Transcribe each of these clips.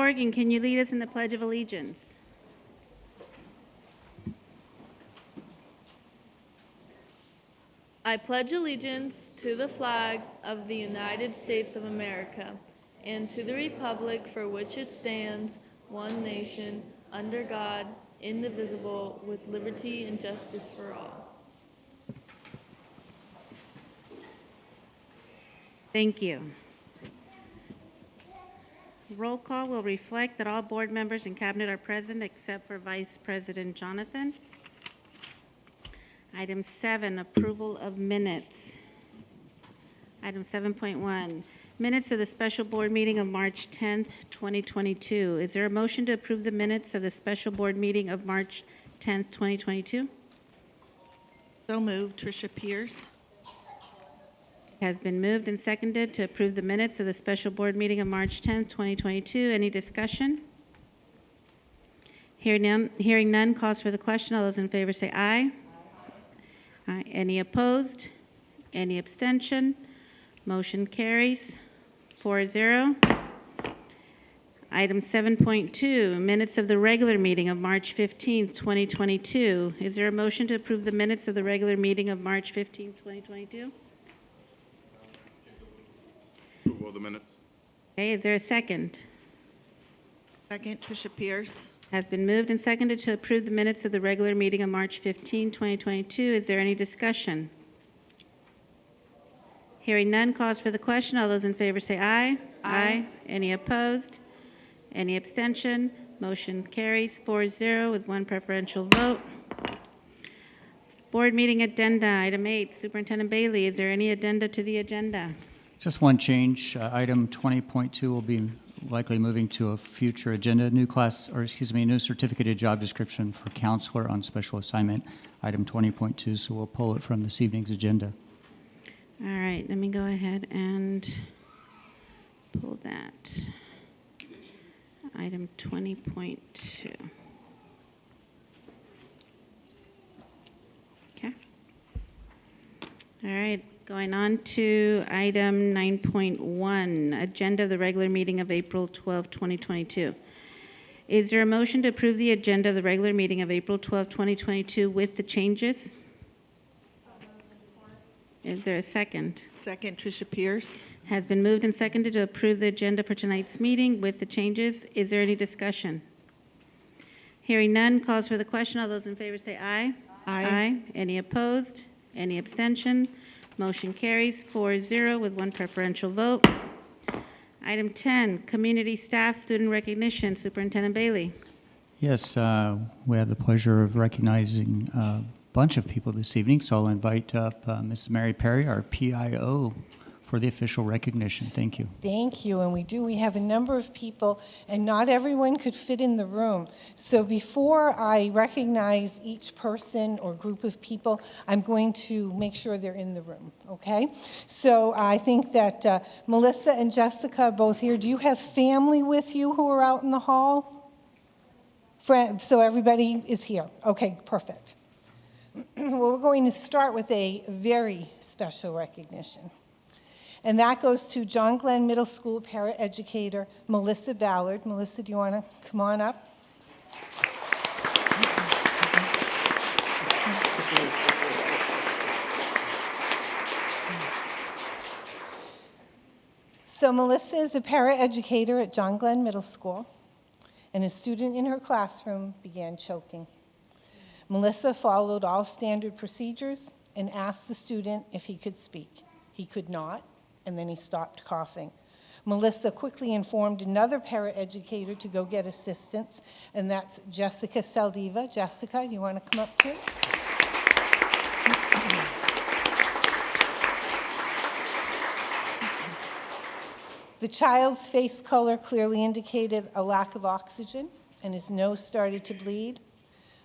Morgan, can you lead us in the Pledge of Allegiance? I pledge allegiance to the flag of the United States of America and to the republic for which it stands, one nation, under God, indivisible, with liberty and justice for all. Thank you. Roll call will reflect that all board members and cabinet are present except for Vice President Jonathan. Item 7, approval of minutes. Item 7.1, minutes of the special board meeting of March 10th, 2022. Is there a motion to approve the minutes of the special board meeting of March 10th, 2022? So moved. Tricia Pierce. It has been moved and seconded to approve the minutes of the special board meeting of March 10th, 2022. Any discussion? Hearing none, calls for the question. All those in favor say aye. Aye. Any opposed? Any abstention? Motion carries 4-0. Item 7.2, minutes of the regular meeting of March 15th, 2022. Is there a motion to approve the minutes of the regular meeting of March 15th, 2022? Approval of the minutes. Okay, is there a second? Second. Tricia Pierce. Has been moved and seconded to approve the minutes of the regular meeting of March 15, 2022. Is there any discussion? Hearing none, calls for the question. All those in favor say aye. Aye. Any opposed? Any abstention? Motion carries 4-0 with one preferential vote. Board meeting addenda, item 8. Superintendent Bailey, is there any addenda to the agenda? Just one change. Item 20.2 will be likely moving to a future agenda. New certificated job description for counselor on special assignment, item 20.2. So we'll pull it from this evening's agenda. All right, let me go ahead and pull that. Item 20.2. Okay. All right, going on to item 9.1, agenda of the regular meeting of April 12, 2022. Is there a motion to approve the agenda of the regular meeting of April 12, 2022 with the changes? Is there a second? Second. Tricia Pierce. Has been moved and seconded to approve the agenda for tonight's meeting with the changes. Is there any discussion? Hearing none, calls for the question. All those in favor say aye. Aye. Any opposed? Any abstention? Motion carries 4-0 with one preferential vote. Item 10, community staff student recognition. Superintendent Bailey. Yes, we have the pleasure of recognizing a bunch of people this evening, so I'll invite up Ms. Mary Perry, our PIO, for the official recognition. Thank you. Thank you, and we have a number of people, and not everyone could fit in the room. So before I recognize each person or group of people, I'm going to make sure they're in the room, okay? So I think that Melissa and Jessica are both here. Do you have family with you who are out in the hall? So everybody is here. Okay, perfect. Well, we're going to start with a very special recognition. And that goes to John Glenn Middle School paraeducator Melissa Ballard. Melissa, do you want to come on up? So Melissa is a paraeducator at John Glenn Middle School, and a student in her classroom began choking. Melissa followed all standard procedures and asked the student if he could speak. He could not, and then he stopped coughing. Melissa quickly informed another paraeducator to go get assistance, and that's Jessica Saldiva. Jessica, you want to come up too? The child's face color clearly indicated a lack of oxygen, and his nose started to bleed.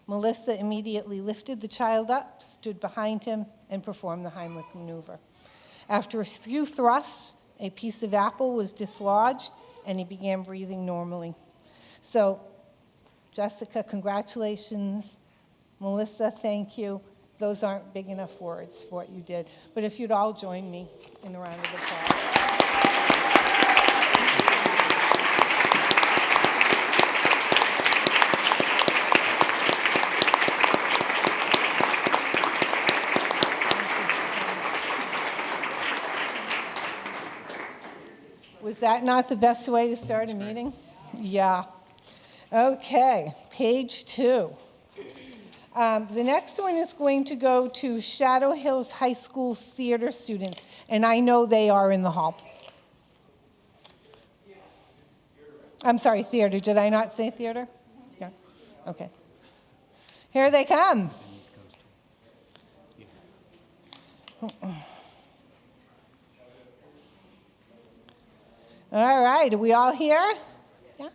Melissa immediately lifted the child up, stood behind him, and performed the Heimlich maneuver. After a few thrusts, a piece of apple was dislodged, and he began breathing normally. So, Jessica, congratulations. Melissa, thank you. Those aren't big enough words for what you did. But if you'd all join me in a round of applause. that not the best way to start a meeting? Yeah. Okay, page 2. The next one is going to go to Shadow Hills High School theater students, and I know they are in the hall. I'm sorry, theater. Did I not say theater? Yeah. Okay. Here they come. All right, are we all here? Yeah.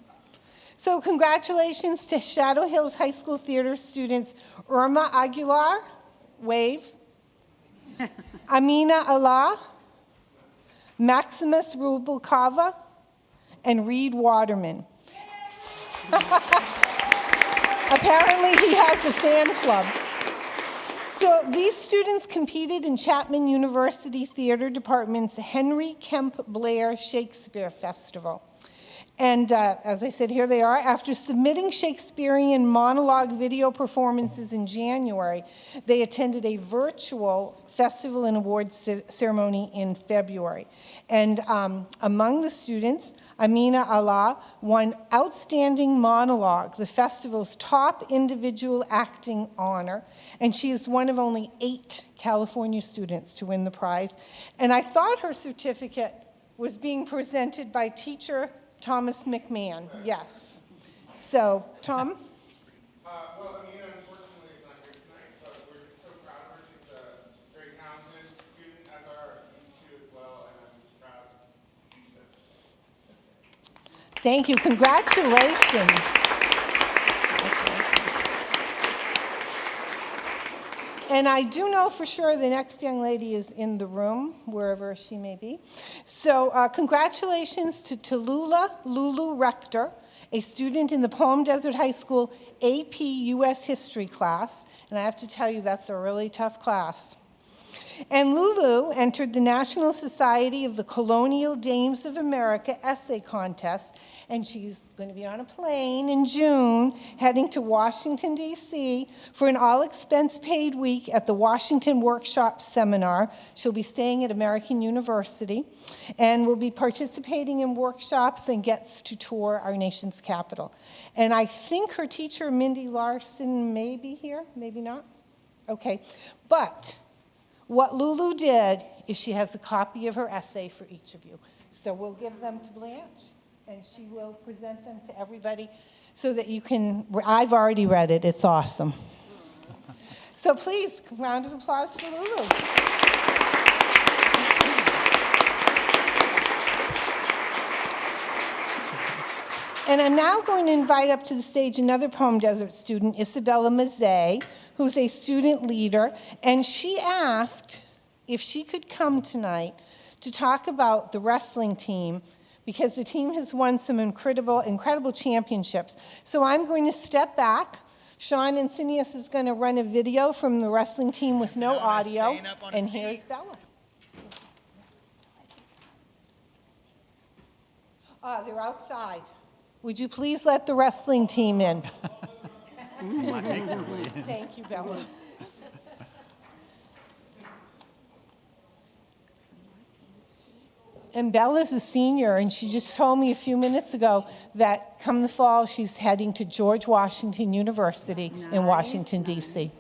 So congratulations to Shadow Hills High School theater students Irma Aguilar, wave, Amina Allah, Maximus Rubalcava, and Reed Waterman. Apparently he has a fan club. So these students competed in Chapman University Theater Department's Henry Kemp Blair Shakespeare Festival. And as I said, here they are. After submitting Shakespearean monologue video performances in January, they attended a virtual festival and awards ceremony in February. And among the students, Amina Allah won Outstanding Monologue, the festival's top individual acting honor, and she is one of only 8 California students to win the prize. And I thought her certificate was being presented by teacher Thomas McMahon, yes. So, Tom? Well, Amina, unfortunately, is not here tonight, but we're just so proud of her. She's a very talented student, as are these two as well, and I'm just proud to be there. Thank you. Congratulations. And I do know for sure the next young lady is in the room, wherever she may be. So congratulations to Tallulah Lulu Rector, a student in the Palm Desert High School AP US History class. And I have to tell you, that's a really tough class. And Lulu entered the National Society of the Colonial Dames of America essay contest, and she's going to be on a plane in June heading to Washington, D.C. for an all-expense-paid week at the Washington Workshop Seminar. She'll be staying at American University and will be participating in workshops and gets to tour our nation's capital. And I think her teacher, Mindy Larson, may be here, maybe not. Okay, but what Lulu did is she has a copy of her essay for each of you. So we'll give them to Blanche, and she will present them to everybody so that you can, I've already read it, it's awesome. So please, round of applause for Lulu. And I'm now going to invite up to the stage another Palm Desert student, Isabella Mazzei, who's a student leader, and she asked if she could come tonight to talk about the wrestling team because the team has won some incredible championships. So I'm going to step back. Sean Encinius is going to run a video from the wrestling team with no audio, and here's Bella. They're outside. Would you please let the wrestling team in? Thank you, Bella. And Bella's a senior, and she just told me a few minutes ago that come the fall, she's heading to George Washington University in Washington, D.C.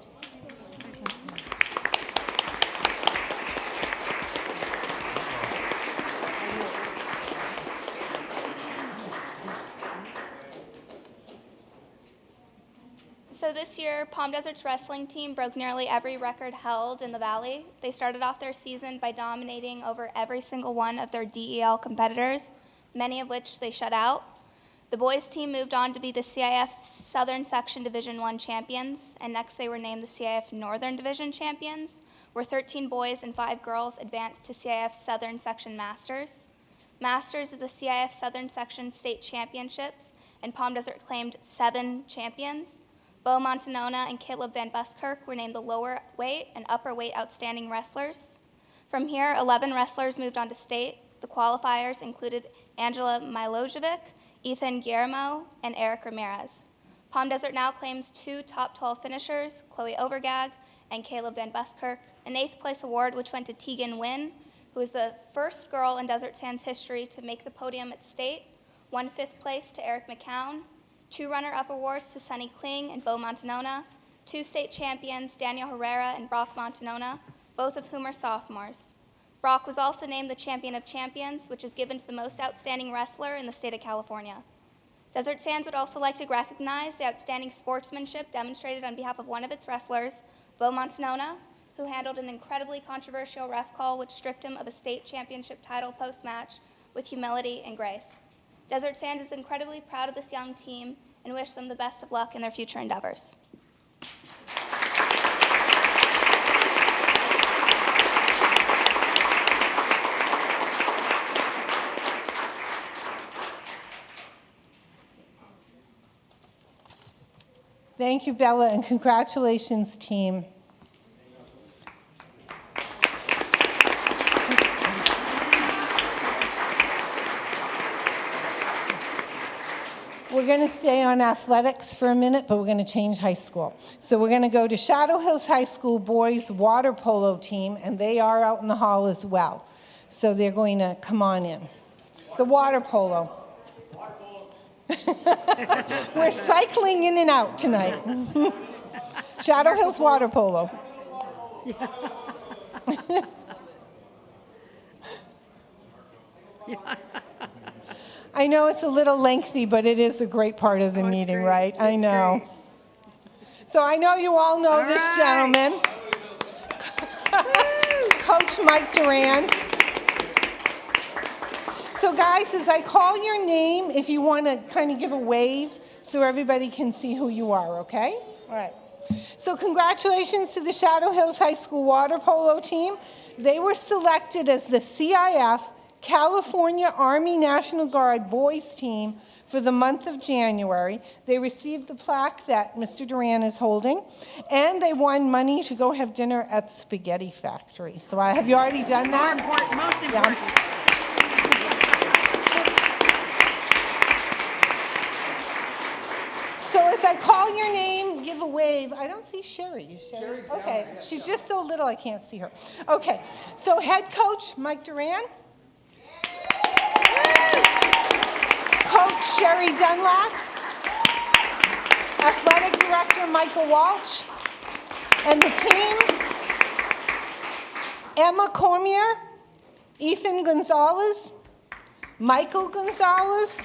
So this year, Palm Desert's wrestling team broke nearly every record held in the Valley. They started off their season by dominating over every single one of their DEL competitors, many of which they shut out. The boys team moved on to be the CIF Southern Section Division I champions, and next they were named the CIF Northern Division champions, where 13 boys and 5 girls advanced to CIF Southern Section Masters. Masters is the CIF Southern Section State Championships, and Palm Desert claimed 7 champions. Bo Montanona and Caleb Van Buskirk were named the lower weight and upper weight outstanding wrestlers. From here, 11 wrestlers moved on to state. The qualifiers included Angela Milojevic, Ethan Guillermo, and Eric Ramirez. Palm Desert now claims 2 top 12 finishers, Chloe Overgag and Caleb Van Buskirk, an 8th place award which went to Tegan Wynn, who was the first girl in Desert Sands history to make the podium at state, won 5th place to Eric McCown, 2 runner-up awards to Sonny Kling and Bo Montanona, 2 state champions, Daniel Herrera and Brock Montanona, both of whom are sophomores. Brock was also named the Champion of Champions, which is given to the most outstanding wrestler in the state of California. Desert Sands would also like to recognize the outstanding sportsmanship demonstrated on behalf of one of its wrestlers, Bo Montanona, who handled an incredibly controversial ref call which stripped him of a state championship title post-match with humility and grace. Desert Sands is incredibly proud of this young team and wish them the best of luck in their future endeavors. Thank you, Bella, and congratulations, team. We're going to stay on athletics for a minute, but we're going to change high school. So we're going to go to Shadow Hills High School boys water polo team, and they are out in the hall as well. So they're going to come on in. The water polo. We're cycling in and out tonight. Shadow Hills water polo. I know it's a little lengthy, but it is a great part of the meeting, great. right? I It's know. great. So I know you all know this right. gentleman, Coach Mike Duran. So guys, as I call your name, if you want to kind of give a wave so everybody can see who you are, okay? All right. So congratulations to the Shadow Hills High School water polo team. They were selected as the CIF California Army National Guard boys team for the month of January. They received the plaque that Mr. Duran is holding, and they won money to go have dinner at Spaghetti Factory. So have you already done that? Most important. So as I call your name, give a wave. I don't see Sherry. You Sherry? Okay. She's just so little I can't see her. Okay. So head coach Mike Duran. Coach Sherry Dunlap. Athletic Director Michael Walsh. And the team, Emma Cormier, Ethan Gonzalez, Michael Gonzalez,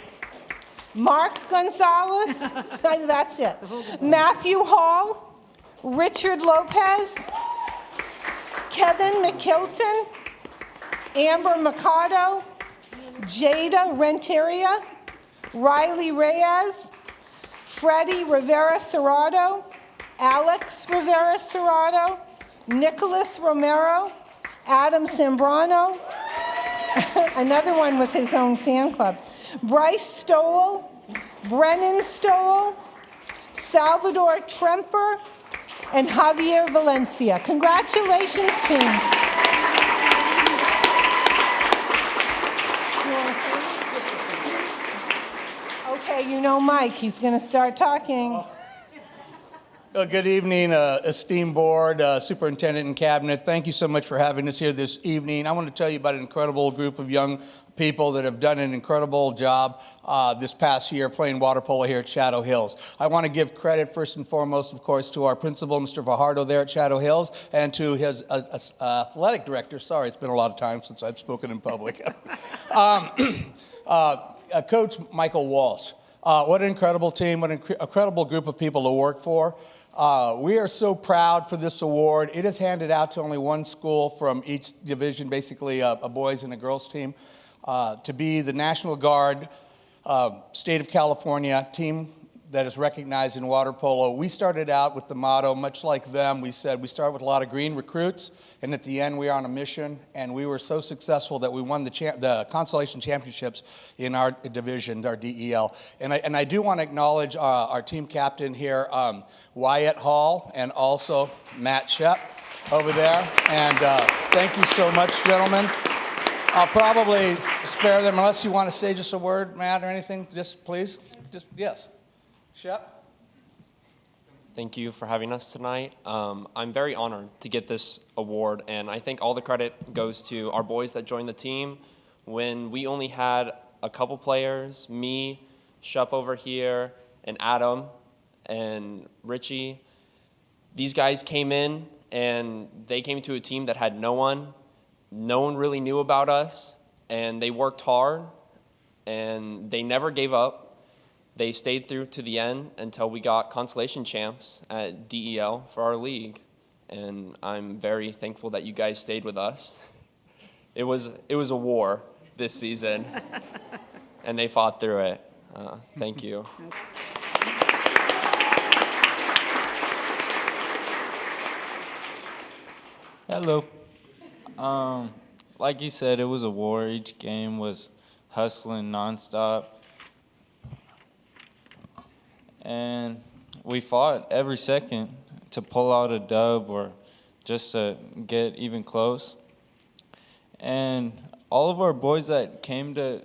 Mark Gonzalez, that's it. Matthew Hall, Richard Lopez, Kevin McKilton, Amber Mercado, Jada Renteria, Riley Reyes, Freddie Rivera Serrato, Alex Rivera Serrato, Nicholas Romero, Adam Sembrano, another one with his own fan club, Bryce Stowell, Brennan Stowell, Salvador Tremper, and Javier Valencia. Congratulations, team. Okay, you know Mike. He's going to start talking. Well, good evening, esteemed board, superintendent, and cabinet. Thank you so much for having us here this evening. I want to tell you about an incredible group of young people that have done an incredible job this past year playing water polo here at Shadow Hills. I want to give credit first and foremost, of course, to our principal, Mr. Fajardo, there at Shadow Hills, and to his athletic director. Sorry, it's been a lot of time since I've spoken in public. Coach Michael Walsh. What an incredible team, what an incredible group of people to work for. We are so proud for this award. It is handed out to only one school from each division, basically a boys and a girls team, to be the National Guard State of California team that is recognized in water polo. We started out with the motto, much like them, we said we start with a lot of green recruits, and at the end we are on a mission, and we were so successful that we won the consolation championships in our division, our DEL. And I do want to acknowledge our team captain here, Wyatt Hall, and also Matt Shep over there. And thank you so much, gentlemen. I'll probably spare them unless you want to say just a word, Matt, or anything. Just please, just yes. Shep? Thank you for having us tonight. I'm very honored to get this award, and I think all the credit goes to our boys that joined the team when we only had a couple players, me, Shup over here, and Adam, and Richie. These guys came in, and they came to a team that had no one. No one really knew about us, and they worked hard, and they never gave up. They stayed through to the end until we got consolation champs at DEL for our league. And I'm very thankful that you guys stayed with us. It was a war this season, and they fought through it. Thank you. Hello. Like you said, it was a war. Each game was hustling nonstop. And we fought every second to pull out a dub or just to get even close. And all of our boys that came to,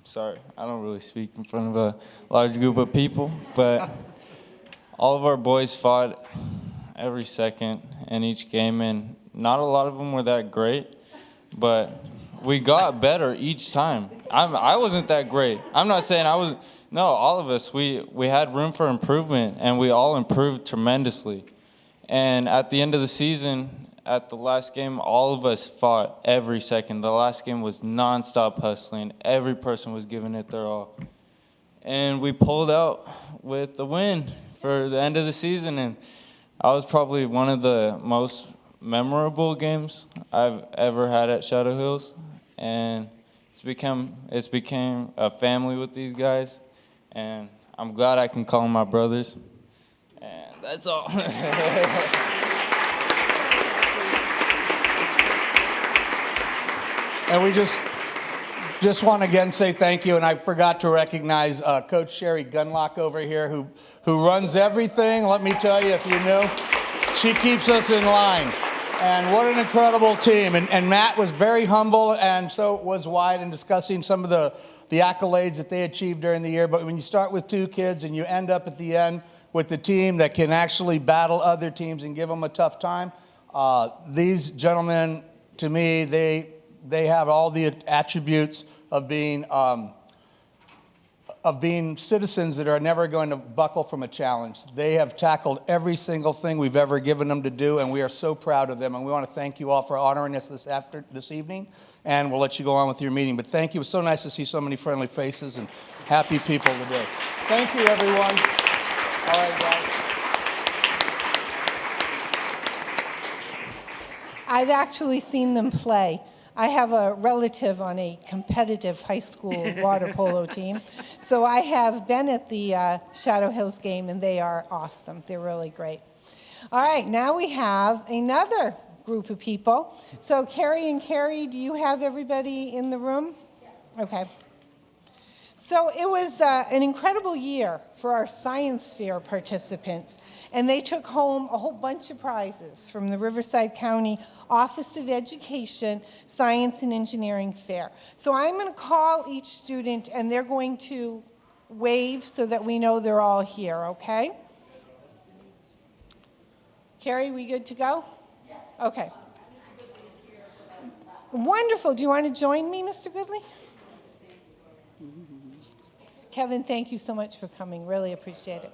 sorry, I don't really speak in front of a large group of people, but all of our boys fought every second in each game, and not a lot of them were that great, but we got better each time. I wasn't that great. I'm not saying I was. No, all of us, we had room for improvement, and we all improved tremendously. And at the end of the season, at the last game, all of us fought every second. The last game was nonstop hustling. Every person was giving it their all. And we pulled out with the win for the end of the season, and I was probably one of the most memorable games I've ever had at Shadow Hills. And it's became a family with these guys. And I'm glad I can call them my brothers. And that's all. And we just want to again say thank you. And I forgot to recognize Coach Sherry Gunlock over here, who runs everything. Let me tell you, if you knew, she keeps us in line. And what an incredible team. And Matt was very humble, and so was Wyatt, in discussing some of the accolades that they achieved during the year. But when you start with 2 kids and you end up at the end with the team that can actually battle other teams and give them a tough time, these gentlemen, to me, they have all the attributes of being citizens that are never going to buckle from a challenge. They have tackled every single thing we've ever given them to do, and we are so proud of them. And we want to thank you all for honoring us this evening, and we'll let you go on with your meeting. But thank you. It was so nice to see so many friendly faces and happy people today. Thank you, everyone. All right, guys. I've actually seen them play. I have a relative on a competitive high school water polo team. So I have been at the Shadow Hills game, and they are awesome. They're really great. All right, now we have another group of people. So Carrie and Carrie, do you have everybody in the room? Yes. Okay. So it was an incredible year for our science fair participants, and they took home a whole bunch of prizes from the Riverside County Office of Education Science and Engineering Fair. So I'm going to call each student, and they're going to wave so that we know they're all here, okay? Carrie, we good to go? Yes. Okay. Wonderful. Do you want to join me, Mr. Goodley? Kevin, thank you so much for coming. Really appreciate it.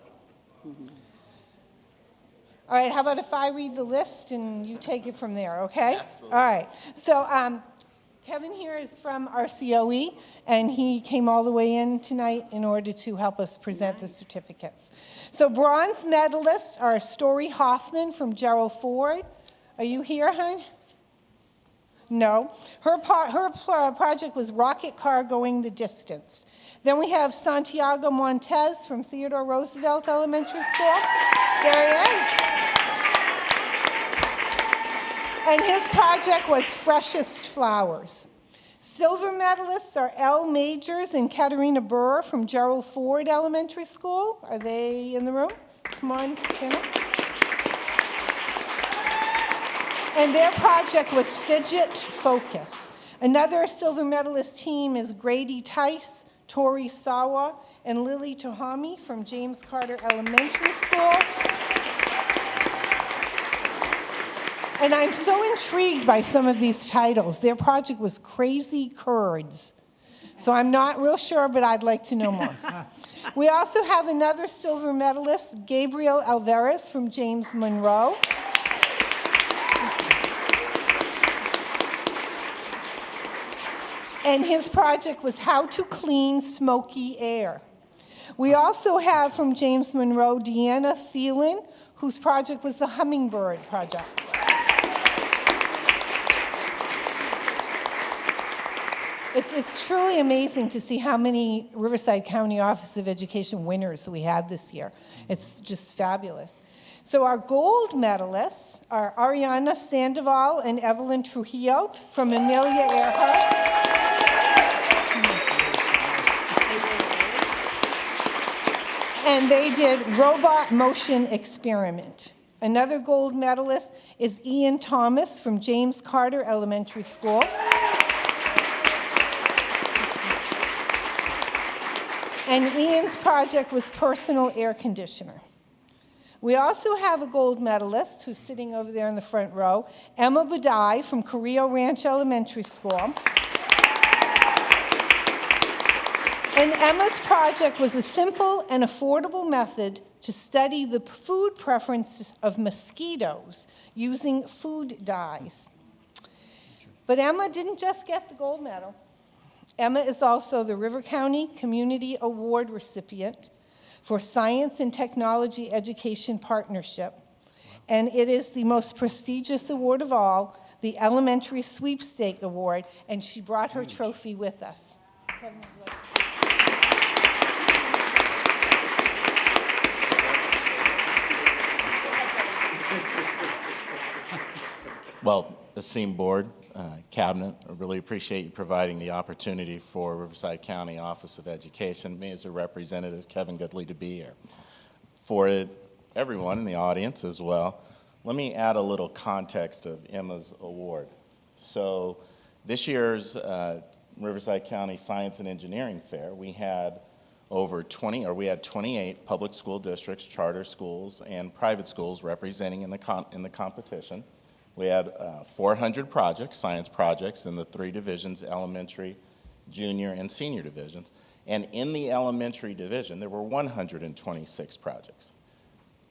All right, how about if I read the list and you take it from there, okay? Absolutely. All right. So Kevin here is from our COE, and he came all the way in tonight in order to help us present the certificates. So bronze medalists are Story Hoffman from Gerald Ford. Are you here, hon? No. Her project was Rocket Car Going the Distance. Then we have Santiago Montez from Theodore Roosevelt Elementary School. There he is. And his project was Freshest Flowers. Silver medalists are Elle Majors and Katarina Burr from Gerald Ford Elementary School. Are they in the room? Come on, Jenna. And their project was Fidget Focus. Another silver medalist team is Grady Tice, Tori Sawa, and Lily Tohami from James Carter Elementary School. And I'm so intrigued by some of these titles. Their project was Crazy Curds. So I'm not real sure, but I'd like to know more. We also have another silver medalist, Gabriel Alvarez from James Monroe. And his project was How to Clean Smoky Air. We also have from James Monroe, Deanna Thielen, whose project was the Hummingbird Project. It's truly amazing to see how many Riverside County Office of Education winners we had this year. It's just fabulous. So our gold medalists are Ariana Sandoval and Evelyn Trujillo from Amelia Earhart. And they did Robot Motion Experiment. Another gold medalist is Ian Thomas from James Carter Elementary School. And Ian's project was personal air conditioner. We also have a gold medalist who's sitting over there in the front row, Emma Badai from Carrillo Ranch Elementary School. And Emma's project was a simple and affordable method to study the food preferences of mosquitoes using food dyes. But Emma didn't just get the gold medal. Emma is also the River County Community Award recipient for Science and Technology Education Partnership. And it is the most prestigious award of all, the Elementary Sweepstake Award, and she brought her trophy with us. Kevin, would you like to- Well, esteemed board, cabinet, I really appreciate you providing the opportunity for Riverside County Office of Education, me as a representative, Kevin Goodley, to be here. For everyone in the audience as well, let me add a little context of Emma's award. So this year's Riverside County Science and Engineering Fair, we had over 28 public school districts, charter schools, and private schools representing in the competition. We had 400 projects, science projects, in the 3 divisions, elementary, junior, and senior divisions. And in the elementary division, there were 126 projects.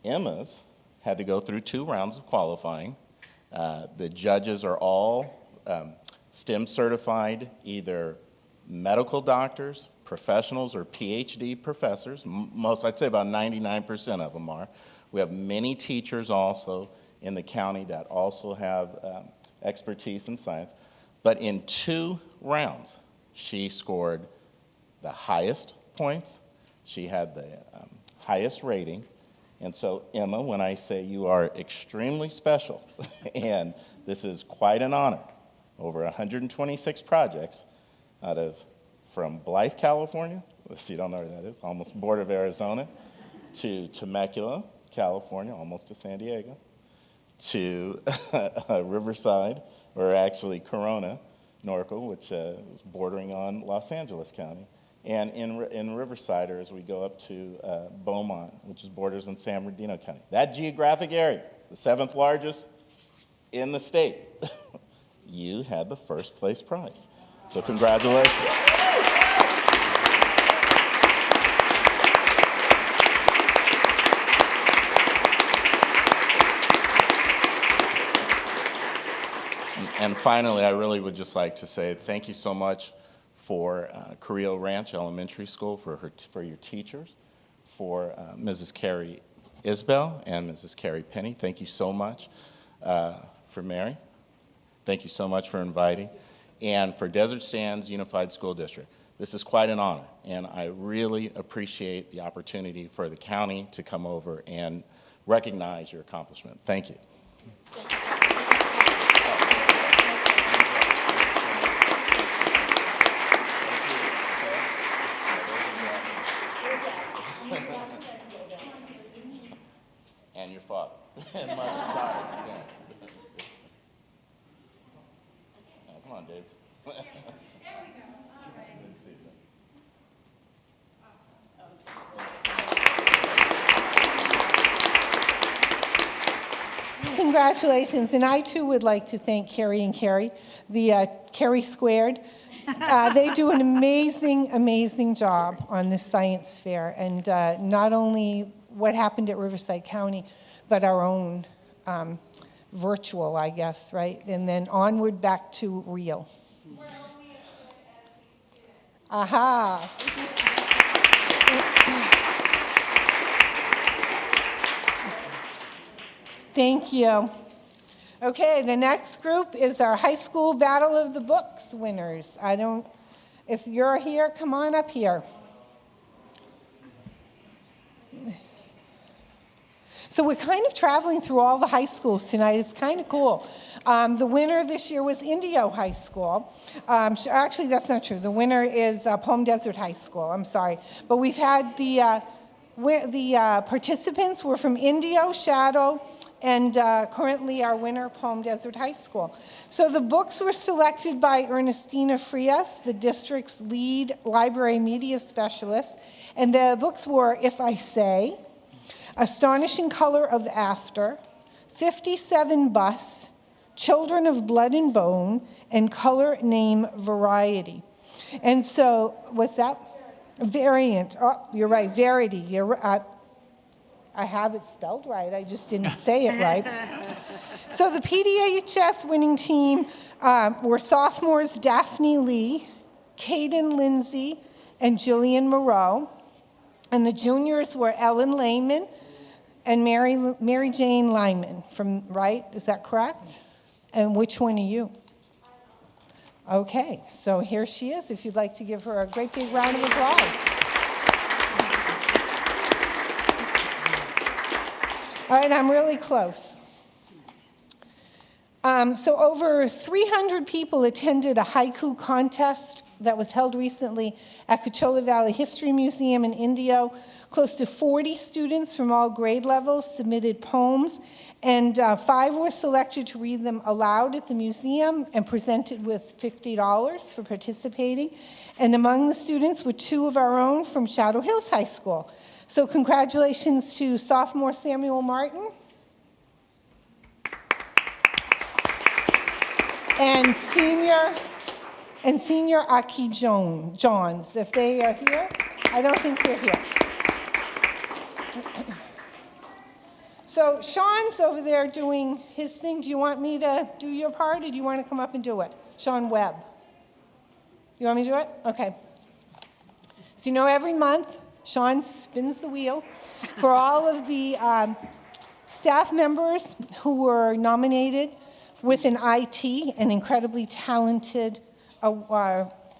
Emma's had to go through 2 rounds of qualifying. The judges are all STEM certified, either medical doctors, professionals, or PhD professors. Most, I'd say about 99% of them are. We have many teachers also in the county that also have expertise in science. But in 2 rounds, she scored the highest points. She had the highest rating. And so, Emma, when I say you are extremely special, and this is quite an honor, over 126 projects from Blythe, California, if you don't know where that is, almost border of Arizona, to Temecula, California, almost to San Diego, to Riverside, or actually Corona, Norco, which is bordering on Los Angeles County, and in Riverside, or as we go up to Beaumont, which is borders on San Bernardino County. That geographic area, the 7th largest in the state, you had the first place prize. So congratulations. And finally, I really would just like to say thank you so much for Carrillo Ranch Elementary School, for your teachers, for Mrs. Carrie Isbell and Mrs. Carrie Penny. Thank you so much. For Mary, thank you so much for inviting. And for Desert Sands Unified School District, this is quite an honor, and I really appreciate the opportunity for the county to come over and recognize your accomplishment. Thank you. And your father. And mother. Sorry. Yeah. Oh, come on, Dave. There we go. congratulations. And I, too, would like to thank Carrie and Carrie, the Carrie Squared. They do an amazing, amazing job on this science fair. And not only what happened at Riverside County, but our own virtual, I guess, right? And then onward back to real. Aha. Thank you. Okay, the next group is our high school Battle of the Books winners. If you're here, come on up here. So we're kind of traveling through all the high schools tonight. It's kind of cool. The winner this year was Indio High School. Actually, that's not true. The winner is Palm Desert High School. I'm sorry. But we've had the participants were from Indio, Shadow, and currently our winner, Palm Desert High School. So the books were selected by Ernestina Frias, the district's lead library media specialist. And the books were If I Say, Astonishing Color of After, 57 Bus, Children of Blood and Bone, and Color Name Variety. And so, what's that? Variant. Oh, you're right, Verity. I have it spelled right, I just didn't say it right. So the PDHS winning team were sophomores Daphne Lee, Caden Lindsay, and Jillian Moreau. And the juniors were Ellen Lehman and Mary Jane Lyman, right? Is that correct? And which one are you? Okay, so here she is, if you'd like to give her a great big round of applause. All right, I'm really close. So over 300 people attended a haiku contest that was held recently at Coachella Valley History Museum in Indio. Close to 40 students from all grade levels submitted poems, and 5 were selected to read them aloud at the museum and presented with $50 for participating. And among the students were 2 of our own from Shadow Hills High School. So congratulations to sophomore Samuel Martin and senior Aki Johns. If they are here, I don't think they're here. So Sean's over there doing his thing. Do you want me to do your part, or do you want to come up and do it? Sean Webb. You want me to do it? Okay. So you know, every month, Sean spins the wheel for all of the staff members who were nominated with an IT, an incredibly talented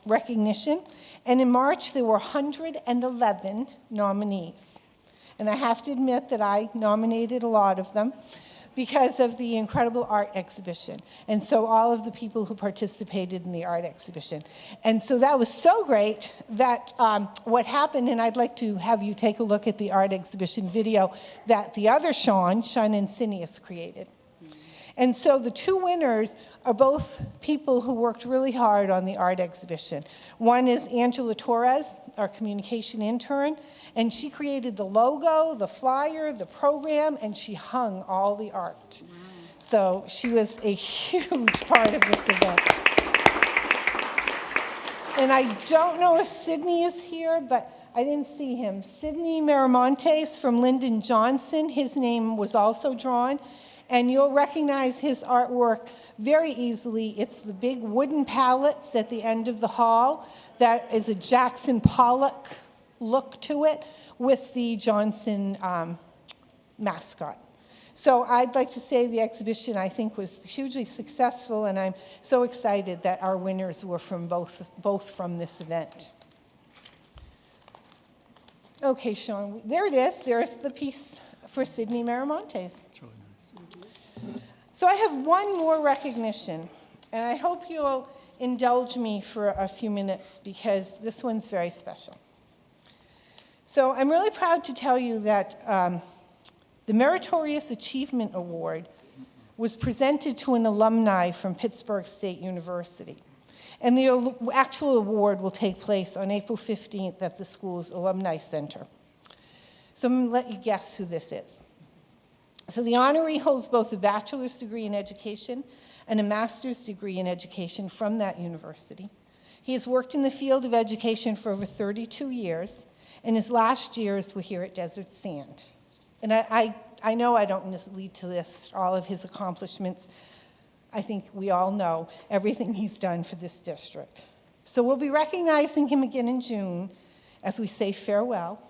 recognition. And in March, there were 111 nominees. And I have to admit that I nominated a lot of them because of the incredible art exhibition. And so all of the people who participated in the art exhibition. And so that was so great that what happened, and I'd like to have you take a look at the art exhibition video that the other Sean Insinius created. And so the 2 winners are both people who worked really hard on the art exhibition. One is Angela Torres, our communication intern, and she created the logo, the flyer, the program, and she hung all the art. Wow. So she was a huge part of this event. And I don't know if Sydney is here, but I didn't see him. Sydney Miramontes from Lyndon Johnson, his name was also drawn. And you'll recognize his artwork very easily. It's the big wooden pallets at the end of the hall. That is a Jackson Pollock look to it with the Johnson mascot. So I'd like to say the exhibition, I think, was hugely successful, and I'm so excited that our winners were from both from this event. Okay, Sean, there it is. There's the piece for Sydney Miramontes. So I have one more recognition, and I hope you'll indulge me for a few minutes because this one's very special. So I'm really proud to tell you that the Meritorious Achievement Award was presented to an alumni from Pittsburgh State University. And the actual award will take place on April 15th at the school's Alumni Center. So I'm going to let you guess who this is. So the honoree holds both a bachelor's degree in education and a master's degree in education from that university. He has worked in the field of education for over 32 years, and his last years were here at Desert Sand. And I know I don't need to list all of his accomplishments. I think we all know everything he's done for this district. So we'll be recognizing him again in June as we say farewell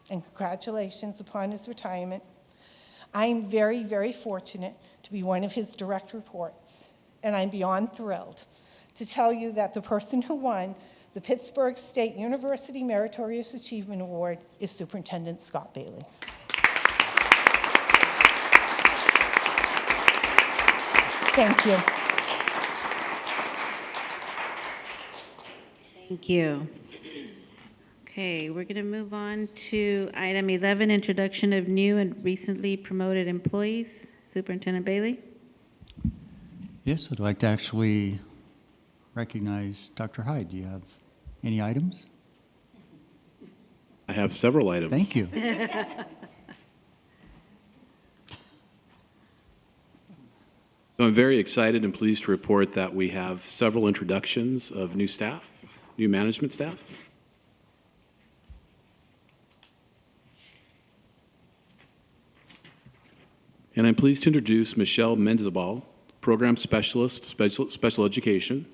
and congratulations upon his retirement. I'm very, very fortunate to be one of his direct reports, and I'm beyond thrilled to tell you that the person who won the Pittsburgh State University Meritorious Achievement Award is Superintendent Scott Bailey. Thank you. Thank you. Okay, we're going to move on to item 11, introduction of new and recently promoted employees. Superintendent Bailey. Yes, I'd like to actually recognize Dr. Hyde. Do you have any items? I have several items. Thank you. So I'm very excited and pleased to report that we have several introductions of new staff, new management staff. And I'm pleased to introduce Michelle Mendizabal, Program Specialist, Special Education.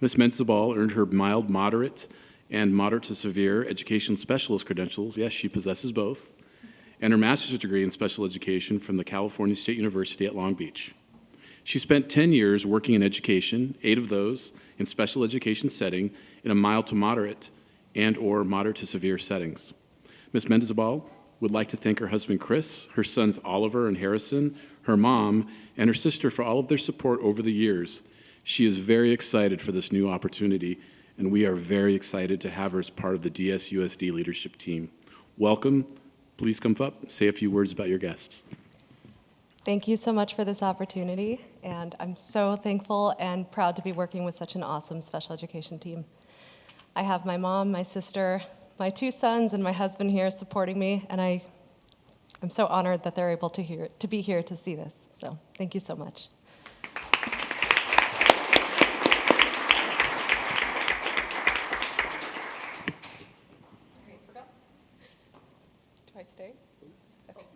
Ms. Mendizabal earned her mild, moderate, and moderate to severe education specialist credentials. Yes, she possesses both. And her master's degree in special education from the California State University at Long Beach. She spent 10 years working in education, 8 of those in special education setting in a mild to moderate and or moderate to severe settings. Ms. Mendizabal would like to thank her husband Chris, her sons Oliver and Harrison, her mom, and her sister for all of their support over the years. She is very excited for this new opportunity, and we are very excited to have her as part of the DSUSD leadership team. Welcome. Please come up, say a few words about your guests. Thank you so much for this opportunity, and I'm so thankful and proud to be working with such an awesome special education team. I have my mom, my sister, my 2 sons, and my husband here supporting me, and I'm so honored that they're able to be here to see this. So thank you so much. Sorry, I forgot. Do I stay? Okay.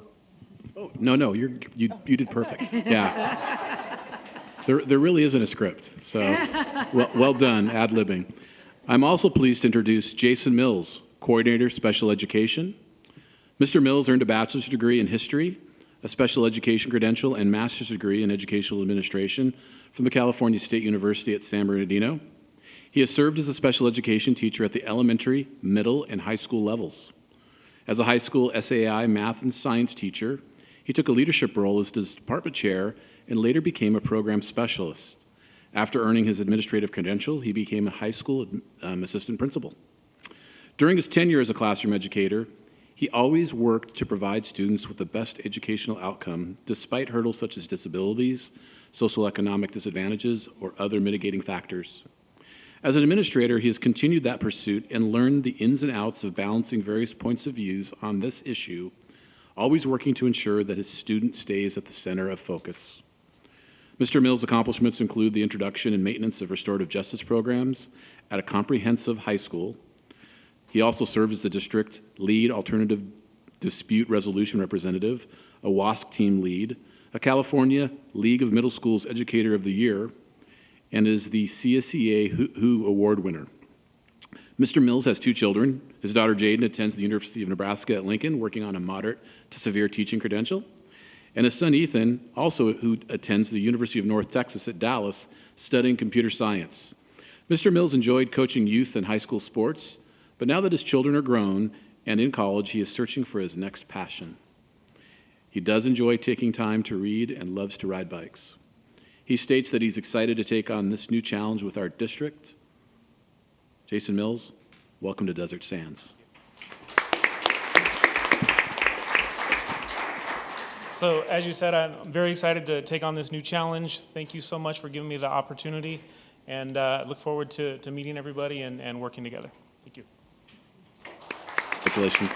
Oh, no, you did perfect. Yeah. There really isn't a script, so well done, ad-libbing. I'm also pleased to introduce Jason Mills, Coordinator, Special Education. Mr. Mills earned a bachelor's degree in history, a special education credential, and master's degree in educational administration from the California State University at San Bernardino. He has served as a special education teacher at the elementary, middle, and high school levels. As a high school SAI math and science teacher, he took a leadership role as department chair and later became a program specialist. After earning his administrative credential, he became a high school assistant principal. During his tenure as a classroom educator, he always worked to provide students with the best educational outcome, despite hurdles such as disabilities, socioeconomic disadvantages, or other mitigating factors. As an administrator, he has continued that pursuit and learned the ins and outs of balancing various points of views on this issue, always working to ensure that his student stays at the center of focus. Mr. Mills' accomplishments include the introduction and maintenance of restorative justice programs at a comprehensive high school. He also served as the district lead alternative dispute resolution representative, a WASC team lead, a California League of Middle Schools Educator of the Year, and is the CSEA WHO Award winner. Mr. Mills has 2 children. His daughter Jaden attends the University of Nebraska at Lincoln, working on a moderate to severe teaching credential. And his son Ethan, also who attends the University of North Texas at Dallas, studying computer science. Mr. Mills enjoyed coaching youth and high school sports, but now that his children are grown and in college, he is searching for his next passion. He does enjoy taking time to read and loves to ride bikes. He states that he's excited to take on this new challenge with our district. Jason Mills, welcome to Desert Sands. So as you said, I'm very excited to take on this new challenge. Thank you so much for giving me the opportunity, and look forward to meeting everybody and working together. Thank you. Congratulations.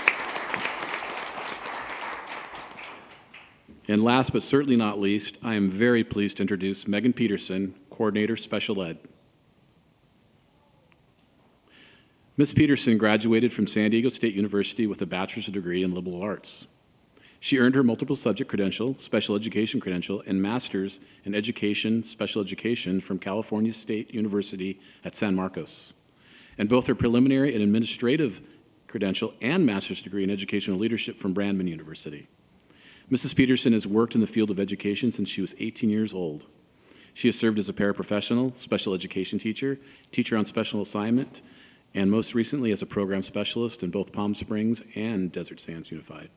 And last but certainly not least, I am very pleased to introduce Megan Peterson, Coordinator Special Ed. Ms. Peterson graduated from San Diego State University with a bachelor's degree in liberal arts. She earned her multiple subject credential, special education credential, and master's in education, special education from California State University at San Marcos. And both her preliminary and administrative credential and master's degree in educational leadership from Brandman University. Mrs. Peterson has worked in the field of education since she was 18 years old. She has served as a paraprofessional, special education teacher, teacher on special assignment, and most recently as a program specialist in both Palm Springs and Desert Sands Unified.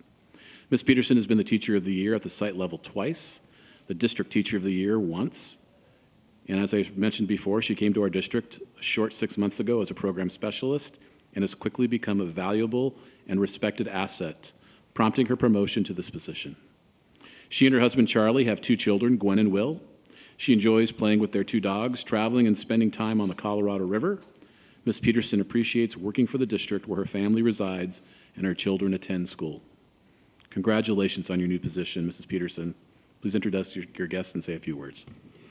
Ms. Peterson has been the Teacher of the Year at the site level twice, the District Teacher of the Year once, and as I mentioned before, she came to our district a short 6 months ago as a program specialist and has quickly become a valuable and respected asset, prompting her promotion to this position. She and her husband Charlie have 2 children, Gwen and Will. She enjoys playing with their 2 dogs, traveling and spending time on the Colorado River. Ms. Peterson appreciates working for the district where her family resides and her children attend school. Congratulations on your new position, Mrs. Peterson. Please introduce your guests and say a few words.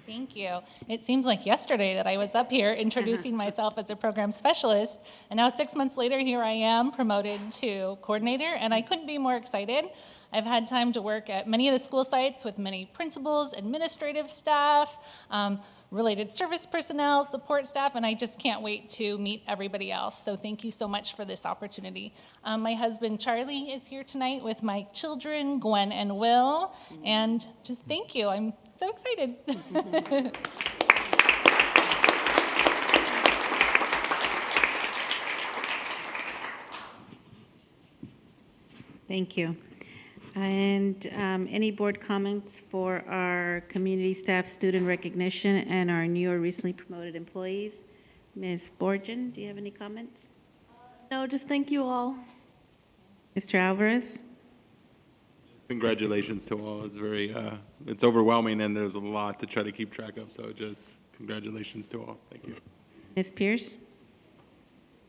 Thank you. It seems like yesterday that I was up here introducing myself as a program specialist, and now 6 months later, here I am promoted to coordinator, and I couldn't be more excited. I've had time to work at many of the school sites with many principals, administrative staff, related service personnel, support staff, and I just can't wait to meet everybody else. So thank you so much for this opportunity. My husband Charlie is here tonight with my children, Gwen and Will, and just thank you. I'm so excited. Thank you. And any board comments for our community staff student recognition and our new or recently promoted employees? Ms. Borgen, do you have any comments? No, just thank you all. Mr. Alvarez? Congratulations to all. It's very, it's overwhelming and there's a lot to try to keep track of. So just congratulations to all. Thank you. Ms. Pierce?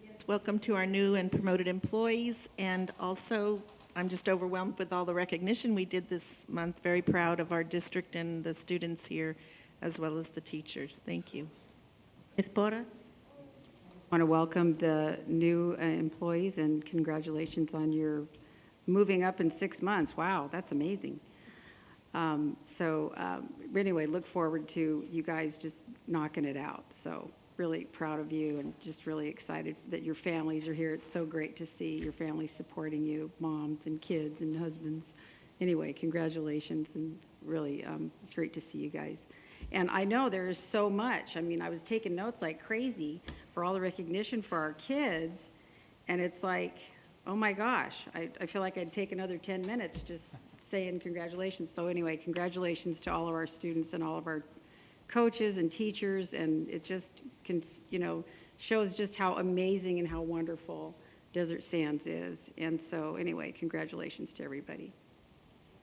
Yes, welcome to our new and promoted employees, and also I'm just overwhelmed with all the recognition we did this month. Very proud of our district and the students here, as well as the teachers. Thank you. Ms. Porras? I want to welcome the new employees and congratulations on your moving up in 6 months. Wow, that's amazing. Anyway, look forward to you guys just knocking it out. So really proud of you and just really excited that your families are here. It's so great to see your families supporting you, moms and kids and husbands. Anyway, congratulations, and really it's great to see you guys. And I know there's so much. I mean, I was taking notes like crazy for all the recognition for our kids, and it's like, oh my gosh, I feel like I'd take another 10 minutes just saying congratulations. So anyway, congratulations to all of our students and all of our coaches and teachers, and it just shows just how amazing and how wonderful Desert Sands is. And so anyway, congratulations to everybody.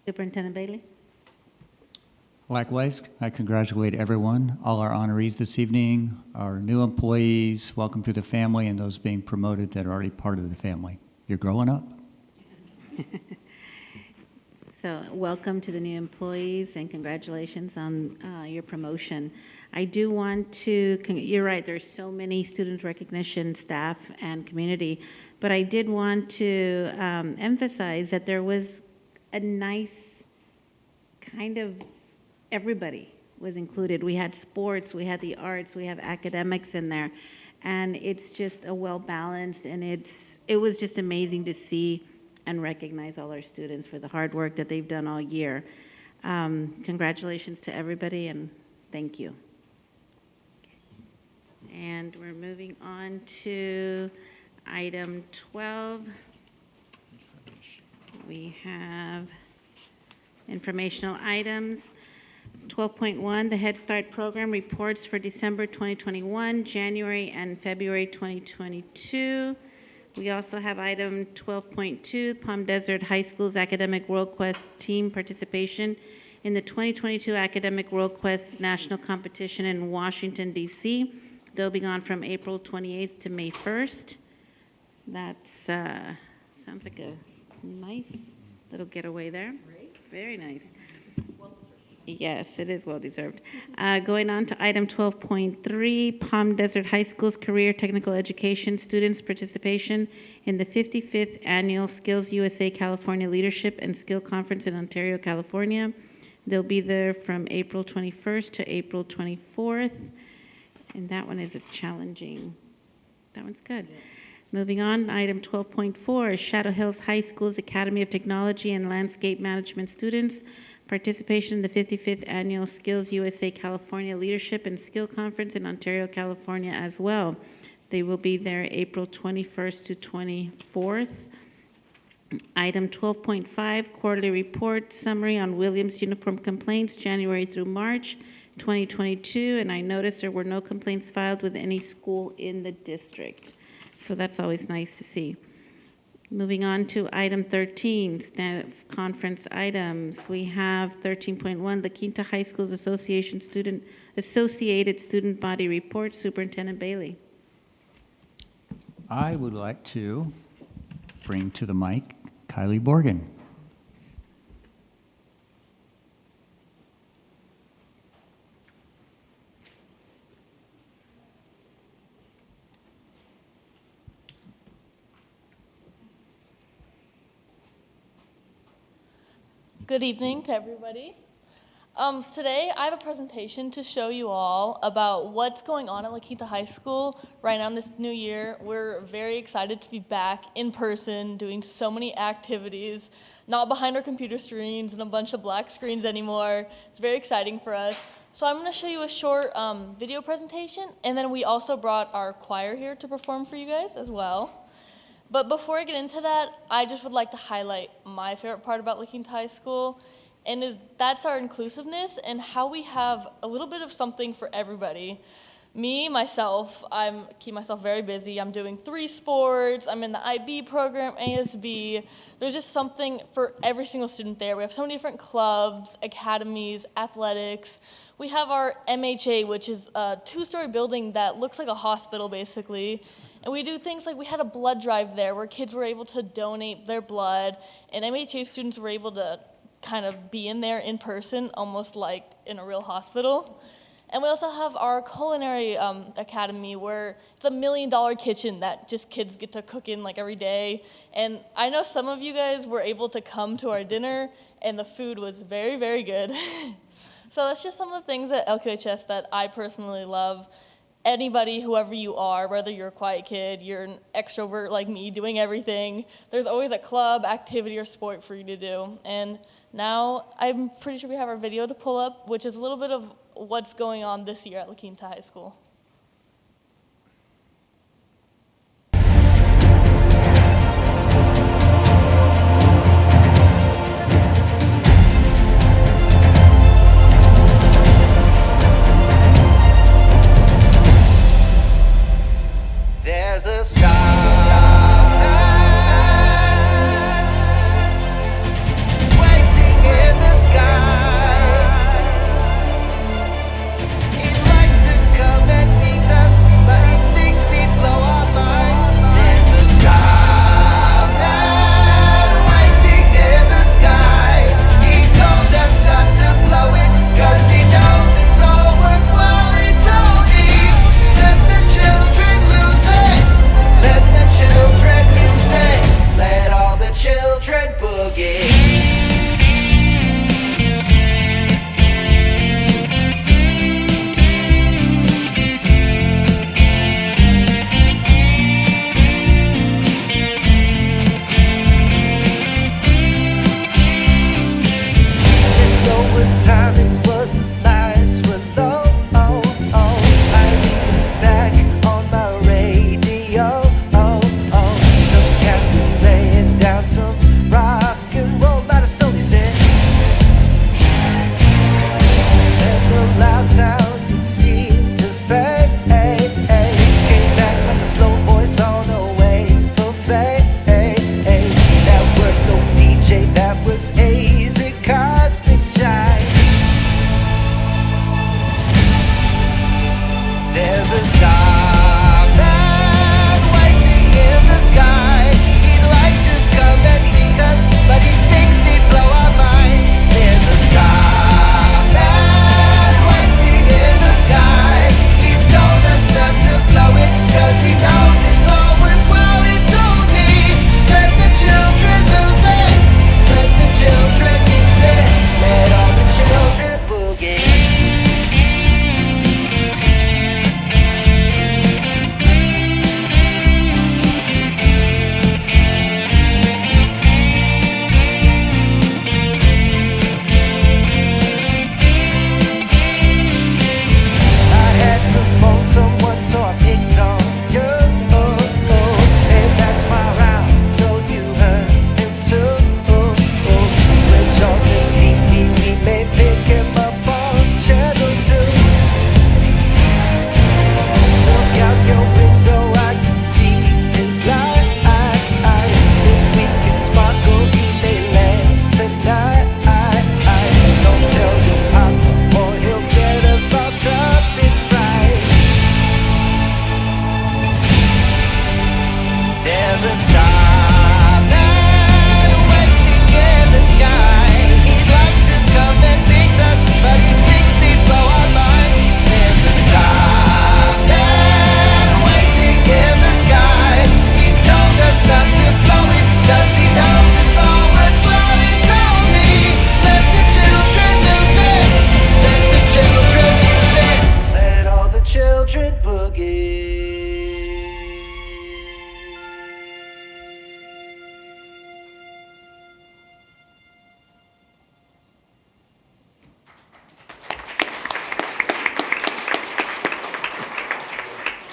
Superintendent Bailey? Likewise, I congratulate everyone, all our honorees this evening, our new employees, welcome to the family, and those being promoted that are already part of the family. You're growing up. So welcome to the new employees and congratulations on your promotion. I do want to, you're right, there's so many student recognition, staff, and community, but I did want to emphasize that there was a nice kind of everybody was included. We had sports, we had the arts, we have academics in there, and it's just a well-balanced, and it was just amazing to see and recognize all our students for the hard work that they've done all year. Congratulations to everybody, and thank you. And we're moving on to item 12. We have informational items. 12.1, the Head Start program reports for December 2021, January and February 2022. We also have item 12.2, Palm Desert High School's Academic World Quest team participation in the 2022 Academic World Quest National Competition in Washington, D.C. They'll be on from April 28th to May 1st. That sounds like a nice little getaway there. Very nice. Yes, it is well-deserved. Going on to item 12.3, Palm Desert High School's Career Technical Education Students' Participation in the 55th Annual Skills USA California Leadership and Skill Conference in Ontario, California. They'll be there from April 21st to April 24th, and that one is that one's good. Yes. Moving on, item 12.4, Shadow Hills High School's Academy of Technology and Landscape Management students' participation in the 55th Annual Skills USA California Leadership and Skill Conference in Ontario, California as well. They will be there April 21st to 24th. Item 12.5, Quarterly Report Summary on Williams Uniform Complaints, January through March 2022, and I noticed there were no complaints filed with any school in the district. So that's always nice to see. Moving on to item 13, staff conference items. We have 13.1, the Quinta High School's Associated Student Body Report. Superintendent Bailey. I would like to bring to the mic Kylie Borgen. Good evening to everybody. Today I have a presentation to show you all about what's going on at La Quinta High School right now in this new year. We're very excited to be back in person doing so many activities, not behind our computer screens and a bunch of black screens anymore. It's very exciting for us. So I'm going to show you a short video presentation, and then we also brought our choir here to perform for you guys as well. But before I get into that, I just would like to highlight my favorite part about La Quinta High School, and that's our inclusiveness and how we have a little bit of something for everybody. Me, myself, I keep myself very busy. I'm doing 3 sports. I'm in the IB program, ASB. There's just something for every single student there. We have so many different clubs, academies, athletics. We have our MHA, which is a 2-story building that looks like a hospital, basically. And we do things like we had a blood drive there where kids were able to donate their blood, and MHA students were able to kind of be in there in person, almost like in a real hospital. And we also have our culinary academy where it's $1 million kitchen that just kids get to cook in like every day. And I know some of you guys were able to come to our dinner, and the food was very, very good. So that's just some of the things at LQHS that I personally love. Anybody, whoever you are, whether you're a quiet kid, you're an extrovert like me doing everything, there's always a club, activity, or sport for you to do. And now I'm pretty sure we have our video to pull up, which is a little bit of what's going on this year at La Quinta High School. There's a star waiting in the sky. He'd like to come and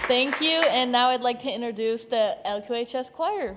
Thank you, and now I'd like to introduce the LQHS choir.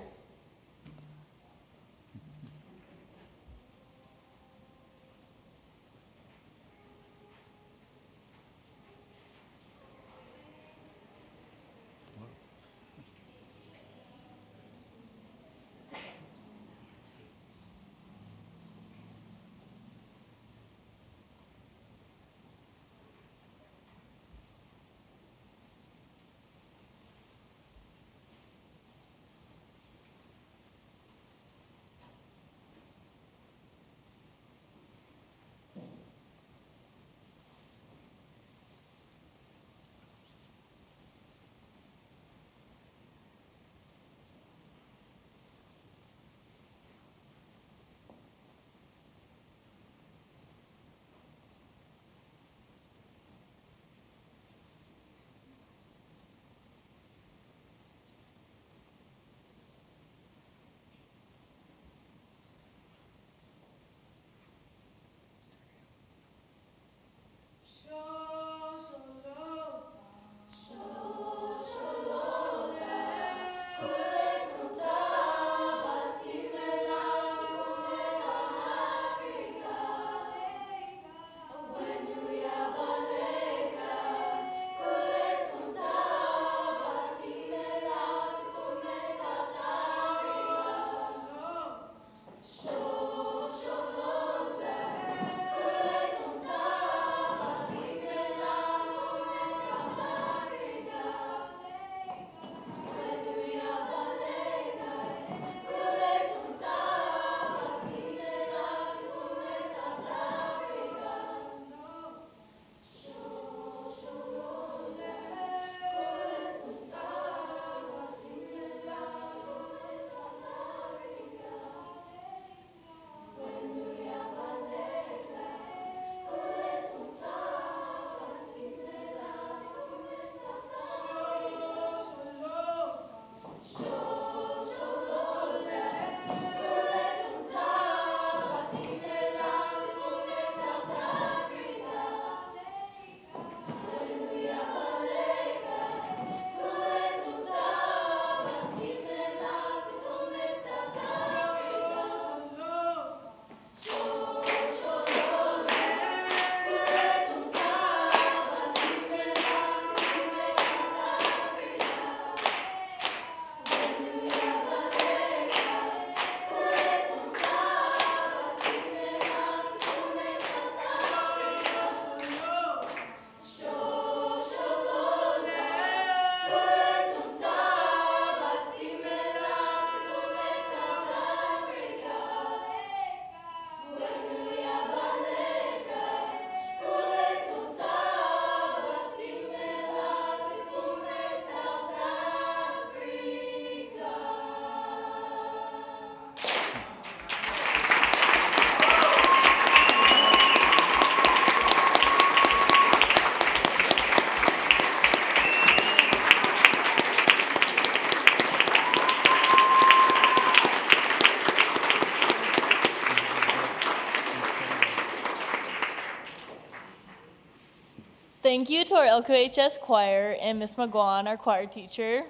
Thank you to our LQHS choir and Miss McGuan, our choir teacher.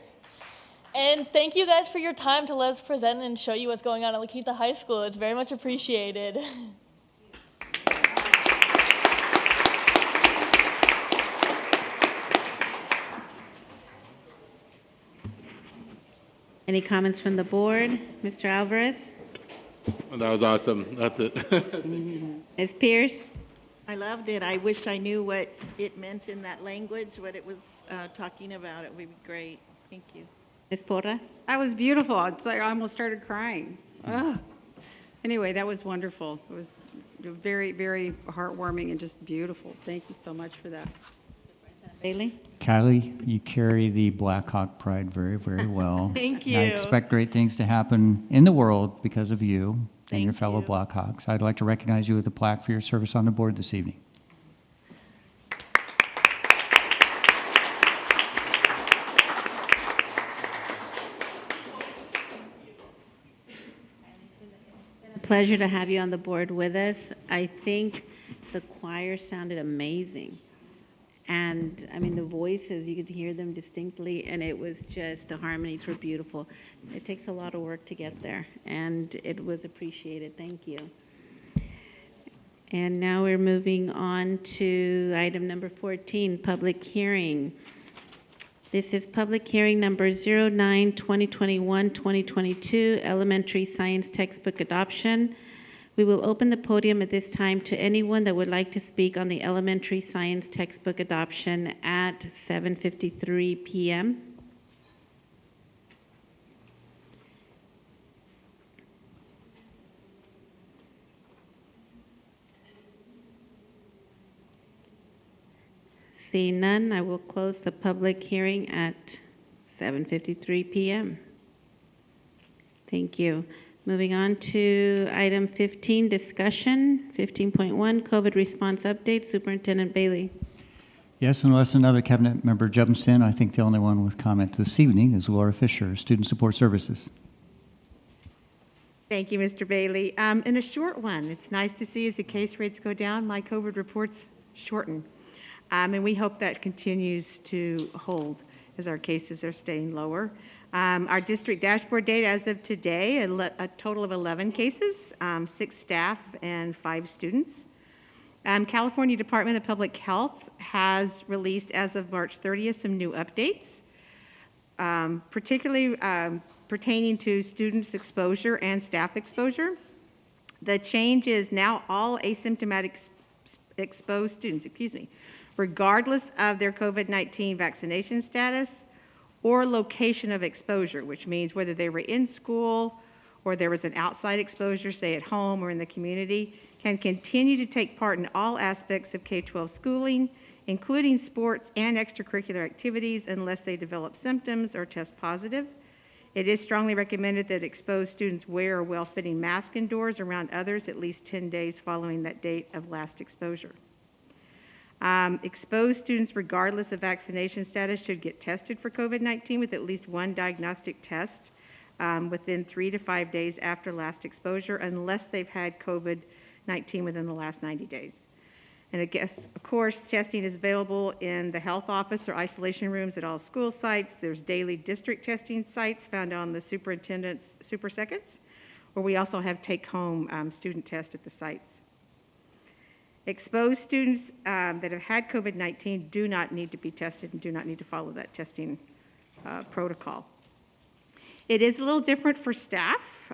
And thank you guys for your time to let us present and show you what's going on at La Quinta High School. It's very much appreciated. Any comments from the board? Mr. Alvarez? Well, that was awesome. That's it. Ms. Pierce? I loved it. I wish I knew what it meant in that language, what it was talking about. It would be great. Thank you. Ms. Porras? That was beautiful. It's like I almost started crying. Ugh. Anyway, that was wonderful. It was very, very heartwarming and just beautiful. Thank you so much for that. Bailey? Kylie, you carry the Blackhawk pride very, very well. Thank And I you. expect great things to happen in the world because of you and your Thank fellow you. Blackhawks. I'd like to recognize you with a plaque for your service on the board this evening. Pleasure to have you on the board with us. I think the choir sounded amazing. And I mean, the voices, you could hear them distinctly, and it was just, the harmonies were beautiful. It takes a lot of work to get there, and it was appreciated. Thank you. And now we're moving on to item number 14, public hearing. This is public hearing number 09-2021-2022, elementary science textbook adoption. We will open the podium at this time to anyone that would like to speak on the elementary science textbook adoption at 7:53 p.m. Seeing none, I will close the public hearing at 7:53 p.m. Thank you. Moving on to item 15, discussion. 15.1, COVID response update. Superintendent Bailey. Yes, unless another cabinet member jumps in, I think the only one with comment this evening is Laura Fisher, Student Support Services. Thank you, Mr. Bailey. In a short one, it's nice to see as the case rates go down, my COVID reports shorten. And we hope that continues to hold as our cases are staying lower. Our district dashboard data as of today, a total of 11 cases, 6 staff and 5 students. California Department of Public Health has released as of March 30th some new updates, particularly pertaining to students' exposure and staff exposure. The change is now all asymptomatic exposed students, regardless of their COVID-19 vaccination status or location of exposure, which means whether they were in school or there was an outside exposure, say at home or in the community, can continue to take part in all aspects of K-12 schooling, including sports and extracurricular activities, unless they develop symptoms or test positive. It is strongly recommended that exposed students wear a well-fitting mask indoors around others at least 10 days following that date of last exposure. Exposed students, regardless of vaccination status, should get tested for COVID-19 with at least one diagnostic test within 3 to 5 days after last exposure, unless they've had COVID-19 within the last 90 days. And I guess, of course, testing is available in the health office or isolation rooms at all school sites. There's daily district testing sites found on the superintendent's super seconds, where we also have take-home student tests at the sites. Exposed students that have had COVID-19 do not need to be tested and do not need to follow that testing protocol. It is a little different for staff.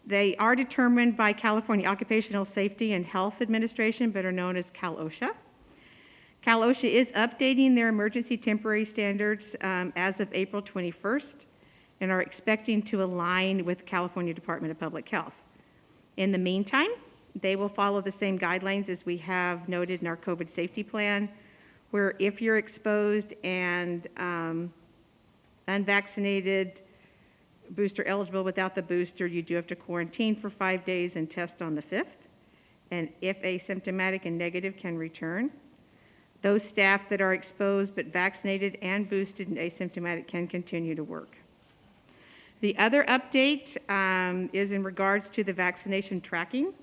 They are determined by California Occupational Safety and Health Administration, but are known as Cal-OSHA. Cal-OSHA is updating their emergency temporary standards as of April 21st and are expecting to align with California Department of Public Health. In the meantime, they will follow the same guidelines as we have noted in our COVID safety plan, where if you're exposed and unvaccinated, booster eligible without the booster, you do have to quarantine for 5 days and test on the 5th. And if asymptomatic and negative, can return. Those staff that are exposed but vaccinated and boosted and asymptomatic can continue to work. The other update is in regards to the vaccination tracking.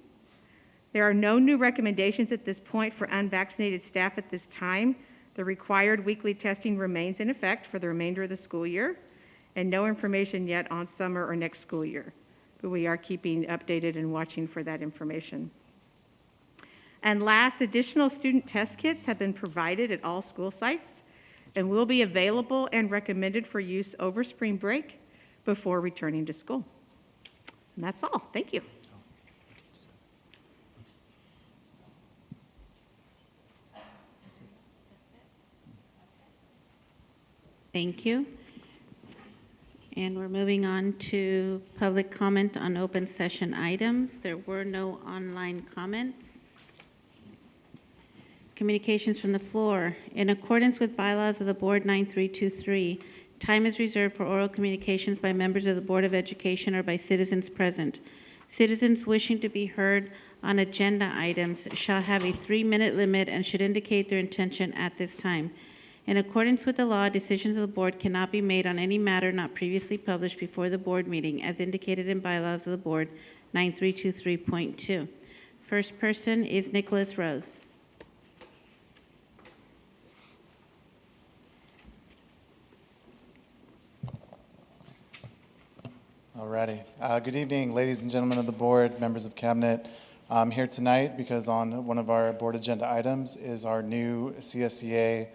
There are no new recommendations at this point for unvaccinated staff at this time. The required weekly testing remains in effect for the remainder of the school year, and no information yet on summer or next school year. But we are keeping updated and watching for that information. And last, additional student test kits have been provided at all school sites and will be available and recommended for use over spring break before returning to school. And that's all. Thank you. Thank you. And we're moving on to public comment on open session items. There were no online comments. Communications from the floor. In accordance with bylaws of the board 9323, time is reserved for oral communications by members of the Board of Education or by citizens present. Citizens wishing to be heard on agenda items shall have a 3-minute limit and should indicate their intention at this time. In accordance with the law, decisions of the board cannot be made on any matter not previously published before the board meeting, as indicated in bylaws of the board 9323.2. First person is Nicholas Rose. Alrighty. Good evening, ladies and gentlemen of the board, members of cabinet. I'm here tonight because on one of our board agenda items is our new CSEA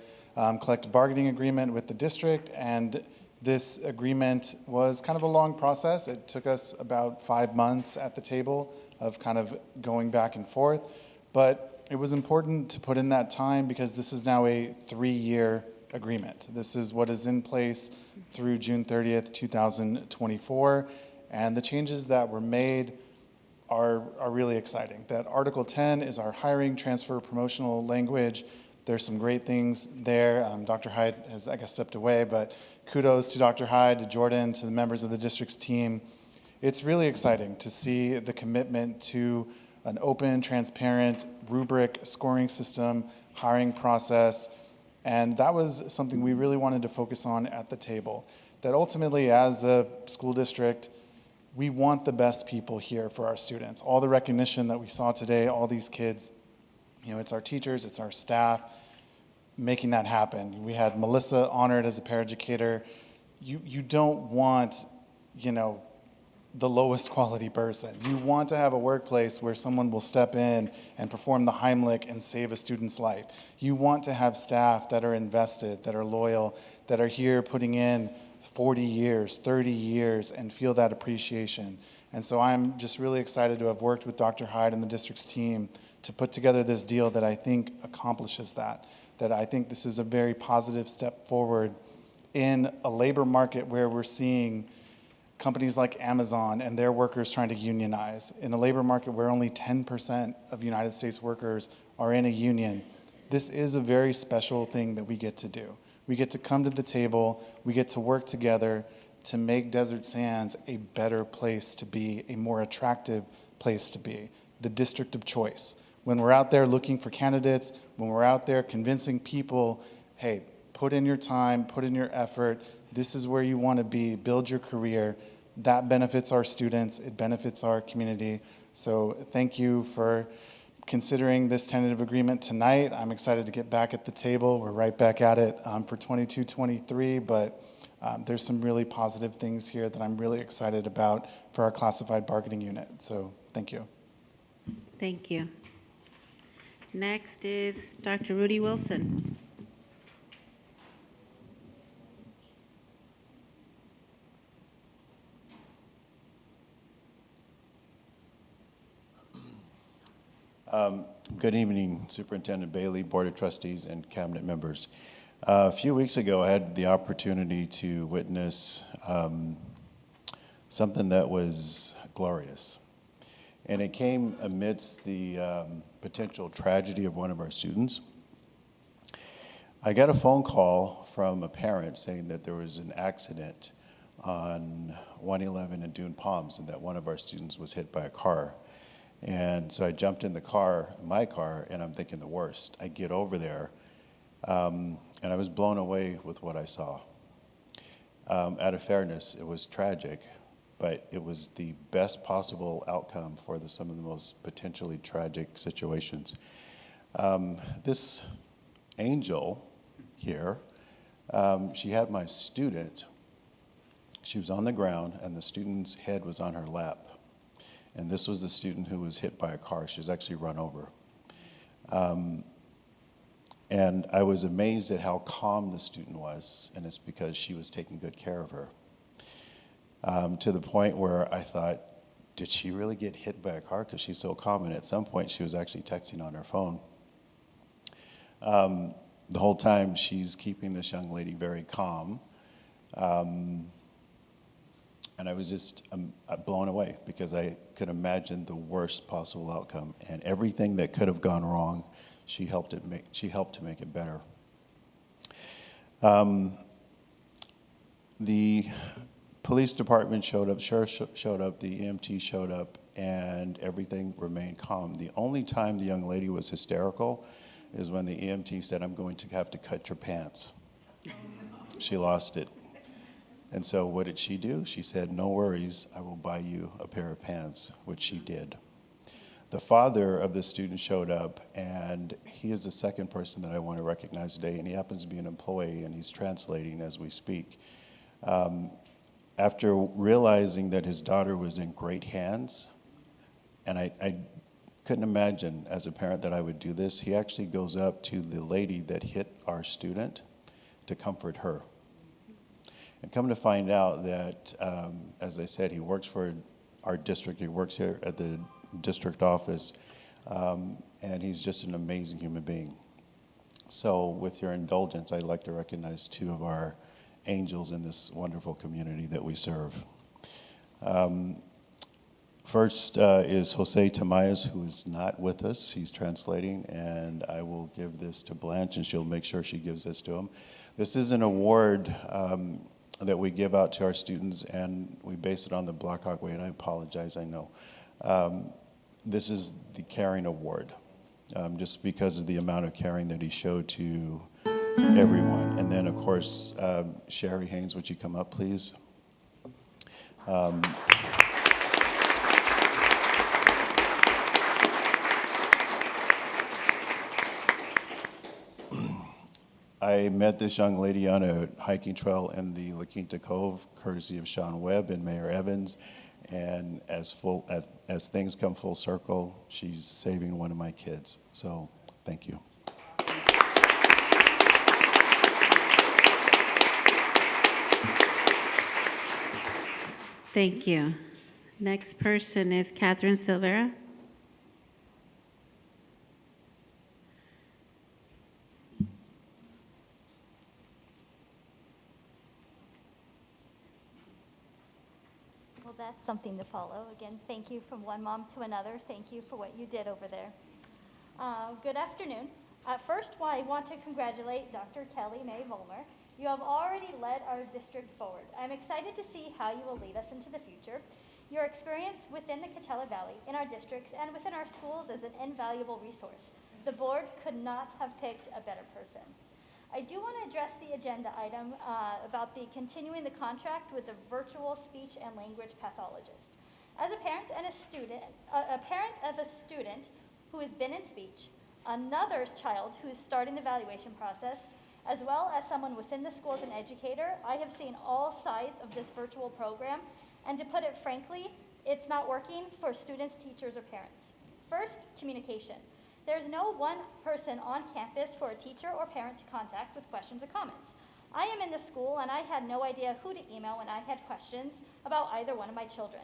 collective bargaining agreement with the district, and this agreement was kind of a long process. It took us about 5 months at the table of kind of going back and forth, but it was important to put in that time because this is now a 3-year agreement. This is what is in place through June 30th, 2024, and the changes that were made are really exciting. That Article 10 is our hiring, transfer, promotional language. There's some great things there. Dr. Hyde has, I guess, stepped away, but kudos to Dr. Hyde, to Jordan, to the members of the district's team. It's really exciting to see the commitment to an open, transparent rubric scoring system, hiring process, and that was something we really wanted to focus on at the table. That ultimately, as a school district, we want the best people here for our students. All the recognition that we saw today, all these kids, you know, it's our teachers, it's our staff making that happen. We had Melissa honored as a paraeducator. You don't want, you know, the lowest quality person. You want to have a workplace where someone will step in and perform the Heimlich and save a student's life. You want to have staff that are invested, that are loyal, that are here putting in 40 years, 30 years, and feel that appreciation. And so I'm just really excited to have worked with Dr. Hyde and the district's team to put together this deal that I think accomplishes that. That I think this is a very positive step forward in a labor market where we're seeing companies like Amazon and their workers trying to unionize. In a labor market where only 10% of United States workers are in a union, this is a very special thing that we get to do. We get to come to the table, we get to work together to make Desert Sands a better place to be, a more attractive place to be, the district of choice. When we're out there looking for candidates, when we're out there convincing people, hey, put in your time, put in your effort, this is where you want to be, build your career. That benefits our students, it benefits our community. So thank you for considering this tentative agreement tonight. I'm excited to get back at the table. We're right back at it for 22-23, but there's some really positive things here that I'm really excited about for our classified bargaining unit. So thank you. Thank you. Next is Dr. Rudy Wilson. Good evening, Superintendent Bailey, Board of Trustees, and Cabinet members. A few weeks ago, I had the opportunity to witness something that was glorious. And it came amidst the potential tragedy of one of our students. I got a phone call from a parent saying that there was an accident on 111 in Dune Palms and that one of our students was hit by a car. And so I jumped in my car, and I'm thinking the worst. I get over there, and I was blown away with what I saw. Out of fairness, it was tragic, but it was the best possible outcome for some of the most potentially tragic situations. This angel here, she had my student. She was on the ground, and the student's head was on her lap. And this was the student who was hit by a car. She was actually run over. And I was amazed at how calm the student was, and it's because she was taking good care of her. To the point where I thought, did she really get hit by a car? Because she's so calm. And at some point, she was actually texting on her phone. The whole time, she's keeping this young lady very calm. And I was just blown away because I could imagine the worst possible outcome, and everything that could have gone wrong, she helped to make it better. The police department showed up, sheriff showed up, the EMT showed up, and everything remained calm. The only time the young lady was hysterical is when the EMT said, "I'm going to have to cut your pants." She lost it. And so what did she do? She said, "No worries, I will buy you a pair of pants," which she did. The father of the student showed up, and he is the second person that I want to recognize today, and he happens to be an employee, and he's translating as we speak. after realizing that his daughter was in great hands, and I couldn't imagine as a parent that I would do this, he actually goes up to the lady that hit our student to comfort her. And come to find out that, as I said, he works for our district. He works here at the district office, and he's just an amazing human being. So with your indulgence, I'd like to recognize two of our angels in this wonderful community that we serve. First is Jose Tamaez, who is not with us. He's translating, and I will give this to Blanche, and she'll make sure she gives this to him. This is an award that we give out to our students, and we base it on the Blackhawk Way, and I apologize, I know. This is the Caring Award, just because of the amount of caring that he showed to everyone. And then, of course, Sherry Haynes, would you come up, please? I met this young lady on a hiking trail in the La Quinta Cove, courtesy of Sean Webb and Mayor Evans. And as things come full circle, she's saving one of my kids. So, thank you. Thank you. Next person is Catherine Silvera. Well, that's something to follow. Again, thank you from one mom to another. Thank you for what you did over there. Good afternoon. First, I want to congratulate Dr. Kelly May Volmer. You have already led our district forward. I'm excited to see how you will lead us into the future. Your experience within the Coachella Valley, in our districts, and within our schools is an invaluable resource. The board could not have picked a better person. I do want to address the agenda item about the continuing the contract with the virtual speech and language pathologist. As a parent and a student, a parent of a student who has been in speech, another child who is starting the evaluation process, as well as someone within the school as an educator, I have seen all sides of this virtual program, and to put it frankly, it's not working for students, teachers, or parents. First, communication. There's no one person on campus for a teacher or parent to contact with questions or comments. I am in the school and I had no idea who to email when I had questions about either one of my children.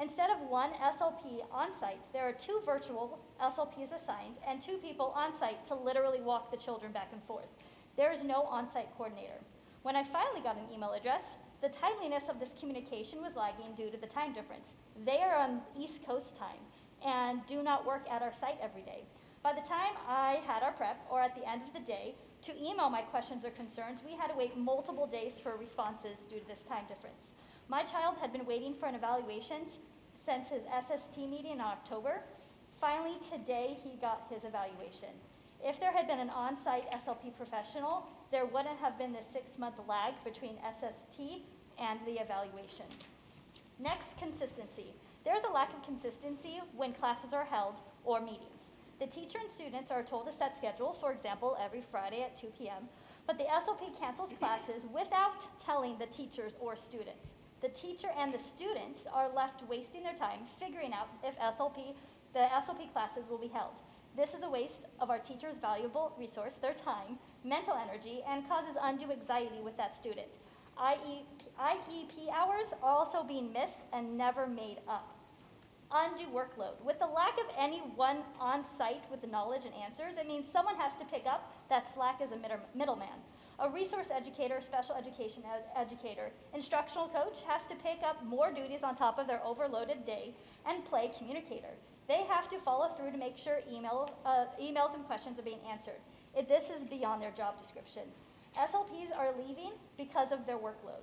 Instead of one SLP on site, there are two virtual SLPs assigned and two people on site to literally walk the children back and forth. There is no on-site coordinator. When I finally got an email address, the timeliness of this communication was lagging due to the time difference. They are on East Coast time and do not work at our site every day. By the time I had our prep, or at the end of the day, to email my questions or concerns, we had to wait multiple days for responses due to this time difference. My child had been waiting for an evaluation since his SST meeting in October. Finally, today, he got his evaluation. If there had been an on-site SLP professional, there wouldn't have been this 6-month lag between SST and the evaluation. Next, consistency. There's a lack of consistency when classes are held or meetings. The teacher and students are told to set schedule, for example, every Friday at 2 p.m., but the SLP cancels classes without telling the teachers or students. The teacher and the students are left wasting their time figuring out if the SLP classes will be held. This is a waste of our teacher's valuable resource, their time, mental energy, and causes undue anxiety with that student. IEP hours are also being missed and never made up. Undue workload. With the lack of anyone on site with the knowledge and answers, it means someone has to pick up that slack as a middleman. A resource educator, special education educator, instructional coach has to pick up more duties on top of their overloaded day and play communicator. They have to follow through to make sure emails and questions are being answered. This is beyond their job description. SLPs are leaving because of their workload.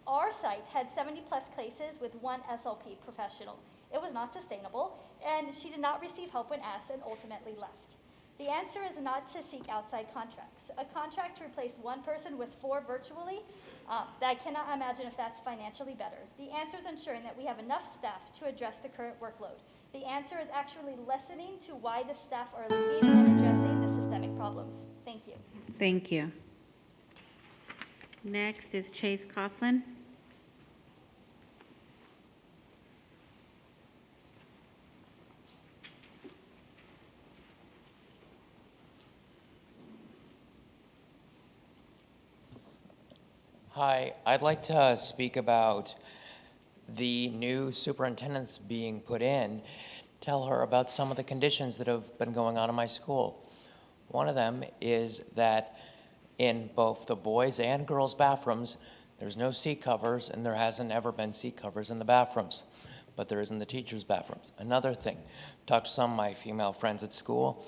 Our site had 70+ cases with one SLP professional. It was not sustainable, and she did not receive help when asked and ultimately left. The answer is not to seek outside contracts. A contract to replace one person with 4 virtually, I cannot imagine if that's financially better. The answer is ensuring that we have enough staff to address the current workload. The answer is actually listening to why the staff are leaving and addressing the systemic problems. Thank you. Thank you. Next is Chase Coughlin. Hi, I'd like to speak about the new superintendents being put in. Tell her about some of the conditions that have been going on in my school. One of them is that in both the boys' and girls' bathrooms, there's no seat covers, and there hasn't ever been seat covers in the bathrooms, but there is in the teachers' bathrooms. Another thing, talked to some of my female friends at school.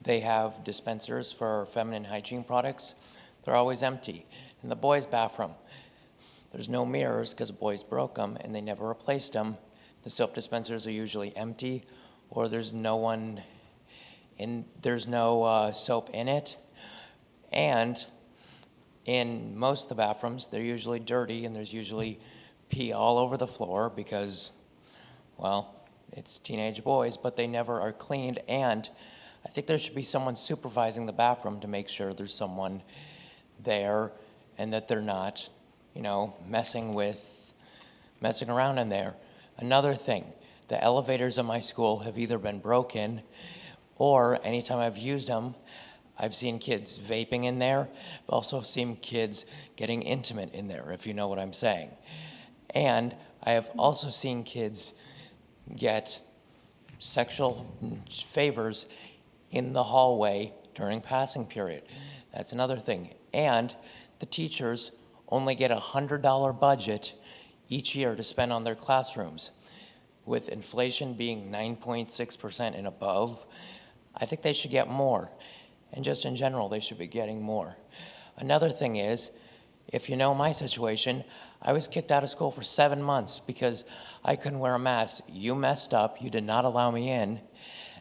They have dispensers for feminine hygiene products. They're always empty. In the boys' bathroom, there's no mirrors because boys broke them and they never replaced them. The soap dispensers are usually empty, or there's no soap in it. And in most of the bathrooms, they're usually dirty and there's usually pee all over the floor because, well, it's teenage boys, but they never are cleaned. And I think there should be someone supervising the bathroom to make sure there's someone there and that they're not, messing around in there. Another thing, the elevators in my school have either been broken or anytime I've used them, I've seen kids vaping in there. I've also seen kids getting intimate in there, if you know what I'm saying. And I have also seen kids get sexual favors in the hallway during passing period. That's another thing. And the teachers only get a $100 budget each year to spend on their classrooms. With inflation being 9.6% and above, I think they should get more. And just in general, they should be getting more. Another thing is, if you know my situation, I was kicked out of school for 7 months because I couldn't wear a mask. You messed up, you did not allow me in,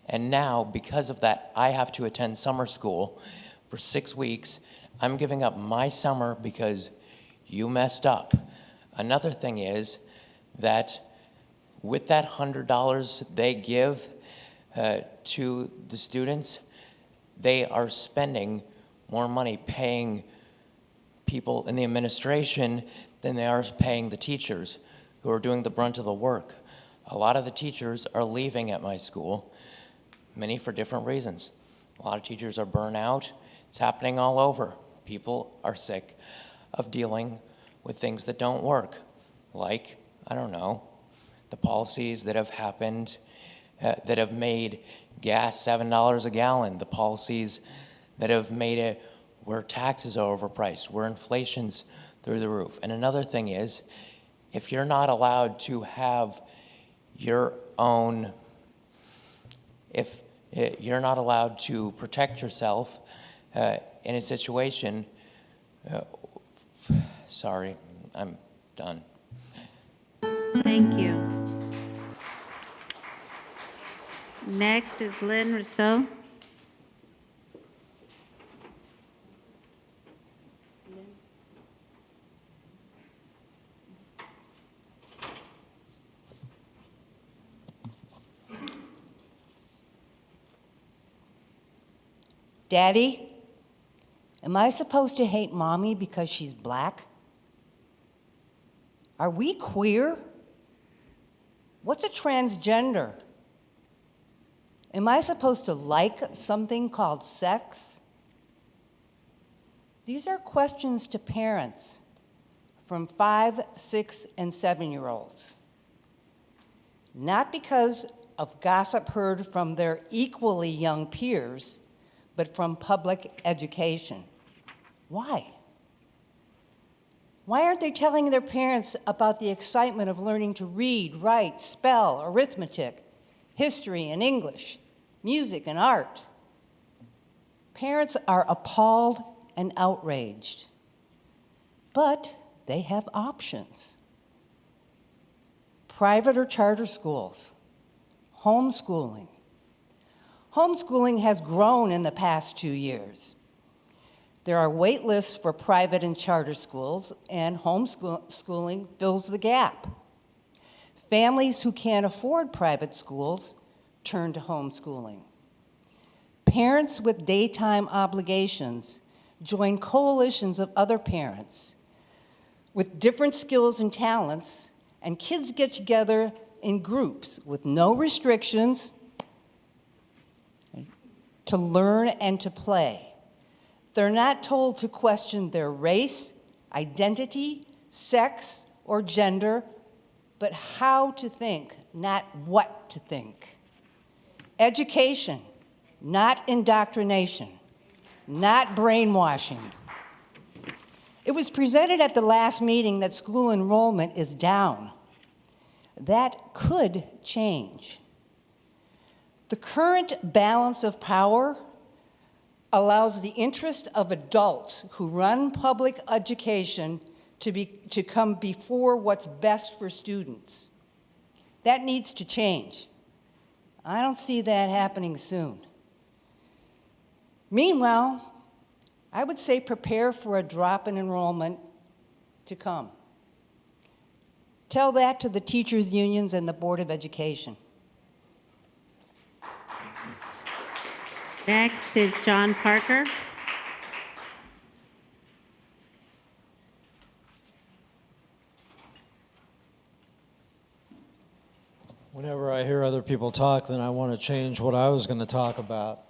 and now, because of that, I have to attend summer school for 6 weeks. I'm giving up my summer because you messed up. Another thing is that with that $100 they give to the students, they are spending more money paying people in the administration than they are paying the teachers who are doing the brunt of the work. A lot of the teachers are leaving at my school, many for different reasons. A lot of teachers are burnt out. It's happening all over. People are sick of dealing with things that don't work, like, I don't know, the policies that have happened that have made gas $7 a gallon, the policies that have made it where taxes are overpriced, where inflation's through the roof. And another thing is, if you're not allowed to have your own, if you're not allowed to protect yourself in a situation, sorry, I'm done. Thank you. Next is Lynn Rousseau. Daddy, am I supposed to hate Mommy because she's black? Are we queer? What's a transgender? Am I supposed to like something called sex? These are questions to parents from 5, 6, and 7-year-olds. Not because of gossip heard from their equally young peers, but from public education. Why? Why aren't they telling their parents about the excitement of learning to read, write, spell, arithmetic, history and English, music and art? Parents are appalled and outraged, but they have options. Private or charter schools, homeschooling. Homeschooling has grown in the past 2 years. There are wait lists for private and charter schools, and homeschooling fills the gap. Families who can't afford private schools turn to homeschooling. Parents with daytime obligations join coalitions of other parents with different skills and talents, and kids get together in groups with no restrictions to learn and to play. They're not told to question their race, identity, sex, or gender, but how to think, not what to think. Education, not indoctrination, not brainwashing. It was presented at the last meeting that school enrollment is down. That could change. The current balance of power allows the interest of adults who run public education to come before what's best for students. That needs to change. I don't see that happening soon. Meanwhile, I would say prepare for a drop in enrollment to come. Tell that to the teachers' unions and the Board of Education. Next is John Parker. Whenever I hear other people talk, then I want to change what I was going to talk about.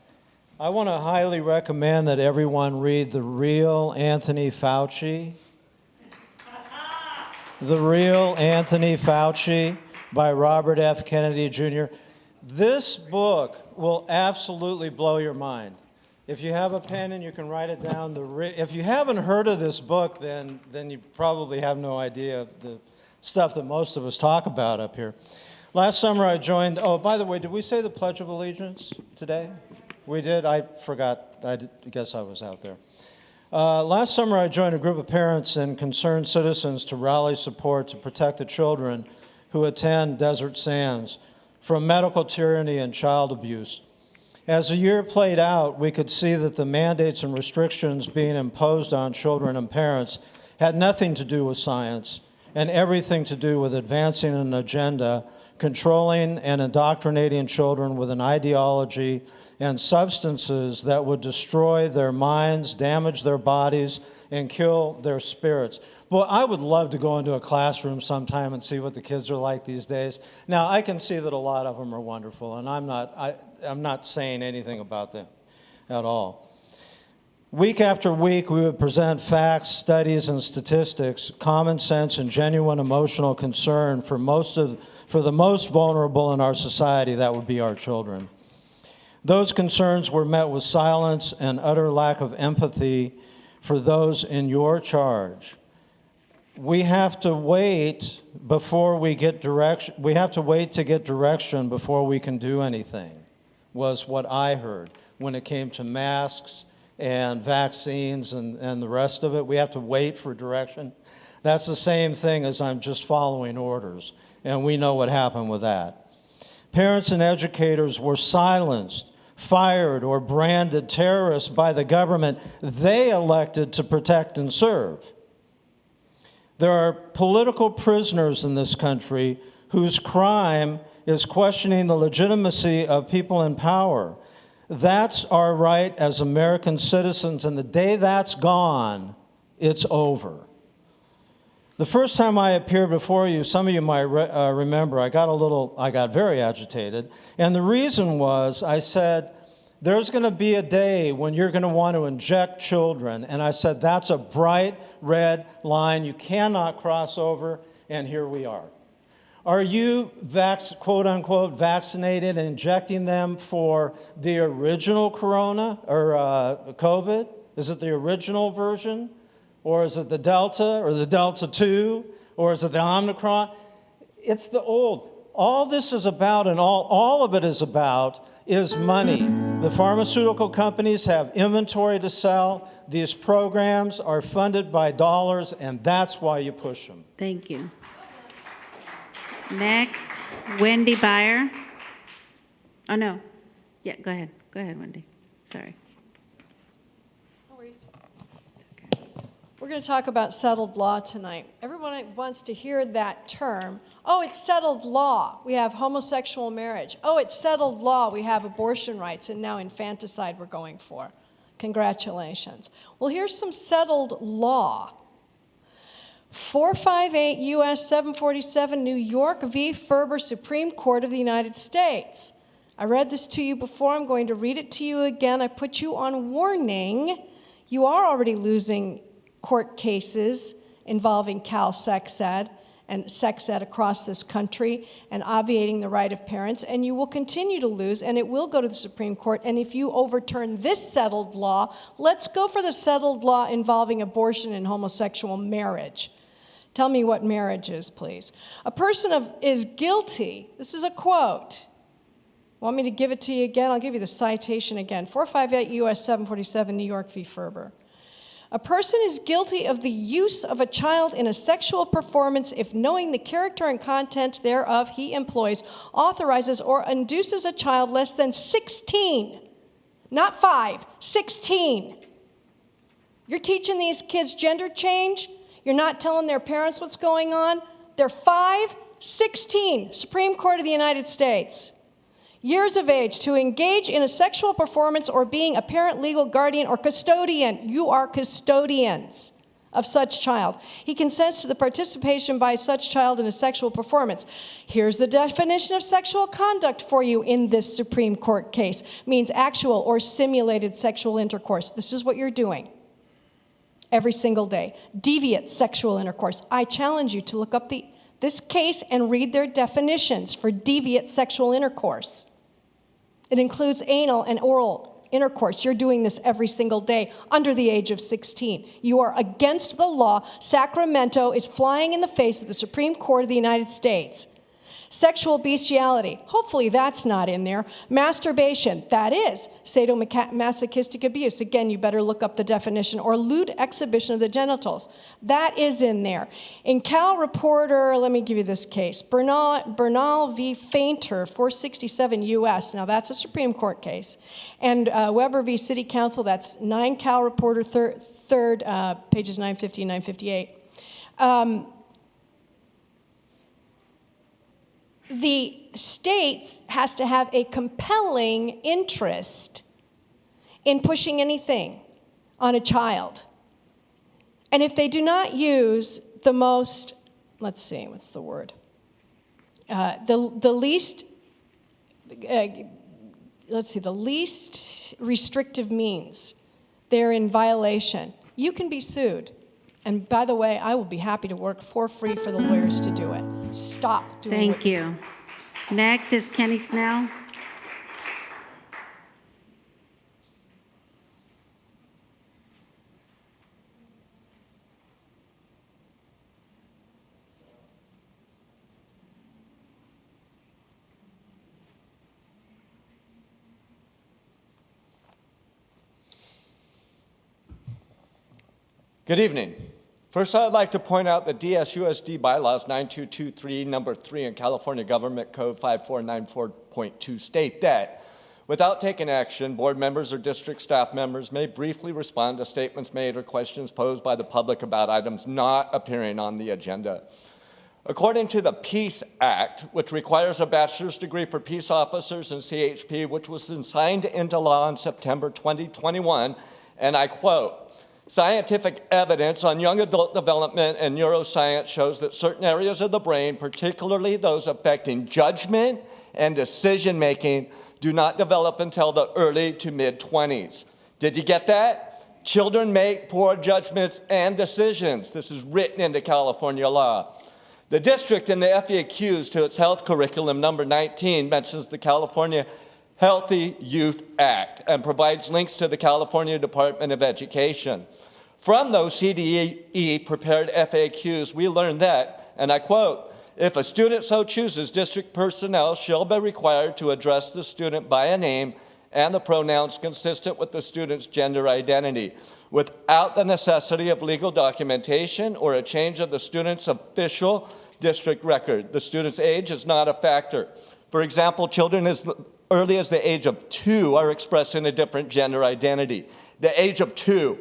I want to highly recommend that everyone read The Real Anthony Fauci. The Real Anthony Fauci by Robert F. Kennedy Jr. This book will absolutely blow your mind. If you have a pen and you can write it down, if you haven't heard of this book, then you probably have no idea the stuff that most of us talk about up here. Last summer I joined, oh, by the way, did we say the Pledge of Allegiance today? We did? I forgot. I guess I was out there. Last summer I joined a group of parents and concerned citizens to rally support to protect the children who attend Desert Sands from medical tyranny and child abuse. As the year played out, we could see that the mandates and restrictions being imposed on children and parents had nothing to do with science and everything to do with advancing an agenda, controlling and indoctrinating children with an ideology and substances that would destroy their minds, damage their bodies, and kill their spirits. Boy, I would love to go into a classroom sometime and see what the kids are like these days. Now, I can see that a lot of them are wonderful, and I'm not saying anything about them at all. Week after week, we would present facts, studies, and statistics, common sense, and genuine emotional concern for the most vulnerable in our society. That would be our children. Those concerns were met with silence and utter lack of empathy for those in your charge. We have to wait before we get direction. We have to wait to get direction before we can do anything, was what I heard when it came to masks and vaccines and the rest of it. We have to wait for direction. That's the same thing as I'm just following orders, and we know what happened with that. Parents and educators were silenced, fired, or branded terrorists by the government they elected to protect and serve. There are political prisoners in this country whose crime is questioning the legitimacy of people in power. That's our right as American citizens, and the day that's gone, it's over. The first time I appeared before you, some of you might remember, I got very agitated, and the reason was I said, there's going to be a day when you're going to want to inject children, and I said, that's a bright red line you cannot cross over, and here we are. Are you, quote unquote, vaccinated and injecting them for the original corona or COVID? Is it the original version? Or is it the Delta or the Delta 2? Or is it the Omicron? It's the old. All this is about, and all of it is about, is money. The pharmaceutical companies have inventory to sell. These programs are funded by dollars, and that's why you push them. Thank you. Next, Wendy Byer. Oh, no. Yeah, go ahead. Go ahead, Wendy. Sorry. No worries. We're going to talk about settled law tonight. Everyone wants to hear that term. Oh, it's settled law. We have homosexual marriage. Oh, it's settled law. We have abortion rights, and now infanticide we're going for. Congratulations. Well, here's some settled law. 458 U.S. 747, New York v. Ferber, Supreme Court of the United States. I read this to you before. I'm going to read it to you again. I put you on warning. You are already losing court cases involving Cal Sex Ed and sex ed across this country and obviating the right of parents, and you will continue to lose, and it will go to the Supreme Court. And if you overturn this settled law, let's go for the settled law involving abortion and homosexual marriage. Tell me what marriage is, please. A person is guilty, this is a quote. Want me to give it to you again? I'll give you the citation again. 458 U.S. 747, New York v. Ferber. A person is guilty of the use of a child in a sexual performance if knowing the character and content thereof he employs, authorizes, or induces a child less than 16, not 5, 16. You're teaching these kids gender change? You're not telling their parents what's going on? They're 5, 16, Supreme Court of the United States. Years of age, to engage in a sexual performance or being a parent, legal guardian, or custodian. You are custodians of such child. He consents to the participation by such child in a sexual performance. Here's the definition of sexual conduct for you in this Supreme Court case. Means actual or simulated sexual intercourse. This is what you're doing every single day. Deviant sexual intercourse. I challenge you to look up this case and read their definitions for deviant sexual intercourse. It includes anal and oral intercourse. You're doing this every single day under the age of 16. You are against the law. Sacramento is flying in the face of the Supreme Court of the United States. Sexual bestiality, hopefully that's not in there. Masturbation, that is. Sadomasochistic abuse, again, you better look up the definition. Or lewd exhibition of the genitals, that is in there. In Cal Reporter, let me give you this case. Bernal v. Fainter, 467 U.S., now that's a Supreme Court case. And Weber v. City Council, that's 9 Cal Reporter, third pages 950 and 958. The state has to have a compelling interest in pushing anything on a child. And if they do not use the most, let's see, what's the word? The least restrictive means, they're in violation. You can be sued. And by the way, I will be happy to work for free for the lawyers to do it. Stop doing Thank you. Next is Kenny Snell. Good evening. First, I'd like to point out that DSUSD bylaws 9223 number 3 and California Government Code 5494.2 state that without taking action, board members or district staff members may briefly respond to statements made or questions posed by the public about items not appearing on the agenda. According to the Peace Act, which requires a bachelor's degree for peace officers and CHP, which was signed into law in September 2021, and I quote, "Scientific evidence on young adult development and neuroscience shows that certain areas of the brain, particularly those affecting judgment and decision-making, do not develop until the early to mid-20s. Did you get that? Children make poor judgments and decisions. This is written into California law. The district in the FAQs to its health curriculum number 19 mentions the California Healthy Youth Act and provides links to the California Department of Education. From those CDE prepared FAQs, we learned that, and I quote, "If a student so chooses, district personnel shall be required to address the student by a name and the pronouns consistent with the student's gender identity, without the necessity of legal documentation or a change of the student's official district record. The student's age is not a factor. For example, children as early as the age of 2 are expressing a different gender identity." The age of 2.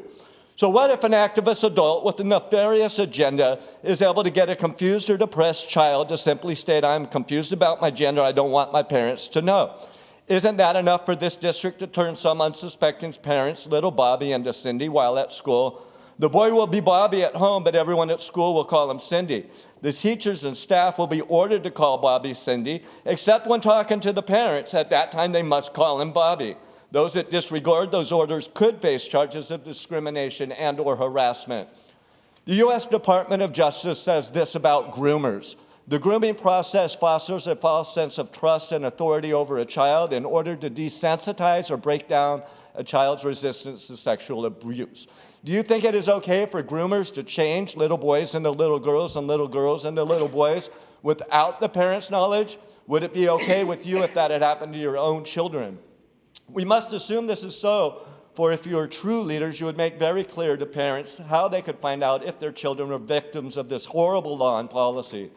So what if an activist adult with a nefarious agenda is able to get a confused or depressed child to simply state, "I'm confused about my gender, I don't want my parents to know"? Isn't that enough for this district to turn some unsuspecting parents, little Bobby, into Cindy while at school? The boy will be Bobby at home, but everyone at school will call him Cindy. The teachers and staff will be ordered to call Bobby Cindy, except when talking to the parents. At that time, they must call him Bobby. Those that disregard those orders could face charges of discrimination and/or harassment. The U.S. Department of Justice says this about groomers. The grooming process fosters a false sense of trust and authority over a child in order to desensitize or break down a child's resistance to sexual abuse. Do you think it is okay for groomers to change little boys into little girls and little girls into little boys without the parents' knowledge? Would it be okay with you if that had happened to your own children? We must assume this is so, for if you are true leaders, you would make very clear to parents how they could find out if their children are victims of this horrible law and policy.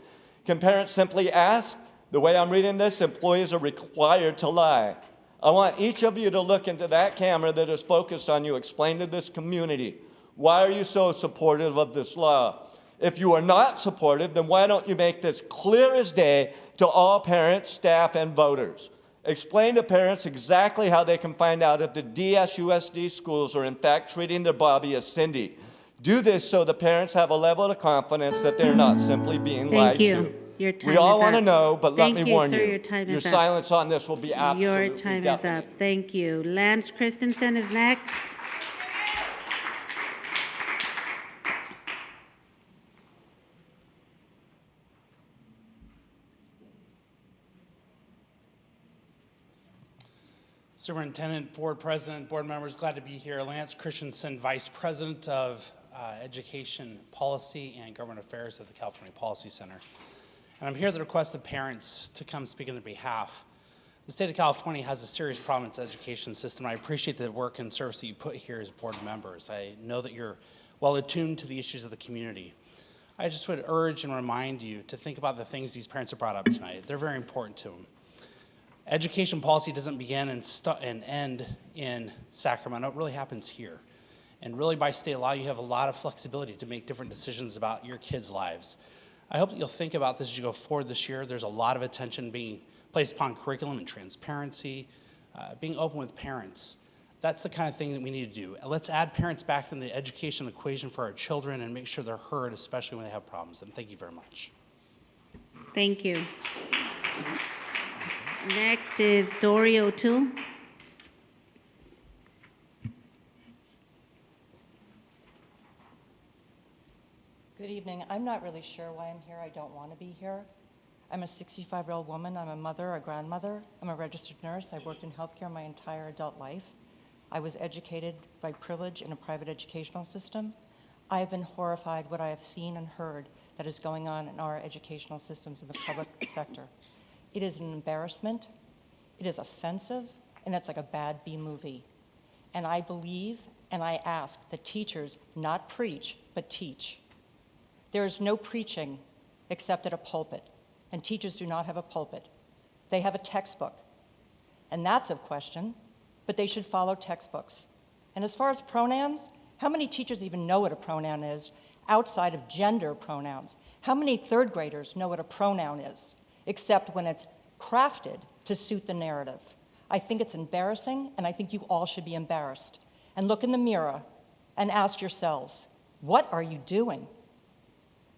Can parents simply ask? The way I'm reading this, employees are required to lie. I want each of you to look into that camera that is focused on you. Explain to this community, why are you so supportive of this law? If you are not supportive, then why don't you make this clear as day to all parents, staff, and voters? Explain to parents exactly how they can find out if the DSUSD schools are in fact treating their Bobby as Cindy. Do this so the parents have a level of confidence that they're not simply being lied to. Thank you. Your time We all is want to up. know, but let me warn Thank you, sir. you, Your time your is up. silence on this will be absolutely Your time deafening. is up. Thank you. Lance Christensen is next. Superintendent, board president, board members, glad to be here. Lance Christensen, Vice President of Education Policy and Government Affairs at the California Policy Center. And I'm here at the request of parents to come speak on their behalf. The state of California has a serious problem in its education system. I appreciate the work and service that you put here as board members. I know that you're well attuned to the issues of the community. I just would urge and remind you to think about the things these parents have brought up tonight. They're very important to them. Education policy doesn't begin and end in Sacramento. It really happens here. And really by state law, you have a lot of flexibility to make different decisions about your kids' lives. I hope that you'll think about this as you go forward this year. There's a lot of attention being placed upon curriculum and transparency, being open with parents. That's the kind of thing that we need to do. Let's add parents back in the education equation for our children and make sure they're heard, especially when they have problems. And thank you very much. Thank you. Next is Dory O'Toole. Good evening. I'm not really sure why I'm here. I don't want to be here. I'm a 65-year-old woman. I'm a mother, a grandmother. I'm a registered nurse. I've worked in healthcare my entire adult life. I was educated by privilege in a private educational system. I have been horrified what I have seen and heard that is going on in our educational systems in the public sector. It is an embarrassment. It is offensive, and it's like a bad B movie. And I believe and I ask that teachers not preach, but teach. There is no preaching except at a pulpit, and teachers do not have a pulpit. They have a textbook, and that's of question, but they should follow textbooks. And as far as pronouns, how many teachers even know what a pronoun is outside of gender pronouns? How many third graders know what a pronoun is, except when it's crafted to suit the narrative? I think it's embarrassing, and I think you all should be embarrassed. And look in the mirror and ask yourselves, what are you doing?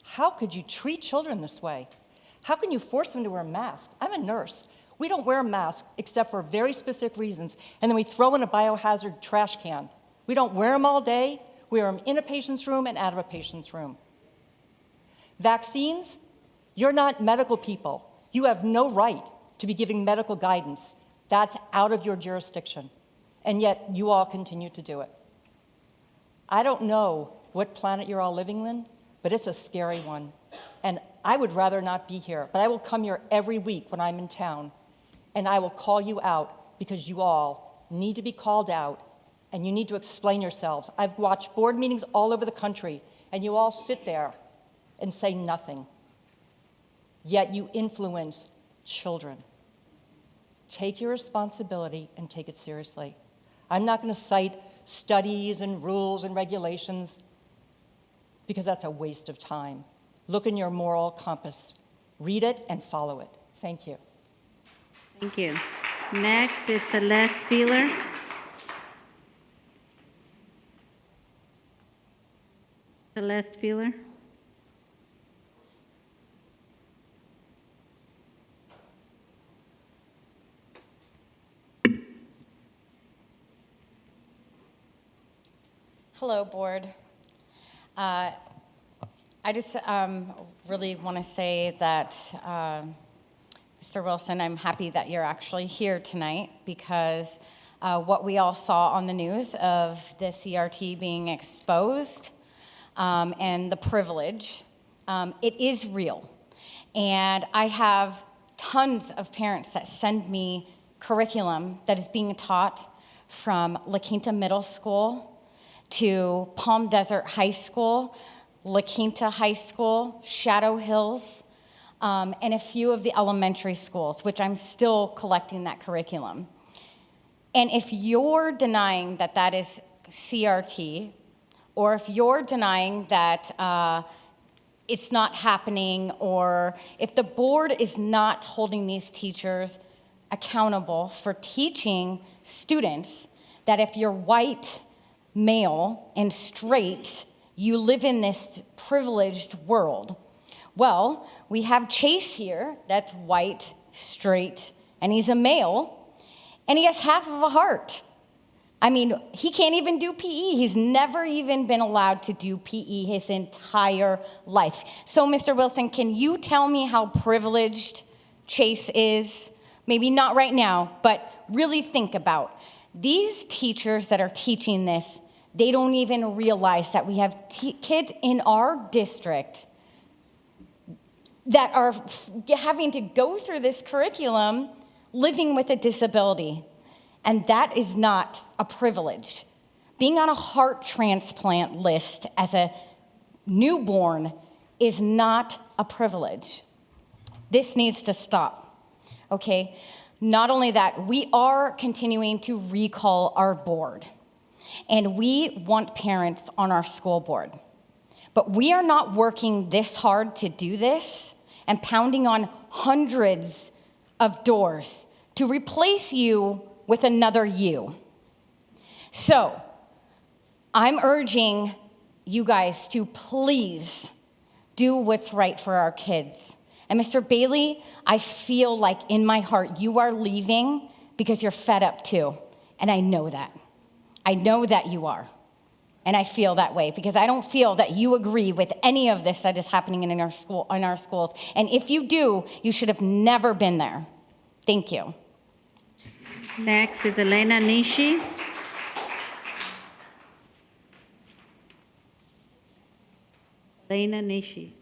How could you treat children this way? How can you force them to wear a mask? I'm a nurse. We don't wear a mask except for very specific reasons, and then we throw in a biohazard trash can. We don't wear them all day. We wear them in a patient's room and out of a patient's room. Vaccines, you're not medical people. You have no right to be giving medical guidance. That's out of your jurisdiction, and yet you all continue to do it. I don't know what planet you're all living in, but it's a scary one. And I would rather not be here, but I will come here every week when I'm in town, and I will call you out because you all need to be called out, and you need to explain yourselves. I've watched board meetings all over the country, and you all sit there and say nothing, yet you influence children. Take your responsibility and take it seriously. I'm not going to cite studies and rules and regulations because that's a waste of time. Look in your moral compass. Read it and follow it. Thank you. Thank you. Next is Celeste Feeler. Celeste Feeler. Hello, board. I just really want to say that, Mr. Wilson, I'm happy that you're actually here tonight because what we all saw on the news of the CRT being exposed and the privilege, it is real. And I have tons of parents that send me curriculum that is being taught from La Quinta Middle School to Palm Desert High School, La Quinta High School, Shadow Hills, and a few of the elementary schools, which I'm still collecting that curriculum. And if you're denying that that is CRT, or if you're denying that it's not happening, or if the board is not holding these teachers accountable for teaching students that if you're white, male, and straight, you live in this privileged world. Well, we have Chase here, that's white, straight, and he's a male, and he has half of a heart. I mean, he can't even do PE. He's never even been allowed to do PE his entire life. So, Mr. Wilson, can you tell me how privileged Chase is? Maybe not right now, but really think about these teachers that are teaching this. They don't even realize that we have kids in our district that are having to go through this curriculum living with a disability. And that is not a privilege. Being on a heart transplant list as a newborn is not a privilege. This needs to stop, okay? Not only that, we are continuing to recall our board. And we want parents on our school board. But we are not working this hard to do this and pounding on hundreds of doors to replace you with another you. So, I'm urging you guys to please do what's right for our kids. And Mr. Bailey, I feel like in my heart you are leaving because you're fed up too. And I know that. I know that you are. And I feel that way because I don't feel that you agree with any of this that is happening in our schools. And if you do, you should have never been there. Thank you. Next is Elena Nishi. Elena Nishi.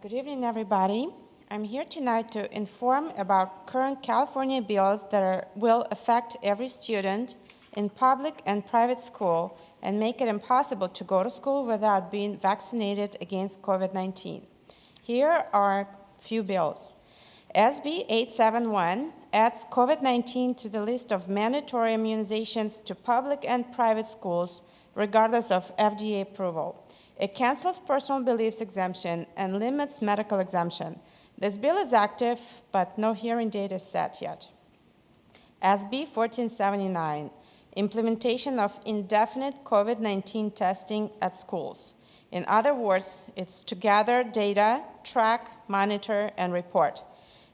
Good evening, everybody. I'm here tonight to inform about current California bills that will affect every student in public and private school and make it impossible to go to school without being vaccinated against COVID-19. Here are a few bills. SB 871 adds COVID-19 to the list of mandatory immunizations to public and private schools, regardless of FDA approval. It cancels personal beliefs exemption and limits medical exemption. This bill is active, but no hearing date is set yet. SB 1479, implementation of indefinite COVID-19 testing at schools. In other words, it's to gather data, track, monitor, and report.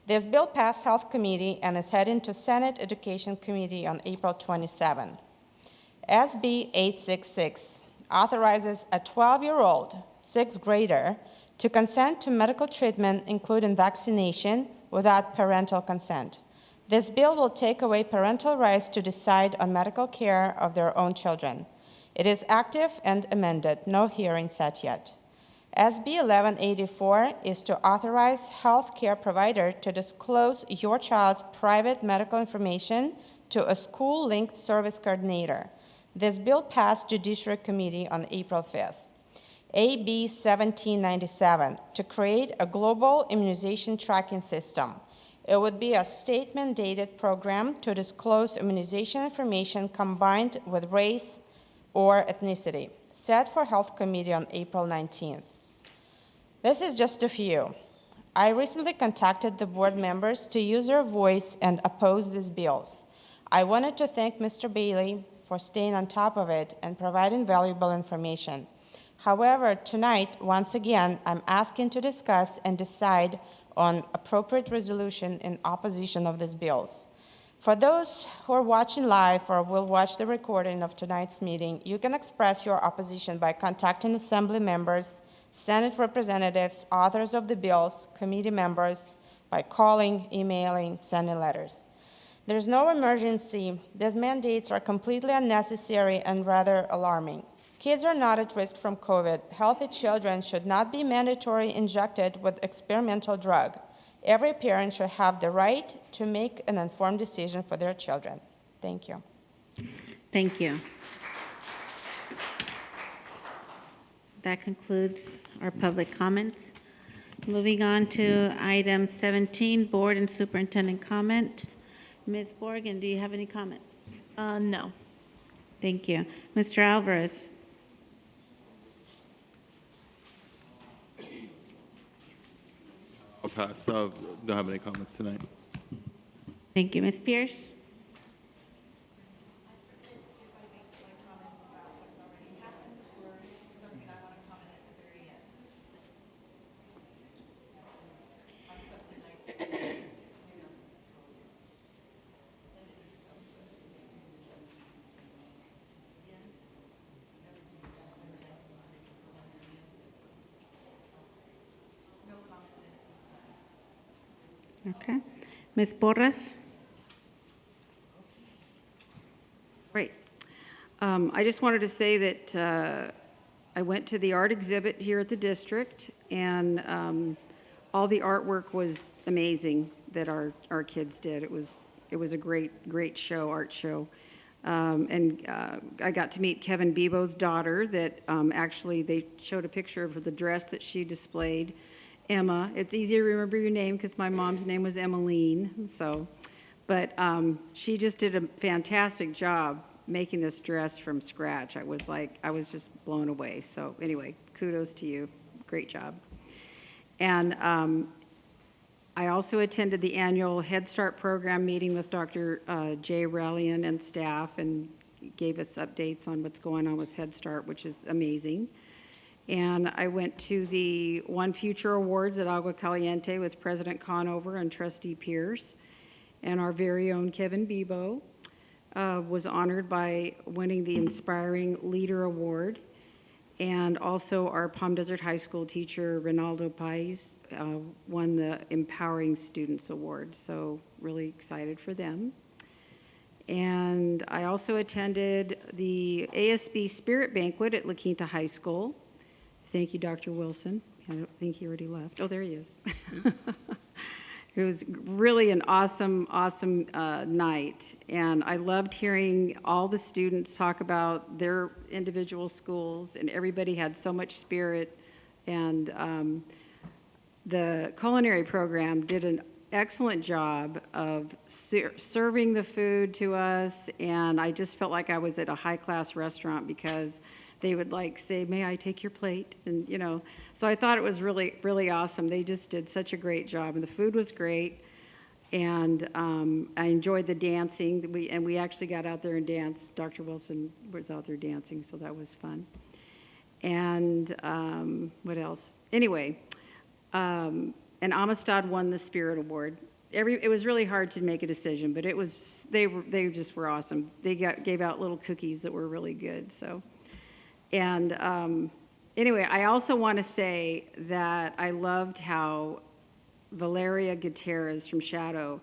This bill passed Health Committee and is heading to Senate Education Committee on April 27. SB 866 authorizes a 12-year-old, sixth grader, to consent to medical treatment, including vaccination, without parental consent. This bill will take away parental rights to decide on medical care of their own children. It is active and amended, no hearing set yet. SB 1184 is to authorize health care provider to disclose your child's private medical information to a school-linked service coordinator. This bill passed Judiciary Committee on April 5th. AB 1797, to create a global immunization tracking system. It would be a state-mandated program to disclose immunization information combined with race or ethnicity, set for Health Committee on April 19th. This is just a few. I recently contacted the board members to use their voice and oppose these bills. I wanted to thank Mr. Bailey for staying on top of it and providing valuable information. However, tonight, once again, I'm asking to discuss and decide on appropriate resolution in opposition of these bills. For those who are watching live or will watch the recording of tonight's meeting, you can express your opposition by contacting Assembly members, Senate representatives, authors of the bills, committee members, by calling, emailing, sending letters. There's no emergency. These mandates are completely unnecessary and rather alarming. Kids are not at risk from COVID. Healthy children should not be mandatorily injected with experimental drug. Every parent should have the right to make an informed decision for their children. Thank you. Thank you. That concludes our public comments. Moving on to item 17, board and superintendent comments. Ms. Borgen, do you have any comments? No. Thank you. Mr. Alvarez? I'll pass. I don't have any comments tonight. Thank you. Ms. Pierce? Okay. Ms. Porras? Right. I just wanted to say that I went to the art exhibit here at the district, and all the artwork was amazing that our kids did. It was a great show, art show. I got to meet Kevin Bebo's daughter that actually they showed a picture of the dress that she displayed. Emma. It's easy to remember your name because my mom's name was Emmeline. So, but she just did a fantastic job making this dress from scratch. I was just blown away. So anyway, kudos to you. Great job. And I also attended the annual Head Start program meeting with Dr. Jay Rallian and staff, and gave us updates on what's going on with Head Start, which is amazing. And I went to the One Future Awards at Agua Caliente with President Conover and Trustee Pierce. And our very own Kevin Bebo was honored by winning the Inspiring Leader Award. And also our Palm Desert High School teacher, Ronaldo Pais, won the Empowering Students Award. So really excited for them. And I also attended the ASB Spirit Banquet at La Quinta High School. Thank you, Dr. Wilson. I don't think he already left. Oh, there he is. It was really an awesome night. And I loved hearing all the students talk about their individual schools, and everybody had so much spirit. And the culinary program did an excellent job of serving the food to us. And I just felt like I was at a high-class restaurant because they would say, may I take your plate? And, so I thought it was really, really awesome. They just did such a great job, and the food was great. And I enjoyed the dancing. We actually got out there and danced. Dr. Wilson was out there dancing, so that was fun. And what else? Anyway, and Amistad won the Spirit Award. It was really hard to make a decision, but they just were awesome. They gave out little cookies that were really good. So. And anyway, I also want to say that I loved how Valeria Gutierrez from Shadow,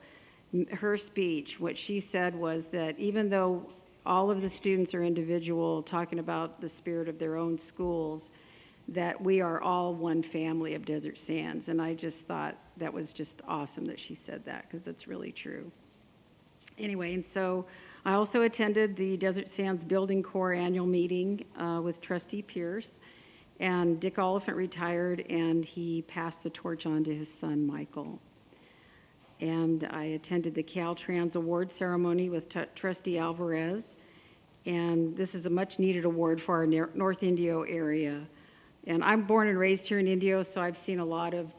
her speech, what she said was that even though all of the students are individual, talking about the spirit of their own schools, that we are all one family of Desert Sands. And I just thought that was just awesome that she said that, because that's really true. Anyway, and so I also attended the Desert Sands Building Corps annual meeting with Trustee Pierce, and Dick Oliphant retired, and he passed the torch on to his son, Michael. And I attended the Caltrans Award ceremony with Trustee Alvarez, and this is a much-needed award for our North Indio area. And I'm born and raised here in Indio, so I've seen a lot of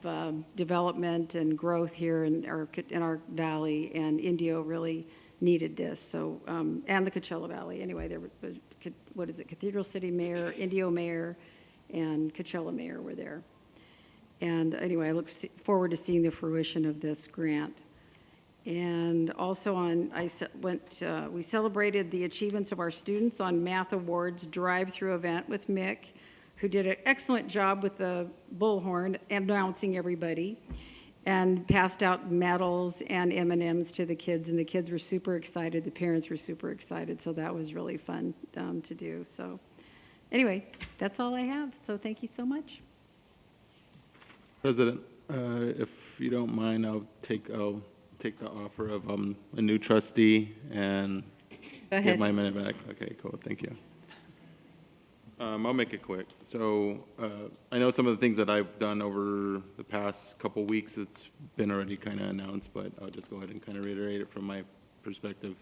development and growth here in our valley, and Indio really needed this. So, and the Coachella Valley. Anyway, there was, Cathedral City Mayor, Indio Mayor, and Coachella Mayor were there. And anyway, I look forward to seeing the fruition of this grant. And also we celebrated the achievements of our students on Math Awards drive-through event with Mick, who did an excellent job with the bullhorn announcing everybody, and passed out medals and M&Ms to the kids, and the kids were super excited. The parents were super excited, so that was really fun to do. So anyway, that's all I have, so thank you so much. President, if you don't mind, I'll take the offer of a new trustee and get my minute back. Okay, cool. Thank you. I'll make it quick. So I know some of the things that I've done over the past couple weeks, it's been already kind of announced, but I'll just go ahead and kind of reiterate it from my perspective.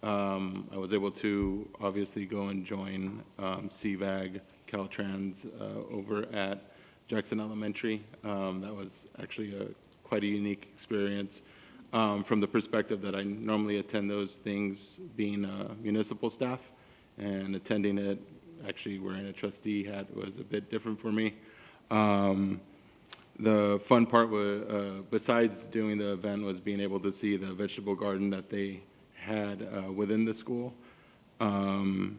I was able to obviously go and join CVAG, Caltrans over at Jackson Elementary. That was actually quite a unique experience from the perspective that I normally attend those things being municipal staff, and attending it actually wearing a trustee hat was a bit different for me. The fun part was, besides doing the event, was being able to see the vegetable garden that they had within the school. And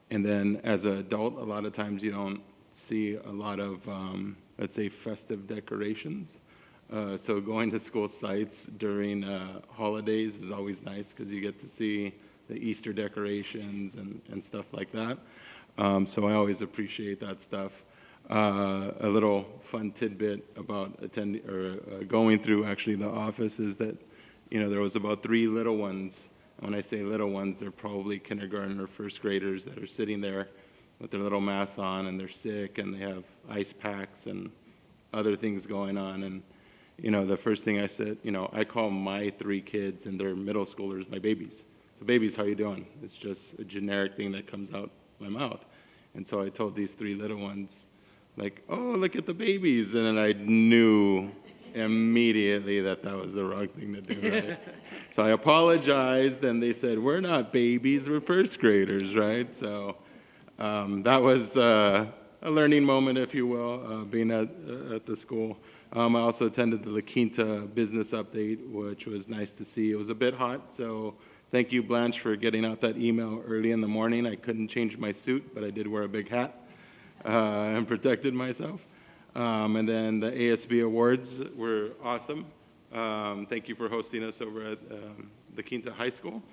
then as an adult, a lot of times you don't see a lot of, let's say, festive decorations. So going to school sites during holidays is always nice because you get to see the Easter decorations and stuff like that. So I always appreciate that stuff. A little fun tidbit about attending or going through actually the office is that, you know, there was about 3 little ones. When I say little ones, they're probably kindergarten or first graders that are sitting there with their little masks on, and they're sick, and they have ice packs and other things going on. And, you know, the first thing I said, you know, I call my 3 kids and they're middle schoolers my babies. So babies, how you doing? It's just a generic thing that comes out my mouth. And so I told these 3 little ones, like, oh, look at the babies. And then I knew immediately that that was the wrong thing to do, right? So I apologized, and they said, we're not babies, we're first graders, right? So that was a learning moment, if you will, being at the school. I also attended the La Quinta business update, which was nice to see. It was a bit hot, so thank you, Blanche, for getting out that email early in the morning. I couldn't change my suit, but I did wear a big hat and protected myself. And then the ASB Awards were awesome. Thank you for hosting us over at the Quinta High School.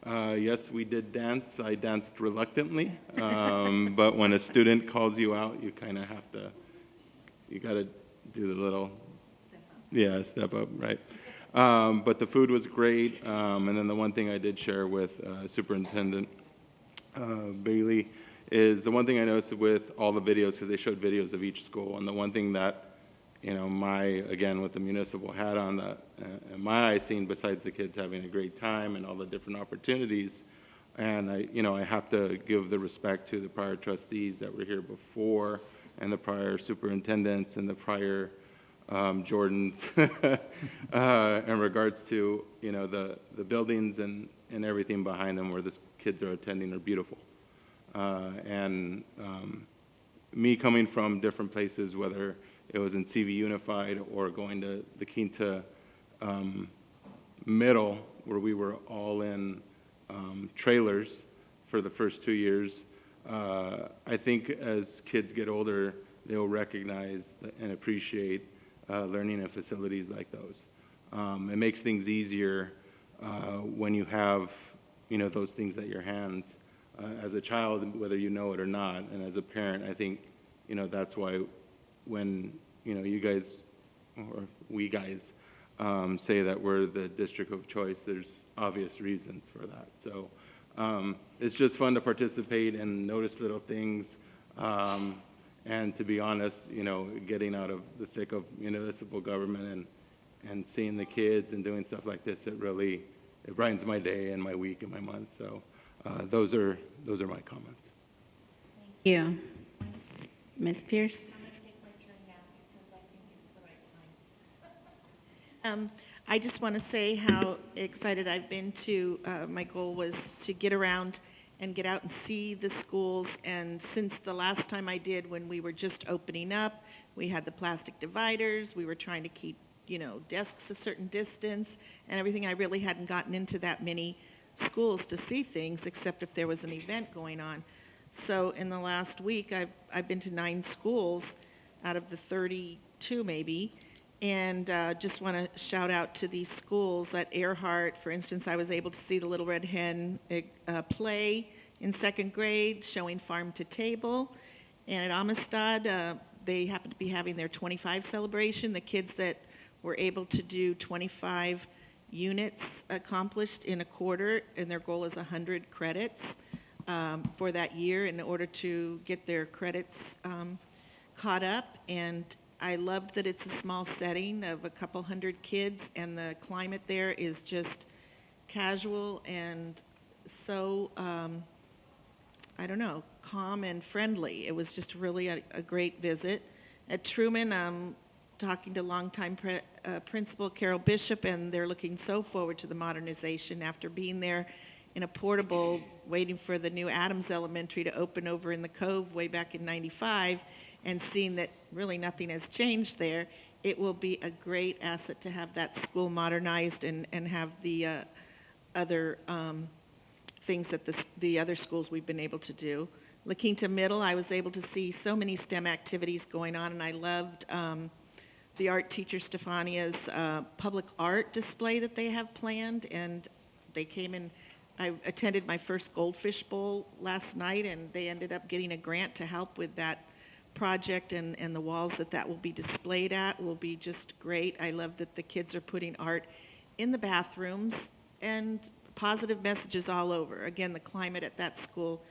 Yes, we did dance. I danced reluctantly, but when a student calls you out, you kind of have to, you got to do the little, step up, right? But the food was great, and then the one thing I did share with Superintendent Bailey is the one thing I noticed with all the videos, because they showed videos of each school, and the one thing that, you know, again, with the municipal hat on, my eye seen, besides the kids having a great time and all the different opportunities, and I have to give the respect to the prior trustees that were here before, and the prior superintendents and the prior Jordans in regards to, you know, the buildings and everything behind them where the kids are attending are beautiful. And me coming from different places, whether it was in CV Unified or going to the Quinta Middle, where we were all in trailers for the first 2 years, I think as kids get older, they'll recognize and appreciate learning in facilities like those. It makes things easier when you have, you know, those things at your hands. As a child, whether you know it or not, and as a parent, I think, you know, that's why when, you know, you guys, or we guys, say that we're the district of choice, there's obvious reasons for that. So it's just fun to participate and notice little things. And to be honest, you know, getting out of the thick of municipal government and seeing the kids and doing stuff like this, it brightens my day and my week and my month. So those are my comments. Thank you. Ms. Pierce? I'm going to take my turn now because I think it's the right time. I just want to say how excited I've been to, my goal was to get around and get out and see the schools. And since the last time I did, when we were just opening up, we had the plastic dividers. We were trying to keep desks a certain distance and everything. I really hadn't gotten into that many schools to see things, except if there was an event going on. So in the last week, I've been to 9 schools out of the 32 maybe, and just want to shout out to these schools. At Earhart, for instance, I was able to see the Little Red Hen play in 2nd grade, showing farm to table. And at Amistad, they happen to be having their 25 celebration. The kids that were able to do 25 units accomplished in a quarter, and their goal is 100 credits for that year in order to get their credits caught up. And I loved that it's a small setting of a couple hundred kids, and the climate there is just casual and so, I don't know, calm and friendly. It was just really a great visit. At Truman, talking to longtime principal Carol Bishop, and they're looking so forward to the modernization after being there in a portable, waiting for the new Adams Elementary to open over in the Cove way back in '95, and seeing that really nothing has changed there. It will be a great asset to have that school modernized and have the other things that the other schools we've been able to do. La Quinta Middle, I was able to see so many STEM activities going on, and I loved the art teacher Stefania's public art display that they have planned, and they came in. I attended my first Goldfish Bowl last night, and they ended up getting a grant to help with that project, and the walls that will be displayed at will be just great. I love that the kids are putting art in the bathrooms, and positive messages all over. Again, the climate at that school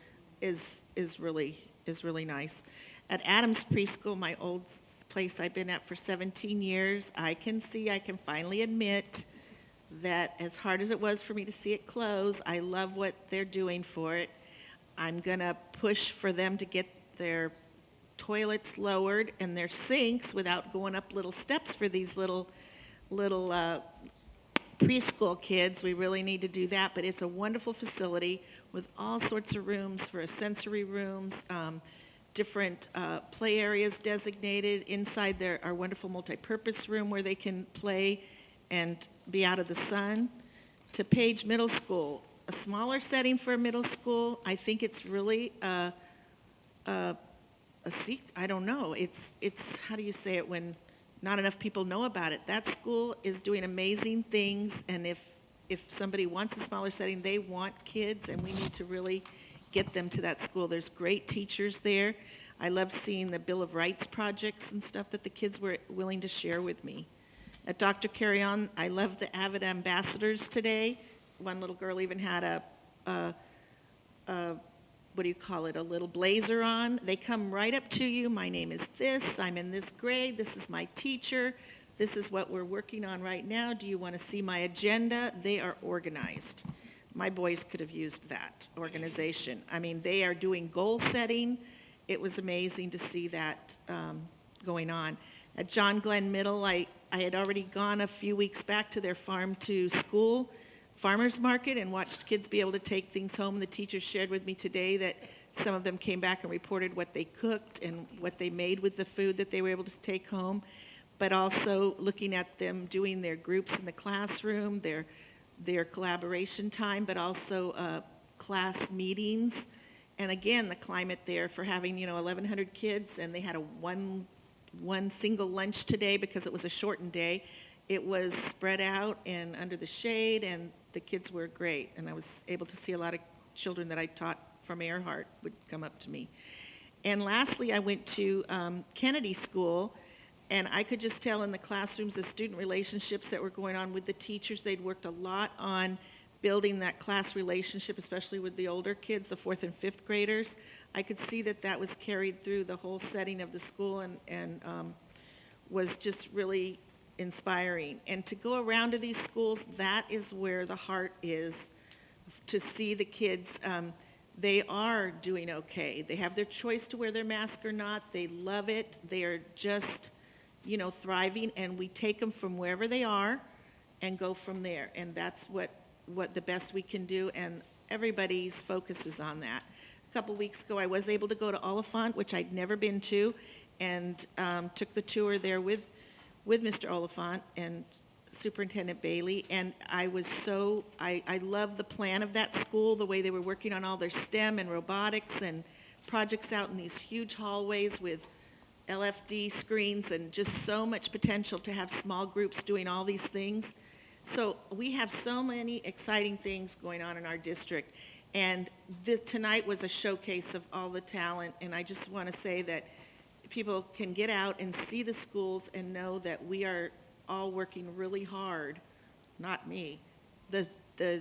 is really nice. At Adams Preschool, my old place I've been at for 17 years, I can finally admit that as hard as it was for me to see it close, I love what they're doing for it. I'm gonna push for them to get their toilets lowered and their sinks without going up little steps for these little preschool kids. We really need to do that, but it's a wonderful facility with all sorts of rooms for sensory rooms, different play areas designated. Inside there are wonderful multi-purpose room where they can play and be out of the sun. To Page Middle School, a smaller setting for a middle school. I think it's really I don't know. It's how do you say it when not enough people know about it? That school is doing amazing things, and if somebody wants a smaller setting, they want kids, and we need to really get them to that school. There's great teachers there. I love seeing the Bill of Rights projects and stuff that the kids were willing to share with me. At Dr. Carry-On, I love the Avid Ambassadors today. One little girl even had a what do you call it, a little blazer on. They come right up to you. My name is this, I'm in this grade, this is my teacher, this is what we're working on right now. Do you want to see my agenda? They are organized. My boys could have used that organization. I mean, they are doing goal setting. It was amazing to see that going on. At John Glenn Middle, I had already gone a few weeks back to their farm to school farmers market and watched kids be able to take things home. The teachers shared with me today that some of them came back and reported what they cooked and what they made with the food that they were able to take home, but also looking at them doing their groups in the classroom, their collaboration time, but also class meetings. And again, the climate there for having 1,100 kids, and they had one single lunch today because it was a shortened day. It was spread out and under the shade, and the kids were great. And I was able to see a lot of children that I taught from Earhart would come up to me. And lastly, I went to Kennedy School, and I could just tell in the classrooms the student relationships that were going on with the teachers. They'd worked a lot on building that class relationship, especially with the older kids, the 4th and 5th graders. I could see that was carried through the whole setting of the school, and was just really inspiring. And to go around to these schools, that is where the heart is, to see the kids. They are doing okay. They have their choice to wear their mask or not. They love it. They are just, thriving, and we take them from wherever they are and go from there. And that's what the best we can do, and everybody's focus is on that. A couple weeks ago, I was able to go to Oliphant, which I'd never been to, and took the tour there with with Mr. Oliphant and Superintendent Bailey, and I love the plan of that school, the way they were working on all their STEM and robotics and projects out in these huge hallways with LFD screens and just so much potential to have small groups doing all these things. So we have so many exciting things going on in our district, and tonight was a showcase of all the talent, and I just want to say that people can get out and see the schools and know that we are all working really hard, not me. The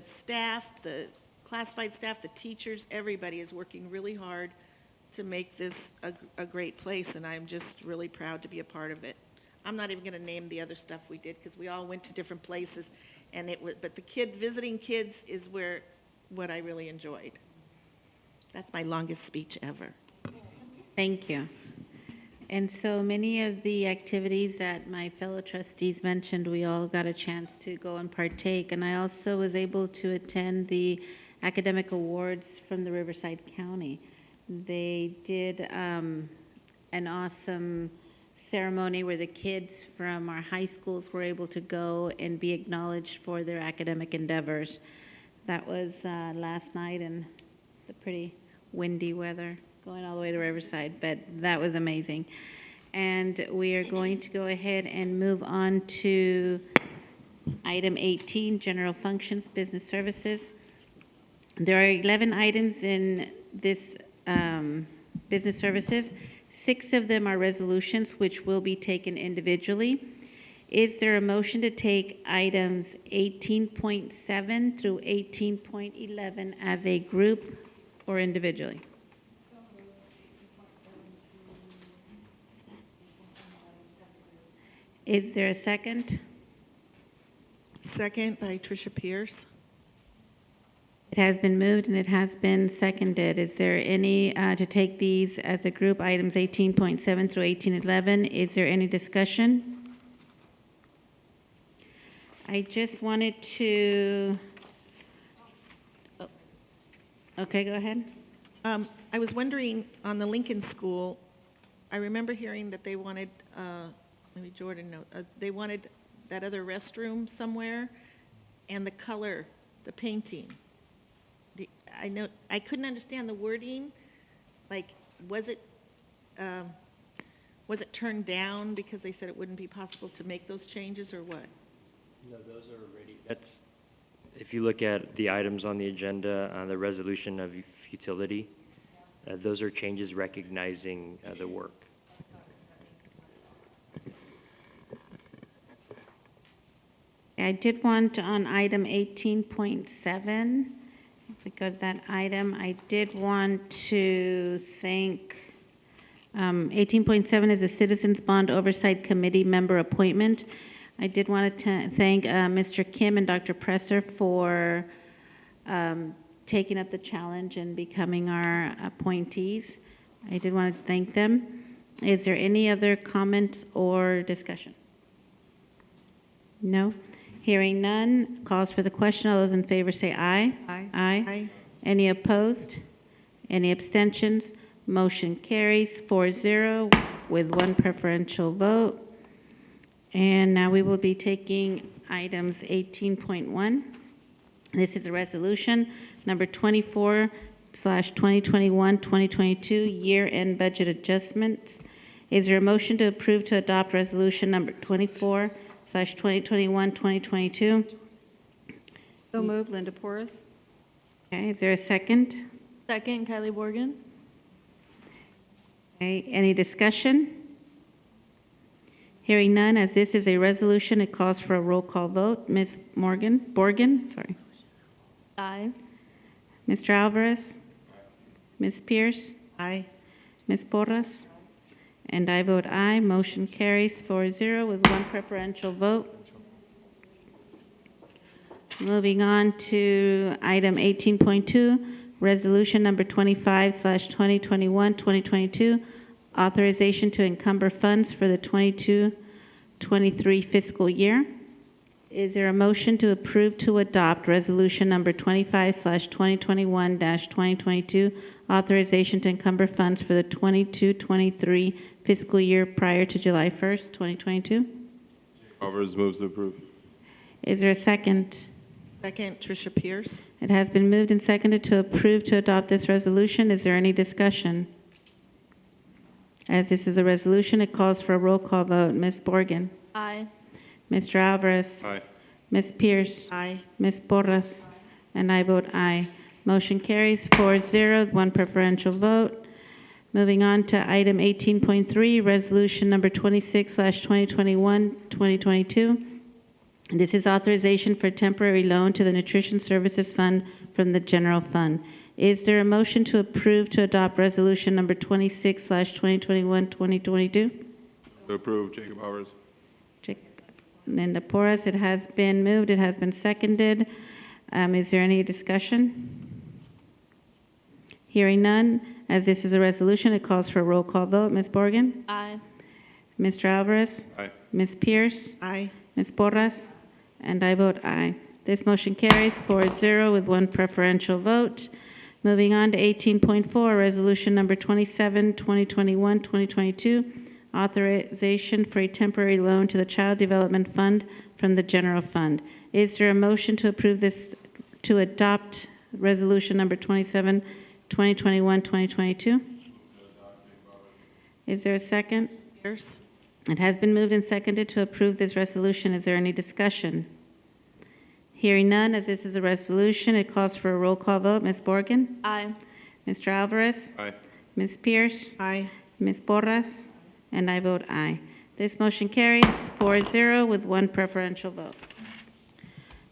staff, the classified staff, the teachers, everybody is working really hard to make this a great place, and I'm just really proud to be a part of it. I'm not even going to name the other stuff we did because we all went to different places, and but the visiting kids is what I really enjoyed. That's my longest speech ever. Thank you. And so many of the activities that my fellow trustees mentioned, we all got a chance to go and partake. And I also was able to attend the academic awards from the Riverside County. They did an awesome ceremony where the kids from our high schools were able to go and be acknowledged for their academic endeavors. That was last night in the pretty windy weather, going all the way to Riverside, but that was amazing. And we are going to go ahead and move on to item 18, general functions, business services. There are 11 items in this business services. 6 of them are resolutions, which will be taken individually. Is there a motion to take items 18.7 through 18.11 as a group or individually? Is there a second? Second by Tricia Pierce. It has been moved and it has been seconded. Is there any, to take these as a group, items 18.7 through 18.11? Is there any discussion? I just wanted to, okay, go ahead. I was wondering, on the Lincoln School, I remember hearing that they wanted, maybe Jordan knows, they wanted that other restroom somewhere, and the color, the painting. I know I couldn't understand the wording. Like, was it turned down because they said it wouldn't be possible to make those changes, or what? No, those are already. That's if you look at the items on the agenda, the resolution of futility. Those are changes recognizing the work. I did want on item 18.7, if we go to that item, I did want to thank, 18.7 is a Citizens Bond Oversight Committee member appointment. I did want to thank Mr. Kim and Dr. Presser for taking up the challenge and becoming our appointees. I did want to thank them. Is there any other comment or discussion? No? Hearing none, calls for the question. All those in favor say aye. Aye. Aye. Aye. Any opposed? Any abstentions? Motion carries 4-0 with 1 preferential vote. And now we will be taking items 18.1. This is a resolution number 24/2021-2022 year-end budget adjustments. Is there a motion to approve to adopt resolution number 24/2021-2022? So moved, Linda Porras. Okay, is there a second? Second, Kylie Borgen. Okay, any discussion? Hearing none, as this is a resolution, it calls for a roll call vote. Ms. Borgen, sorry. Aye. Mr. Alvarez? Ms. Pierce? Aye. Ms. Porras? And I vote aye. Motion carries 4-0 with 1 preferential vote. Moving on to item 18.2, resolution number 25/2021-2022, authorization to encumber funds for the 22-23 fiscal year. Is there a motion to approve to adopt resolution number 25/2021-2022, authorization to encumber funds for the 22-23 fiscal year prior to July 1st, 2022? Alvarez moves to approve. Is there a second? Second, Tricia Pierce. It has been moved and seconded to approve to adopt this resolution. Is there any discussion? As this is a resolution, it calls for a roll call vote. Ms. Borgen? Aye. Mr. Alvarez? Aye. Ms. Pierce? Aye. Ms. Porras? And I vote aye. Motion carries 4-0, one preferential vote. Moving on to item 18.3, resolution number 26/2021-2022. This is authorization for temporary loan to the Nutrition Services Fund from the General Fund. Is there a motion to approve to adopt resolution number 26/2021-2022? To approve, Jacob Alvarez. Linda Porras, it has been moved, it has been seconded. Is there any discussion? Hearing none, as this is a resolution, it calls for a roll call vote. Ms. Borgen? Aye. Mr. Alvarez? Aye. Ms. Pierce? Aye. Ms. Porras? And I vote aye. This motion carries 4-0 with one preferential vote. Moving on to 18.4, resolution number 27/2021-2022, authorization for a temporary loan to the Child Development Fund from the General Fund. Is there a motion to approve this, to adopt resolution number 27/2021-2022? Is there a second? Pierce. It has been moved and seconded to approve this resolution. Is there any discussion? Hearing none, as this is a resolution, it calls for a roll call vote. Ms. Borgen? Aye. Mr. Alvarez? Aye. Ms. Pierce? Aye. Ms. Porras? And I vote aye. This motion carries 4-0 with one preferential vote.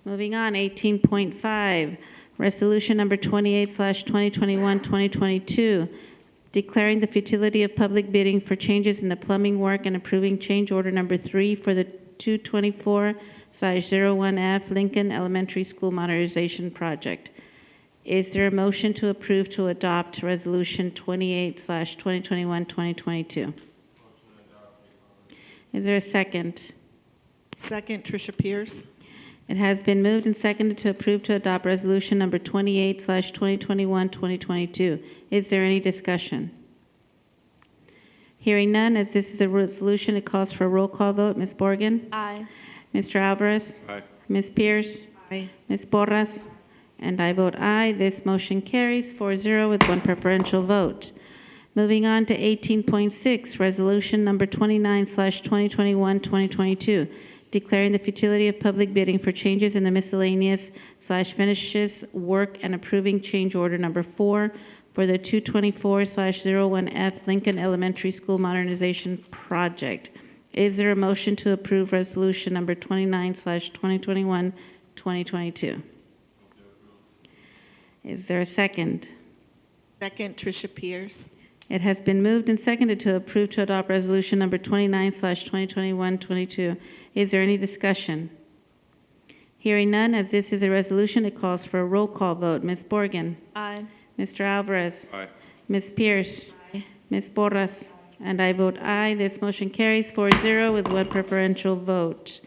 Moving on, 18.5, resolution number 28/2021-2022, declaring the futility of public bidding for changes in the plumbing work and approving change order number 3 for the 224/01F Lincoln Elementary School Modernization Project. Is there a motion to approve to adopt resolution 28/2021-2022? Is there a second? Second, Tricia Pierce. It has been moved and seconded to approve to adopt resolution number 28/2021-2022. Is there any discussion? Hearing none, as this is a resolution, it calls for a roll call vote. Ms. Borgen? Aye. Mr. Alvarez? Aye. Ms. Pierce? Aye. Ms. Porras? And I vote aye. This motion carries 4-0 with one preferential vote. Moving on to 18.6, resolution number 29/2021-2022, declaring the futility of public bidding for changes in the miscellaneous/finishes work and approving change order number 4 for the 224/01F Lincoln Elementary School Modernization Project. Is there a motion to approve resolution number 29/2021-2022? Is there a second? Second, Tricia Pierce. It has been moved and seconded to approve to adopt resolution number 29/2021-22. Is there any discussion? Hearing none, as this is a resolution, it calls for a roll call vote. Ms. Borgen? Aye. Mr. Alvarez? Aye. Ms. Pierce? Ms. Porras? And I vote aye. This motion carries 4-0 with one preferential vote.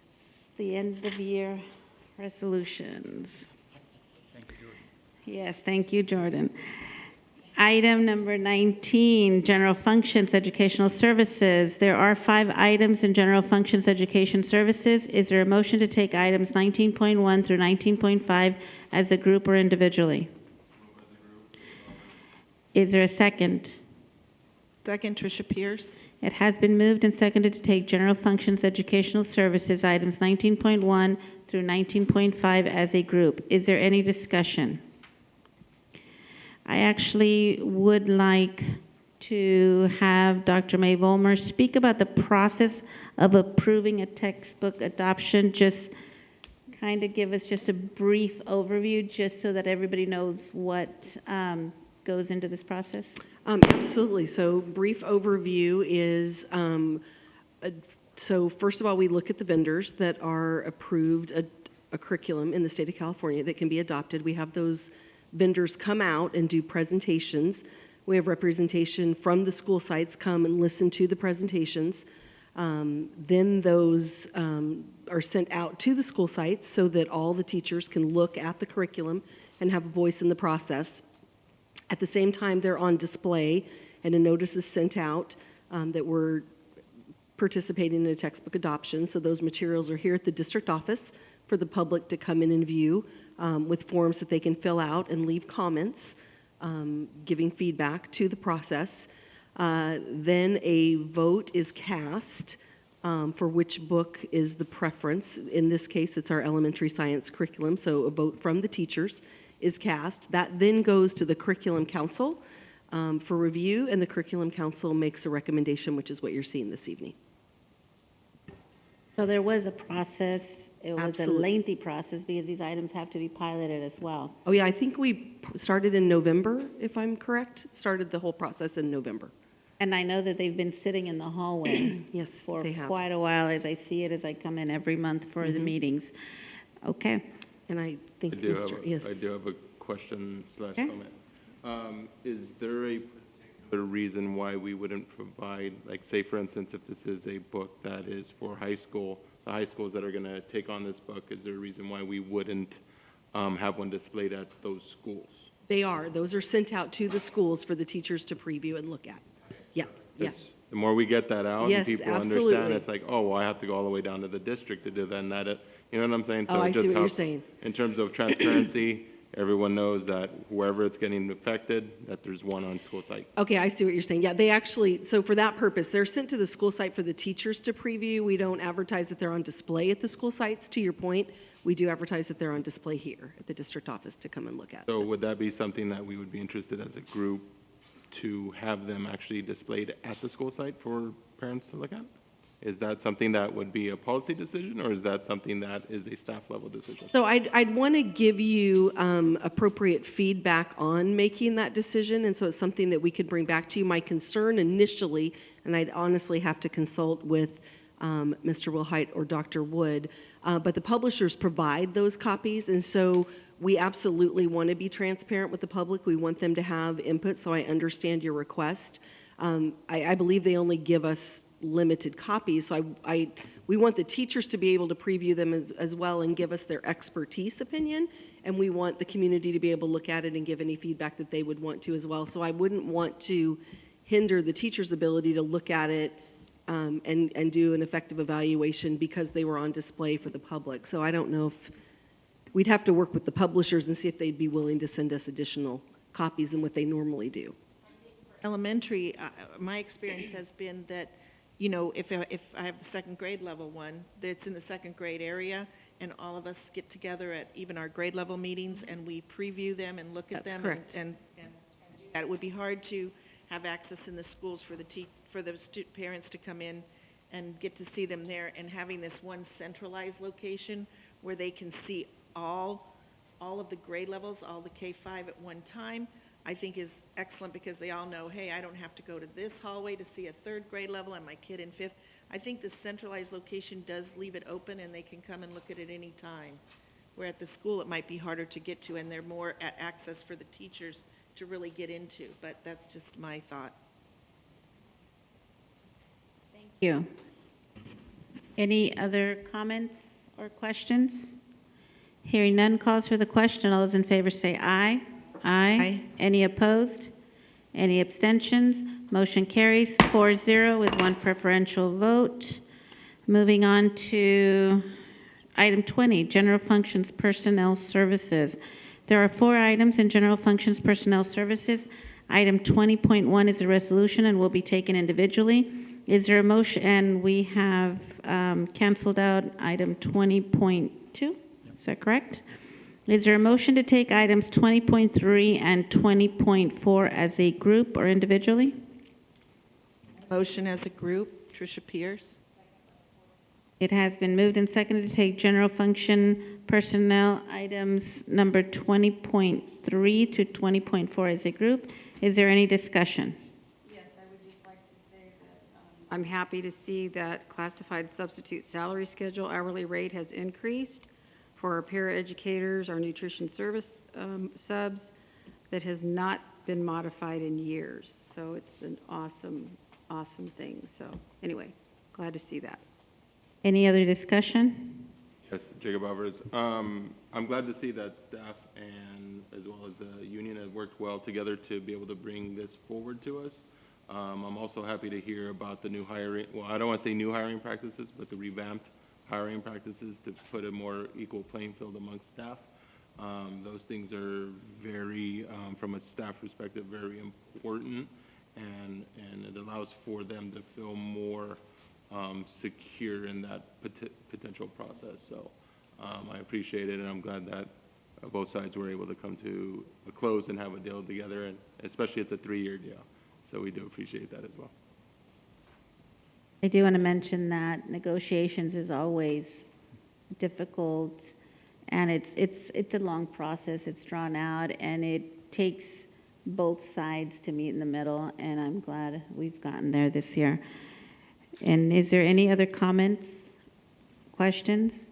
It's the end of year resolutions. Yes, thank you, Jordan. Item number 19, General Functions Educational Services. There are 5 items in General Functions Education Services. Is there a motion to take items 19.1 through 19.5 as a group or individually? Is there a second? Second, Tricia Pierce. It has been moved and seconded to take General Functions Educational Services items 19.1 through 19.5 as a group. Is there any discussion? I actually would like to have Dr. May Volmer speak about the process of approving a textbook adoption. Just kind of give us just a brief overview, just so that everybody knows what goes into this process. Absolutely. So brief overview is, so first of all, we look at the vendors that are approved a curriculum in the state of California that can be adopted. We have those vendors come out and do presentations. We have representation from the school sites come and listen to the presentations. Then those are sent out to the school sites so that all the teachers can look at the curriculum and have a voice in the process. At the same time, they're on display, and a notice is sent out that we're participating in a textbook adoption. So those materials are here at the district office for the public to come in and view with forms that they can fill out and leave comments, giving feedback to the process. Then a vote is cast for which book is the preference. In this case, it's our elementary science curriculum, so a vote from the teachers is cast. That then goes to the curriculum council for review, and the curriculum council makes a recommendation, which is what you're seeing this evening. So there was a process. It was Absolutely. a lengthy process because these items have to be piloted as well. Oh yeah, I think we started in November, if I'm correct. Started the whole process in November. And I know that they've been sitting in the hallway Yes, for they have. quite a while, as I see it as I come in every month for the meetings. Okay. And I think I do Mr. have a question / Okay. comment. Is there a particular reason why we wouldn't provide, like, say, for instance, if this is a book that is for high school, the high schools that are going to take on this book, is there a reason why we wouldn't have one displayed at those schools? They are. Those are sent out to the schools for the teachers to preview and look at. Yeah, yeah. The more we get that out Yes, and people absolutely. understand, it's like, oh, well, I have to go all the way down to the district to do that, and that, you know what I'm saying? Oh, it I see just what you're helps saying. in terms of transparency. Everyone knows that whoever it's getting affected, that there's one on school site. Okay, I see what you're saying. Yeah, they actually, so for that purpose, they're sent to the school site for the teachers to preview. We don't advertise that they're on display at the school sites, to your point. We do advertise that they're on display here at the district office to come and look at. So would that be something that we would be interested as a group to have them actually displayed at the school site for parents to look at? Is that something that would be a policy decision, or is that something that is a staff level decision? So I'd want to give you appropriate feedback on making that decision, and so it's something that we could bring back to you. My concern initially, and I'd honestly have to consult with Mr. Wilhite or Dr. Wood, but the publishers provide those copies, and so we absolutely want to be transparent with the public. We want them to have input, so I understand your request. I believe they only give us limited copies, so we want the teachers to be able to preview them as well and give us their expertise opinion, and we want the community to be able to look at it and give any feedback that they would want to as well. So I wouldn't want to hinder the teachers' ability to look at it and do an effective evaluation because they were on display for the public. So I don't know if we'd have to work with the publishers and see if they'd be willing to send us additional copies than what they normally do. Elementary, my experience has been that, you know, if I have the second grade level one, that's in the second grade area, and all of us get together at even our grade level meetings, and we preview them and look at That's them. correct. And that it would be hard to have access in the schools for the parents to come in and get to see them there, and having this one centralized location where they can see all of the grade levels, all the K-5 at one time, I think is excellent, because they all know, hey, I don't have to go to this hallway to see a third grade level and my kid in fifth. I think the centralized location does leave it open, and they can come and look at it any time. Where at the school it might be harder to get to, and they're more at access for the teachers to really get into. But that's just my thought. Thank you. Any other comments or questions? Hearing none, calls for the question. All those in favor say aye. Aye. Any opposed? Any abstentions? Motion carries 4-0 with one preferential vote. Moving on to item 20, General Functions Personnel Services. There are 4 items in General Functions Personnel Services. Item 20.1 is a resolution and will be taken individually. Is there a motion? And we have canceled out item 20.2. Is that correct? Is there a motion to take items 20.3 and 20.4 as a group or individually? Motion as a group, Tricia Pierce. It has been moved and seconded to take general function personnel items number 20.3 to 20.4 as a group. Is there any discussion? Yes, I would just like to say that I'm happy to see that classified substitute salary schedule hourly rate has increased for our paraeducators, our nutrition service subs. That has not been modified in years. So it's an awesome, awesome thing. So anyway, glad to see that. Any other discussion? Yes, Jacob Alvarez. I'm glad to see that staff and as well as the union have worked well together to be able to bring this forward to us. I'm also happy to hear about the new hiring, well, I don't want to say new hiring practices, but the revamped hiring practices to put a more equal playing field amongst staff. Those things are very, from a staff perspective, very important, and it allows for them to feel more secure in that potential process. So I appreciate it, and I'm glad that both sides were able to come to a close and have a deal together, and especially it's a 3-year deal. So we do appreciate that as well. I do want to mention that negotiations is always difficult, and it's a long process. It's drawn out, and it takes both sides to meet in the middle, and I'm glad we've gotten there this year. And is there any other comments, questions?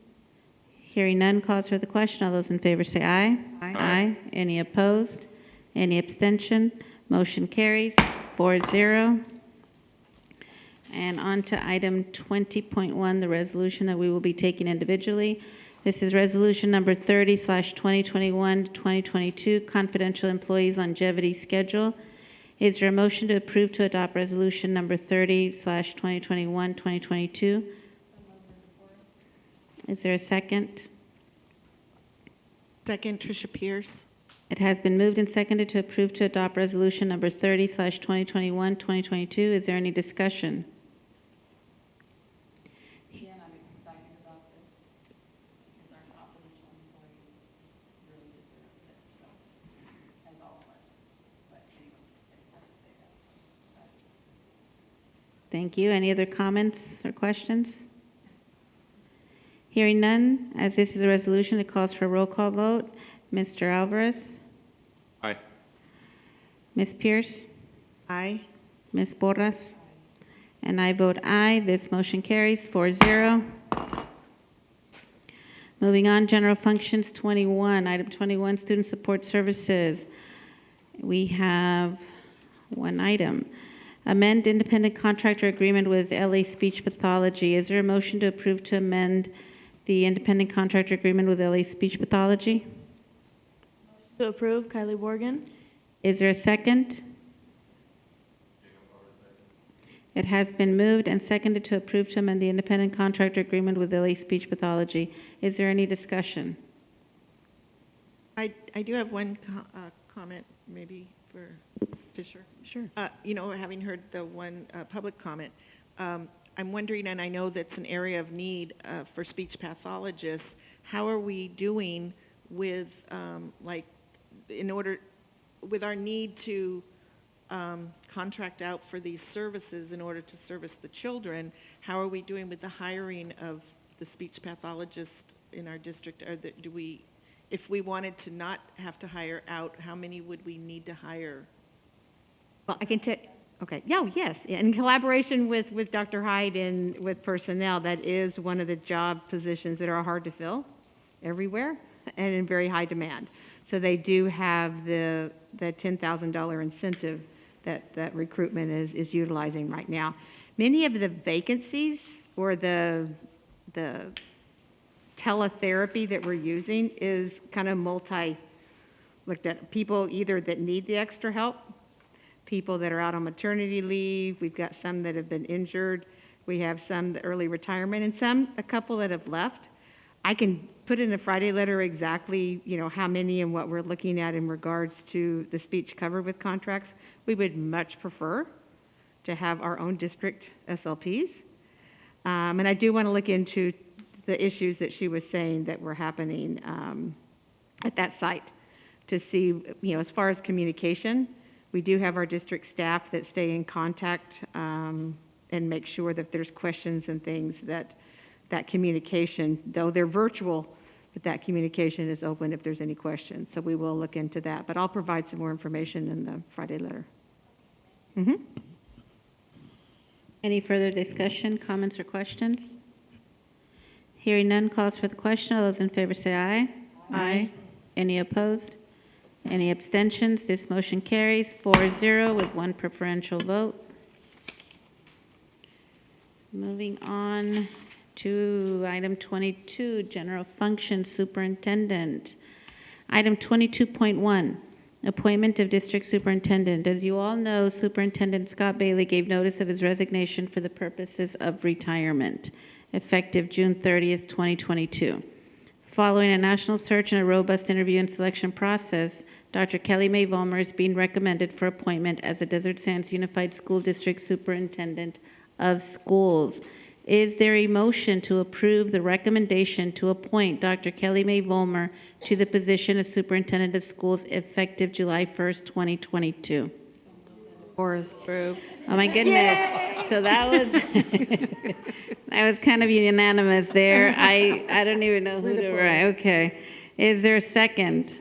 Hearing none, calls for the question. All those in favor say aye. Aye. Any opposed? Any abstention? Motion carries 4-0. And on to item 20.1, the resolution that we will be taking individually. This is resolution number 30/2021-2022, confidential employees longevity schedule. Is there a motion to approve to adopt resolution number 30/2021-2022? Is there a second? Second, Tricia Pierce. It has been moved and seconded to approve to adopt resolution number 30/2021-2022. Is there any discussion? Again, I'm excited about this because our confidential employees really deserve this, so, as all of us. But anyway, I just have to say that. So that's Thank you. Any other comments or questions? Hearing none, as this is a resolution, it calls for a roll call vote. Mr. Alvarez? Aye. Ms. Pierce? Aye. Ms. Borras? And I vote aye. This motion carries 4-0. Moving on, general functions 21. Item 21, student support services. We have one item. Amend independent contractor agreement with LA Speech Pathology. Is there a motion to approve to amend the independent contractor agreement with LA Speech Pathology? To approve, Kylie Borgen. Is there a second? It has been moved and seconded to approve to amend the independent contractor agreement with LA Speech Pathology. Is there any discussion? I do have one comment, maybe for Ms. Fisher. Sure. Having heard the one public comment, I'm wondering, and I know that's an area of need for speech pathologists, how are we doing with, with our need to contract out for these services in order to service the children? How are we doing with the hiring of the speech pathologist in our district? If we wanted to not have to hire out, how many would we need to hire? Well, I can tell. Okay. Yeah. Yes. In collaboration with Dr. Hyde and with personnel, that is one of the job positions that are hard to fill everywhere and in very high demand. So they do have the $10,000 incentive that recruitment is utilizing right now. Many of the vacancies or the teletherapy that we're using is kind of looked at people either that need the extra help, people that are out on maternity leave. We've got some that have been injured. We have some early retirement, and a couple that have left. I can put in a Friday letter exactly, how many and what we're looking at in regards to the speech covered with contracts. We would much prefer to have our own district SLPs. And I do want to look into the issues that she was saying that were happening at that site to see, as far as communication, we do have our district staff that stay in contact and make sure that there's questions and things that communication, though they're virtual, but that communication is open if there's any questions. So we will look into that, but I'll provide some more information in the Friday letter. Mm-hmm. Any further discussion, comments, or questions? Hearing none, calls for the question. All those in favor say aye. Aye. Any opposed? Any abstentions? This motion carries 4-0 with one preferential vote. Moving on to item 22, General Function Superintendent. Item 22.1, Appointment of District Superintendent. As you all know, Superintendent Scott Bailey gave notice of his resignation for the purposes of retirement, effective June 30th, 2022. Following a national search and a robust interview and selection process, Dr. Kelly Mae Vollmer is being recommended for appointment as the Desert Sands Unified School District Superintendent of Schools. Is there a motion to approve the recommendation to appoint Dr. Kelly Mae Vollmer to the position of Superintendent of Schools effective July 1st, 2022? Horace. Approve. Oh my goodness. So that was that was kind of unanimous there. I don't even know who to write. Okay. Is there a second?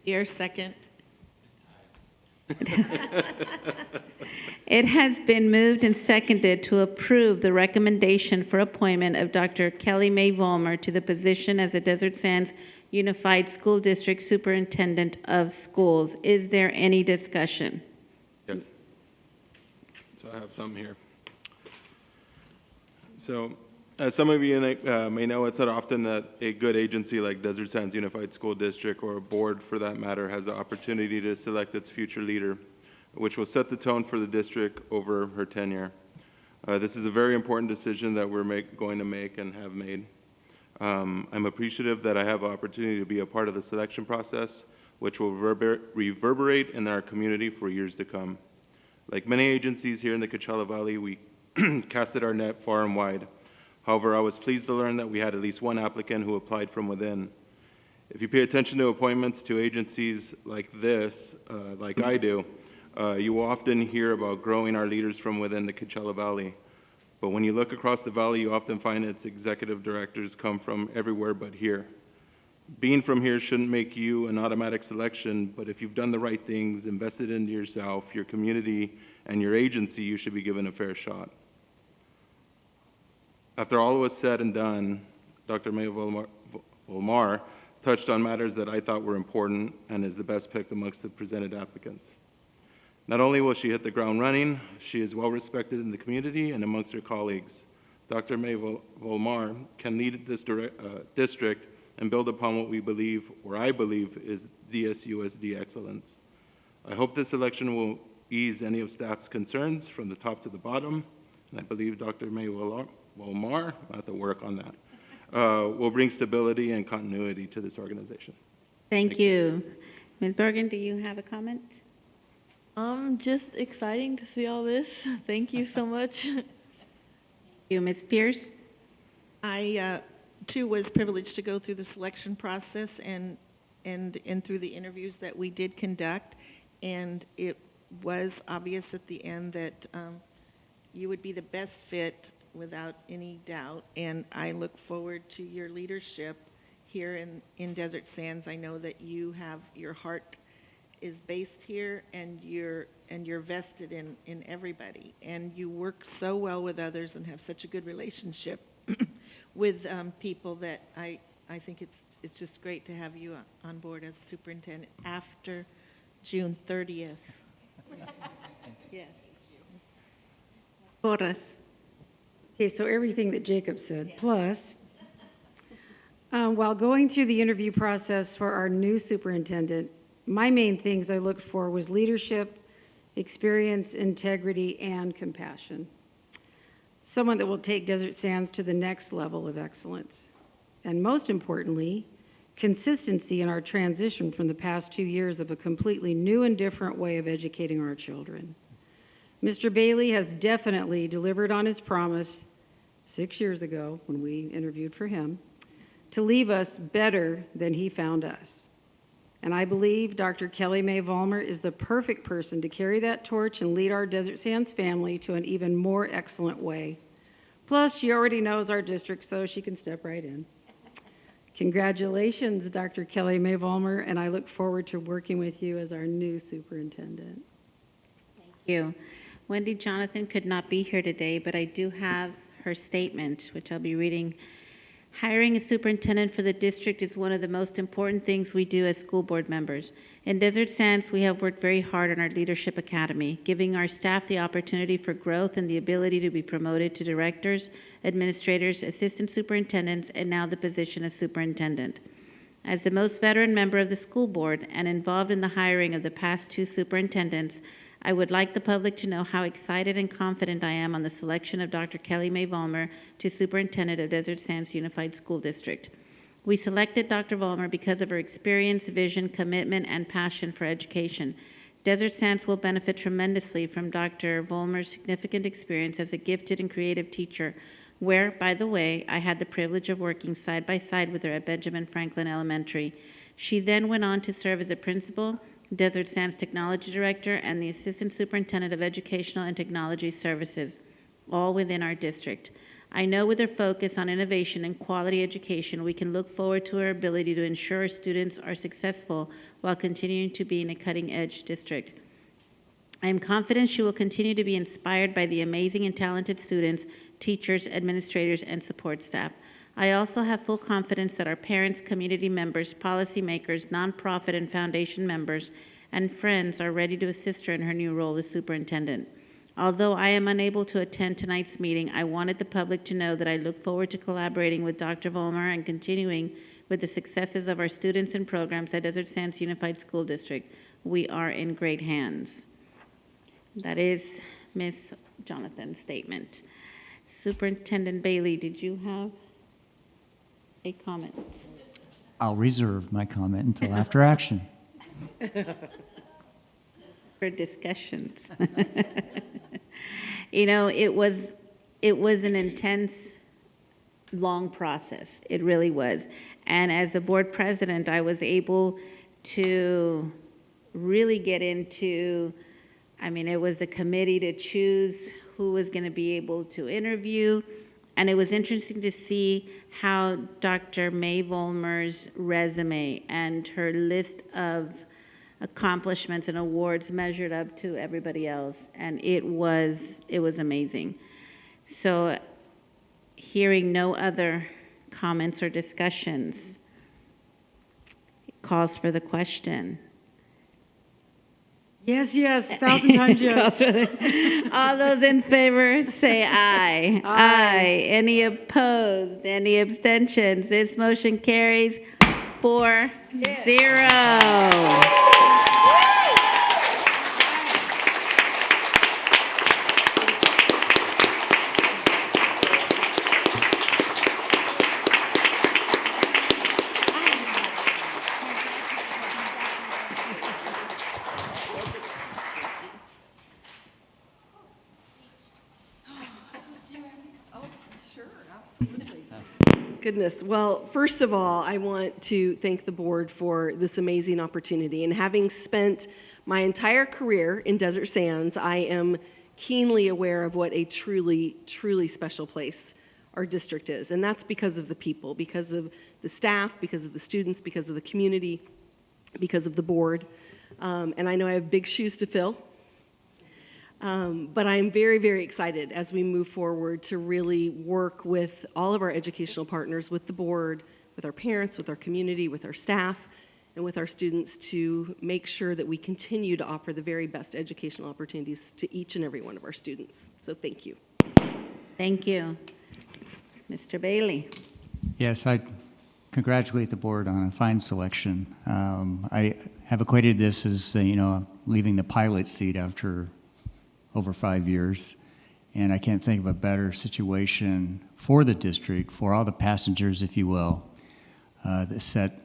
Your second. It has been moved and seconded to approve the recommendation for appointment of Dr. Kelly Mae Vollmer to the position as the Desert Sands Unified School District Superintendent of Schools. Is there any discussion? Yes. So I have some here. So, as some of you may know, it's not often that a good agency like Desert Sands Unified School District, or a board for that matter, has the opportunity to select its future leader, which will set the tone for the district over her tenure. This is a very important decision that we're going to make and have made. I'm appreciative that I have the opportunity to be a part of the selection process, which will reverberate in our community for years to come. Like many agencies here in the Coachella Valley, we casted our net far and wide. However, I was pleased to learn that we had at least one applicant who applied from within. If you pay attention to appointments to agencies like this, like I do, you will often hear about growing our leaders from within the Coachella Valley. But when you look across the valley, you often find its executive directors come from everywhere but here. Being from here shouldn't make you an automatic selection, but if you've done the right things, invested in yourself, your community, and your agency, you should be given a fair shot. After all was said and done, Dr. Mae Vollmer touched on matters that I thought were important and is the best pick amongst the presented applicants. Not only will she hit the ground running, she is well respected in the community and amongst her colleagues. Dr. Mae Vollmer can lead this district and build upon what we believe, or I believe, is DSUSD excellence. I hope this election will ease any of staff's concerns from the top to the bottom, and I believe Dr. Mae Vollmer, I have to work on that, will bring stability and continuity to this organization. Thank you. Ms. Bergen, do you have a comment? Just exciting to see all this. Thank you so much. Thank you. Ms. Pierce? I, too, was privileged to go through the selection process and through the interviews that we did conduct, and it was obvious at the end that you would be the best fit without any doubt, and I look forward to your leadership here in Desert Sands. I know that you have, your heart is based here, and you're vested in everybody, and you work so well with others and have such a good relationship with people that I think it's just great to have you on board as superintendent after June 30th. Yes. Horace? Okay, so everything that Jacob said, plus, while going through the interview process for our new superintendent, my main things I looked for was leadership, experience, integrity, and compassion. Someone that will take Desert Sands to the next level of excellence. And most importantly, consistency in our transition from the past 2 years of a completely new and different way of educating our children. Mr. Bailey has definitely delivered on his promise 6 years ago when we interviewed for him to leave us better than he found us. And I believe Dr. Kelly Mae Vollmer is the perfect person to carry that torch and lead our Desert Sands family to an even more excellent way. Plus, she already knows our district, so she can step right in. Congratulations, Dr. Kelly Mae Vollmer, and I look forward to working with you as our new superintendent. Thank you. Wendy Jonathan could not be here today, but I do have her statement, which I'll be reading. Hiring a superintendent for the district is one of the most important things we do as school board members. In Desert Sands, we have worked very hard on our leadership academy, giving our staff the opportunity for growth and the ability to be promoted to directors, administrators, assistant superintendents, and now the position of superintendent. As the most veteran member of the school board and involved in the hiring of the past 2 superintendents, I would like the public to know how excited and confident I am on the selection of Dr. Kelly May Vollmer to Superintendent of Desert Sands Unified School District. We selected Dr. Vollmer because of her experience, vision, commitment, and passion for education. Desert Sands will benefit tremendously from Dr. Vollmer's significant experience as a gifted and creative teacher, where, by the way, I had the privilege of working side by side with her at Benjamin Franklin Elementary. She then went on to serve as a principal, Desert Sands Technology Director, and the Assistant Superintendent of Educational and Technology Services, all within our district. I know with her focus on innovation and quality education, we can look forward to her ability to ensure our students are successful while continuing to be in a cutting-edge district. I am confident she will continue to be inspired by the amazing and talented students, teachers, administrators, and support staff. I also have full confidence that our parents, community members, policymakers, nonprofit and foundation members, and friends are ready to assist her in her new role as superintendent. Although I am unable to attend tonight's meeting, I wanted the public to know that I look forward to collaborating with Dr. Vollmer and continuing with the successes of our students and programs at Desert Sands Unified School District. We are in great hands. That is Ms. Jonathan's statement. Superintendent Bailey, did you have a comment? I'll reserve my comment until after action. For discussions. You know, it was an intense, long process. It really was. And as a board president, I was able to really get into, I mean, it was a committee to choose who was going to be able to interview. And it was interesting to see how Dr. May Vollmer's resume and her list of accomplishments and awards measured up to everybody else, and it was amazing. So, hearing no other comments or discussions, calls for the question. Yes, yes, 1,000 times yes. All those in favor say aye. Aye. Any opposed? Any abstentions? This motion carries 4-0. Goodness. Well, first of all, I want to thank the board for this amazing opportunity. And having spent my entire career in Desert Sands, I am keenly aware of what a truly, truly special place our district is. And that's because of the people, because of the staff, because of the students, because of the community, because of the board. And I know I have big shoes to fill. But I'm very, very excited as we move forward to really work with all of our educational partners, with the board, with our parents, with our community, with our staff, and with our students to make sure that we continue to offer the very best educational opportunities to each and every one of our students. So thank you. Thank you. Mr. Bailey. Yes, I congratulate the board on a fine selection. I have equated this as, leaving the pilot seat after over 5 years, and I can't think of a better situation for the district, for all the passengers, if you will, that's set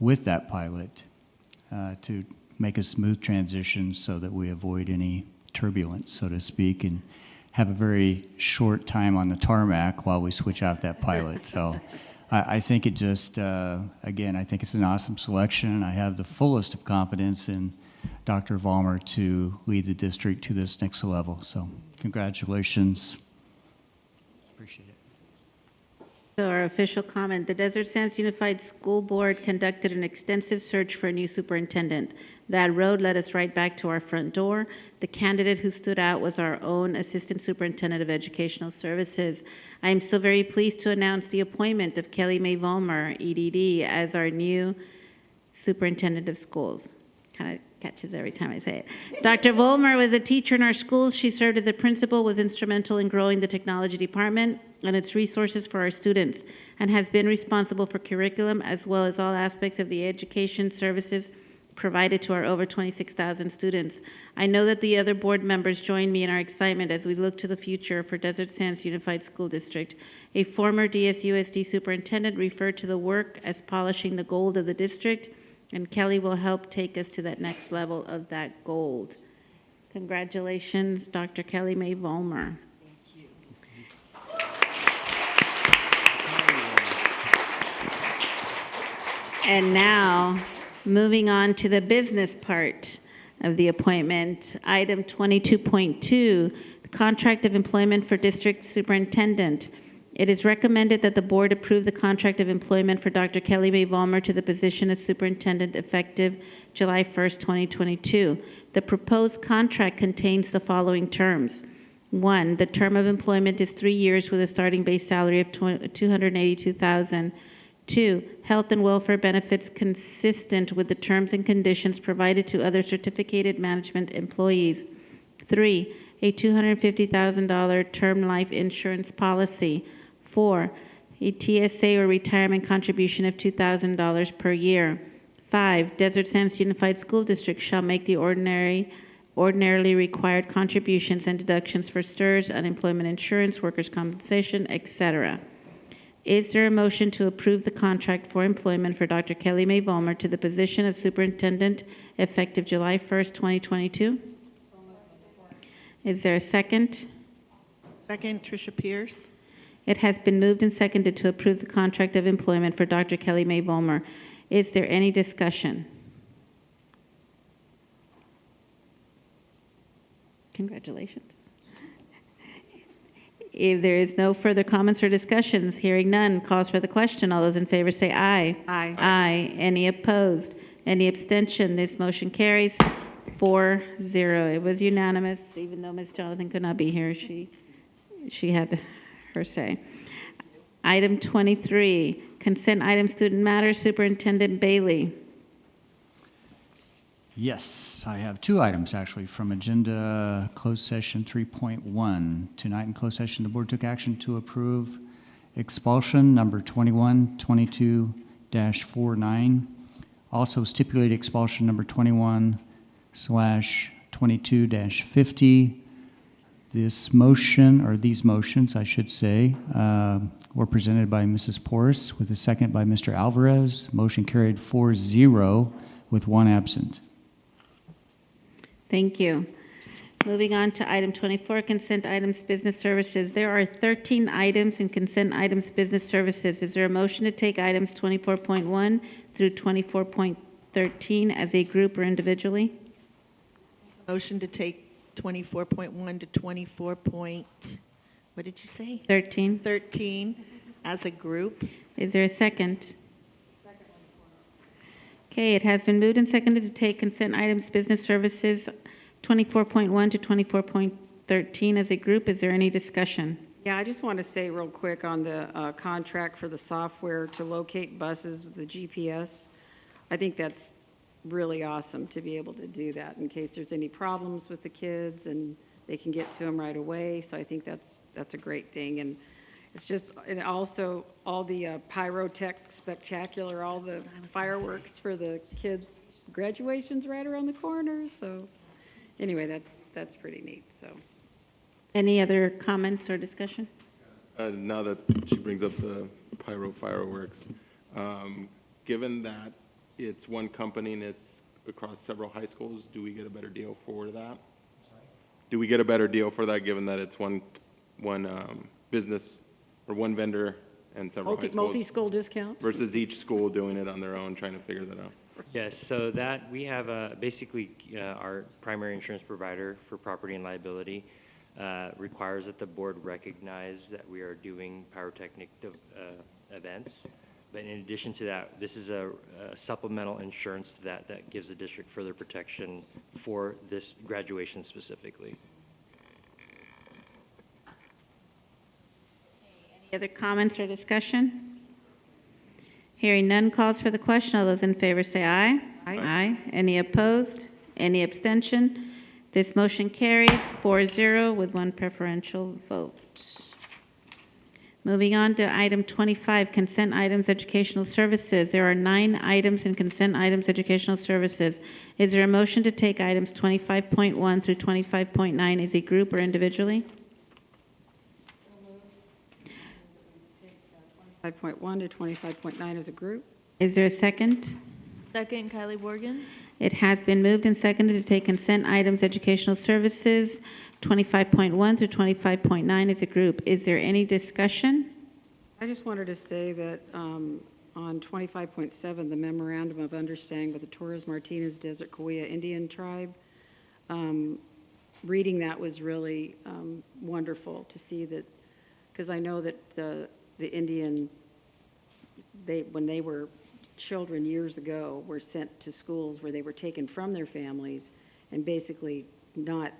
with that pilot to make a smooth transition so that we avoid any turbulence, so to speak, and have a very short time on the tarmac while we switch out that pilot. So I think it just, again, I think it's an awesome selection. I have the fullest of confidence in Dr. Vollmer to lead the district to this next level. So congratulations. Appreciate it. So our official comment, the Desert Sands Unified School Board conducted an extensive search for a new superintendent. That road led us right back to our front door. The candidate who stood out was our own Assistant Superintendent of Educational Services. I am so very pleased to announce the appointment of Kelly May Vollmer, EDD, as our new Superintendent of Schools. Can catches every time I say it. Dr. Vollmer was a teacher in our schools. She served as a principal, was instrumental in growing the technology department and its resources for our students, and has been responsible for curriculum as well as all aspects of the education services provided to our over 26,000 students. I know that the other board members join me in our excitement as we look to the future for Desert Sands Unified School District. A former DSUSD superintendent referred to the work as polishing the gold of the district, and Kelly will help take us to that next level of that gold. Congratulations, Dr. Kelly Mae Vollmer. And now, moving on to the business part of the appointment, item 22.2, the contract of employment for district superintendent. It is recommended that the board approve the contract of employment for Dr. Kelly Mae Vollmer to the position of superintendent effective July 1st, 2022. The proposed contract contains the following terms. 1, the term of employment is 3 years with a starting base salary of $282,000. 2, health and welfare benefits consistent with the terms and conditions provided to other certificated management employees. 3, a $250,000 term life insurance policy. 4, a TSA or retirement contribution of $2,000 per year. 5, Desert Sands Unified School District shall make the ordinarily required contributions and deductions for STRS, unemployment insurance, workers' compensation, etc. Is there a motion to approve the contract for employment for Dr. Kelly Mae Vollmer to the position of superintendent effective July 1st, 2022? Is there a second? Second, Tricia Pierce. It has been moved and seconded to approve the contract of employment for Dr. Kelly Mae Vollmer. Is there any discussion? Congratulations. If there is no further comments or discussions, hearing none, calls for the question. All those in favor say aye. Aye. Aye. Any opposed? Any abstention? This motion carries 4-0. It was unanimous, even though Ms. Jonathan could not be here. She had her say. Item 23, consent item student matters, Superintendent Bailey. Yes, I have 2 items actually from agenda closed session 3.1. Tonight in closed session, the board took action to approve expulsion number 2122-49. Also stipulated expulsion number 21/22-50. This motion, or these motions, I should say, were presented by Mrs. Porras with a second by Mr. Alvarez. Motion carried 4-0 with 1 absent. Thank you. Moving on to item 24, consent items, business services. There are 13 items in consent items, business services. Is there a motion to take items 24.1 through 24.13 as a group or individually? Motion to take 24.1 to 24. What did you say? 13. 13 as a group. Is there a second? Okay, it has been moved and seconded to take consent items, business services, 24.1 to 24.13 as a group. Is there any discussion? Yeah, I just want to say real quick on the contract for the software to locate buses with the GPS. I think that's really awesome to be able to do that in case there's any problems with the kids and they can get to them right away. So I think that's a great thing. And it's just, and also all the pyrotech spectacular, all the fireworks for the kids' graduation's right around the corner. So anyway, that's pretty neat. So, any other comments or discussion? Now that she brings up the fireworks, given that it's one company and it's across several high schools, do we get a better deal for that? Do we get a better deal for that, given that it's one business or one vendor and several high schools? Multi-school discount? Versus each school doing it on their own, trying to figure that out. Yes, so that we have basically our primary insurance provider for property and liability requires that the board recognize that we are doing pyrotechnic events. But in addition to that, this is a supplemental insurance to that gives the district further protection for this graduation specifically. Any other comments or discussion? Hearing none, calls for the question. All those in favor say aye. Aye. Any opposed? Any abstention? This motion carries 4-0 with one preferential vote. Moving on to item 25, consent items, educational services. There are 9 items in consent items, educational services. Is there a motion to take items 25.1 through 25.9 as a group or individually? 5.1 to 25.9 as a group. Is there a second? Second, Kylie Morgan. It has been moved and seconded to take consent items, educational services, 25.1 through 25.9 as a group. Is there any discussion? I just wanted to say that on 25.7, the Memorandum of Understanding with the Torres Martinez Desert Cahuilla Indian Tribe, reading that was really wonderful to see that, because I know that the Indian, when they were children years ago, were sent to schools where they were taken from their families and basically not,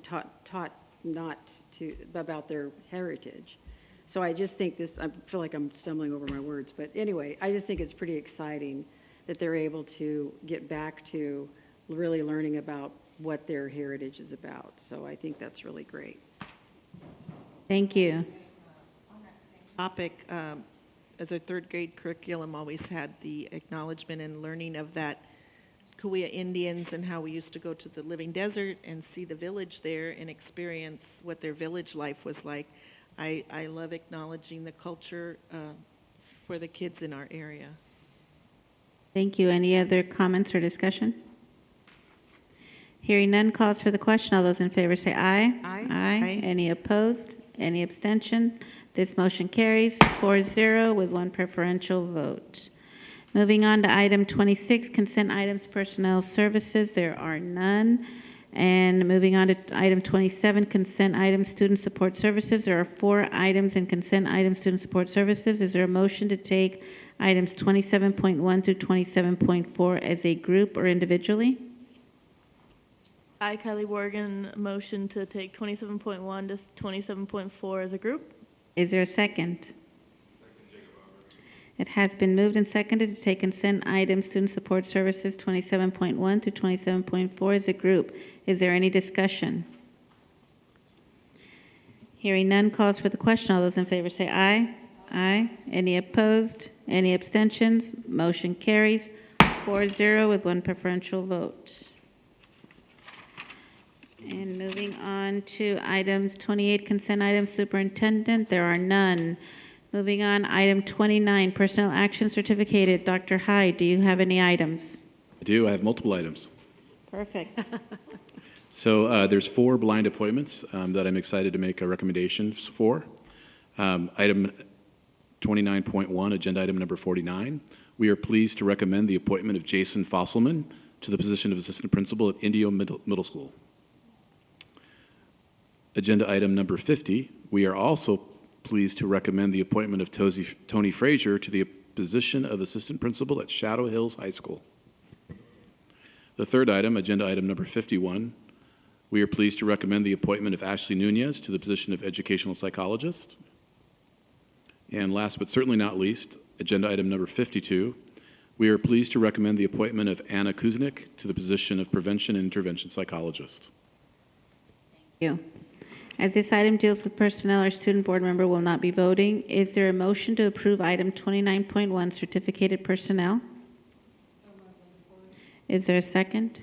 taught not to about their heritage. So I just think I feel like I'm stumbling over my words, but anyway, I just think it's pretty exciting that they're able to get back to really learning about what their heritage is about. So I think that's really great. Thank you. On that same topic, as our third grade curriculum always had the acknowledgement and learning of that Cahuilla Indians and how we used to go to the Living Desert and see the village there and experience what their village life was like. I love acknowledging the culture for the kids in our area. Thank you. Any other comments or discussion? Hearing none, calls for the question. All those in favor say aye. Aye. Aye. Any opposed? Any abstention? This motion carries 4-0 with one preferential vote. Moving on to item 26, consent items, personnel services. There are none. And moving on to item 27, consent items, student support services. There are 4 items in consent items, student support services. Is there a motion to take items 27.1 through 27.4 as a group or individually? I, Kylie Morgan, motion to take 27.1 to 27.4 as a group. Is there a second? It has been moved and seconded to take consent items, student support services 27.1 through 27.4 as a group. Is there any discussion? Hearing none, calls for the question. All those in favor say aye. Aye. Any opposed? Any abstentions? Motion carries 4-0 with one preferential vote. And moving on to items 28, consent items, Superintendent. There are none. Moving on, item 29, personnel action certificated. Dr. Hyde, do you have any items? I do. I have multiple items. Perfect. So there's 4 blind appointments that I'm excited to make recommendations for. Item 29.1, agenda item number 49. We are pleased to recommend the appointment of Jason Fosselman to the position of assistant principal at Indio Middle School. Agenda item number 50. We are also pleased to recommend the appointment of Tony Frazier to the position of assistant principal at Shadow Hills High School. The third item, agenda item number 51, we are pleased to recommend the appointment of Ashley Nunez to the position of educational psychologist. And last but certainly not least, agenda item number 52, we are pleased to recommend the appointment of Anna Kuznick to the position of prevention and intervention psychologist. Thank you. As this item deals with personnel, our student board member will not be voting. Is there a motion to approve item 29.1, certificated personnel? Is there a second?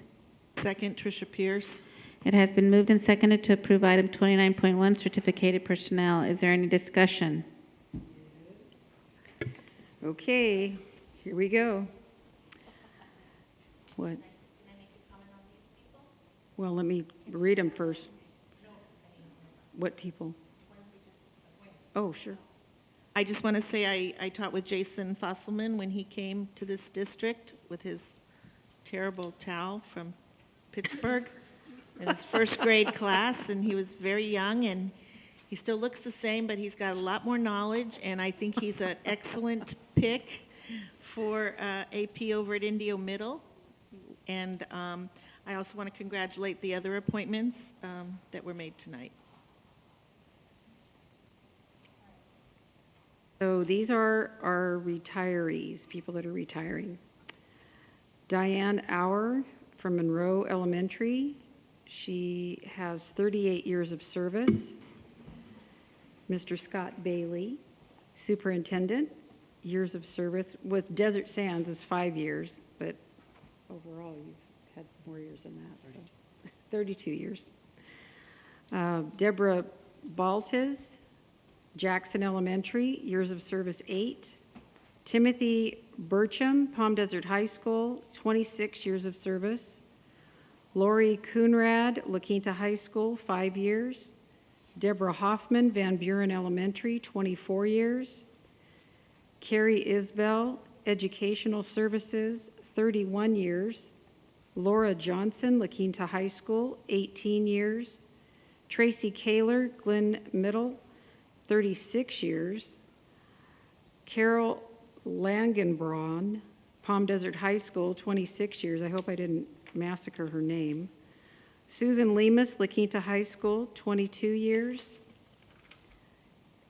Second, Tricia Pierce. It has been moved and seconded to approve item 29.1, certificated personnel. Is there any discussion? Okay, here we go. What? Can I make a comment on these people? Well, let me read them first. What people? Oh, sure. I just want to say I taught with Jason Fosselman when he came to this district with his terrible towel from Pittsburgh in his first grade class, and he was very young, and he still looks the same, but he's got a lot more knowledge, and I think he's an excellent pick for AP over at Indio Middle. And I also want to congratulate the other appointments that were made tonight. So these are our retirees, people that are retiring. Diane Auer, from Monroe Elementary. She has 38 years of service. Mr. Scott Bailey, Superintendent, years of service with Desert Sands is 5 years, but overall you've had more years than that, so 32 years. Deborah Baltes, Jackson Elementary, years of service 8. Timothy Burcham, Palm Desert High School, 26 years of service. Lori Coonrad, La Quinta High School, 5 years. Deborah Hoffman, Van Buren Elementary, 24 years. Carrie Isbell, Educational Services, 31 years. Laura Johnson, La Quinta High School, 18 years. Tracy Kaler, Glen Middle, 36 years. Carol Langenbraun, Palm Desert High School, 26 years. I hope I didn't massacre her name. Susan Lemus, La Quinta High School, 22 years.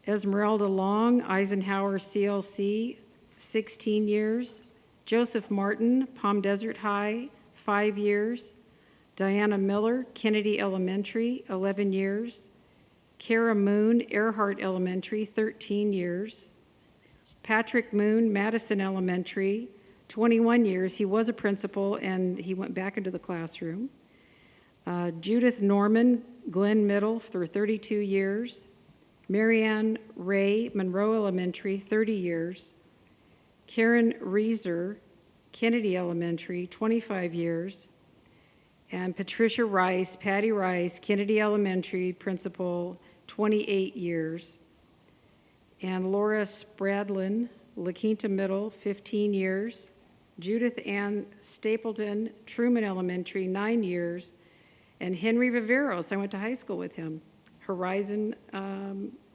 Esmeralda Long, Eisenhower CLC, 16 years. Joseph Martin, Palm Desert High, 5 years. Diana Miller, Kennedy Elementary, 11 years. Kara Moon, Earhart Elementary, 13 years. Patrick Moon, Madison Elementary, 21 years. He was a principal and he went back into the classroom. Judith Norman, Glen Middle for 32 years. Marianne Ray, Monroe Elementary, 30 years. Karen Reeser, Kennedy Elementary, 25 years. And Patricia Rice, Patty Rice, Kennedy Elementary, principal, 28 years. And Laura Spradlin, La Quinta Middle, 15 years. Judith Ann Stapleton, Truman Elementary, 9 years. And Henry Viveros, I went to high school with him, Horizon,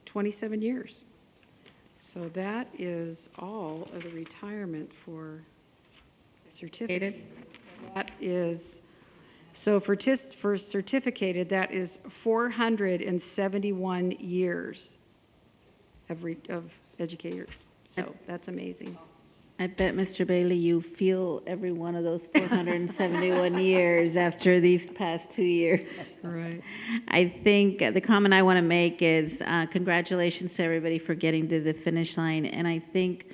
27 years. So that is all of the retirement for certificated. That is, so for certificated, that is 471 years of educators. So that's amazing. I bet, Mr. Bailey, you feel every one of those 471 years after these past 2 years. Right. I think the comment I want to make is congratulations to everybody for getting to the finish line. And I think,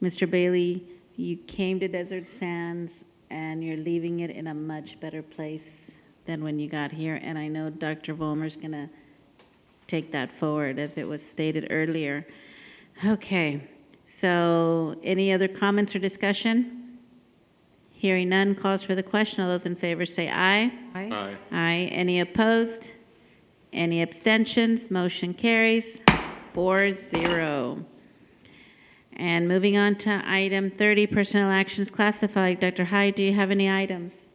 Mr. Bailey, you came to Desert Sands and you're leaving it in a much better place than when you got here. And I know Dr. Vollmer's going to take that forward, as it was stated earlier. Okay. So any other comments or discussion? Hearing none, calls for the question. All those in favor say aye. Aye. Aye. Aye. Any opposed? Any abstentions? Motion carries 4-0. And moving on to item 30, personnel actions classified. Dr. Hyde, do you have any items?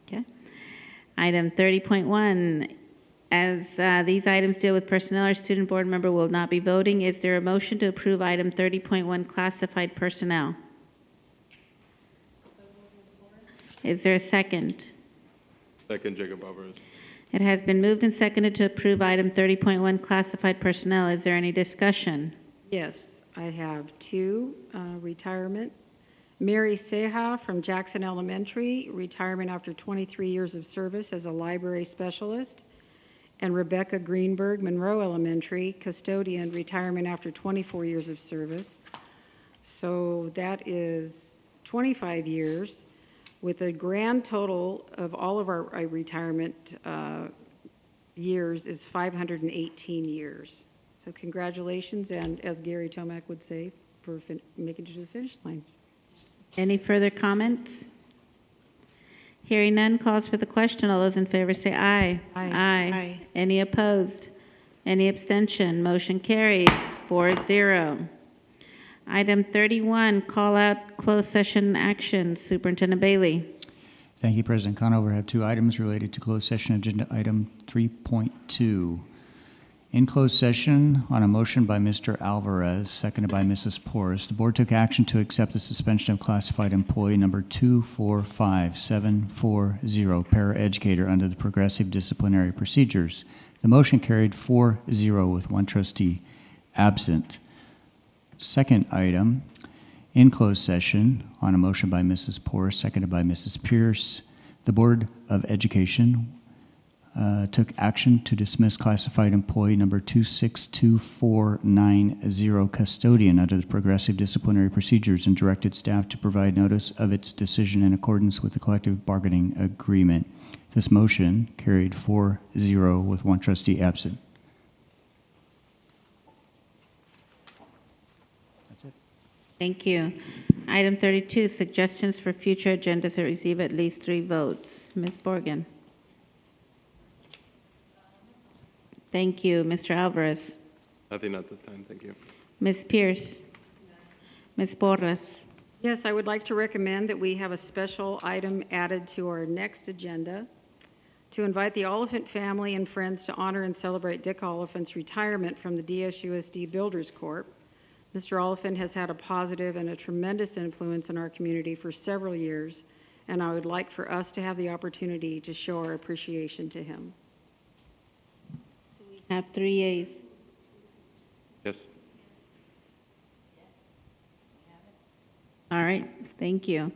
Okay. Item 30.1. As these items deal with personnel, our student board member will not be voting. Is there a motion to approve item 30.1, classified personnel? Is there a second? Second, Jacob Alvarez. It has been moved and seconded to approve item 30.1, classified personnel. Is there any discussion? Yes, I have 2 retirement. Mary Seha from Jackson Elementary, retirement after 23 years of service as a library specialist. And Rebecca Greenberg, Monroe Elementary, custodian, retirement after 24 years of service. So that is 25 years, with a grand total of all of our retirement years is 518 years. So congratulations, and as Gary Tomac would say, for making it to the finish line. Any further comments? Hearing none, calls for the question. All those in favor say aye. Aye. Aye. Any opposed? Any abstention? Motion carries 4-0. Item 31, call out closed session action. Superintendent Bailey. Thank you, President Conover. I have 2 items related to closed session agenda item 3.2. In closed session, on a motion by Mr. Alvarez, seconded by Mrs. Porras, the board took action to accept the suspension of classified employee number 245740, paraeducator, under the progressive disciplinary procedures. The motion carried 4-0 with 1 trustee absent. Second item In closed session, on a motion by Mrs. Poor, seconded by Mrs. Pierce, the Board of Education took action to dismiss classified employee number 262490 custodian under the progressive disciplinary procedures and directed staff to provide notice of its decision in accordance with the collective bargaining agreement. This motion carried 4-0 with one trustee absent. That's it. Thank you. Item 32, suggestions for future agendas that receive at least 3 votes. Ms. Borgen. Thank you. Mr. Alvarez. Nothing at this time, thank you. Ms. Pierce. Ms. Porras. Yes, I would like to recommend that we have a special item added to our next agenda to invite the Oliphant family and friends to honor and celebrate Dick Oliphant's retirement from the DSUSD Builders Corp. Mr. Oliphant has had a positive and a tremendous influence in our community for several years, and I would like for us to have the opportunity to show our appreciation to him. Have 3 yeas. Yes. All right, thank you.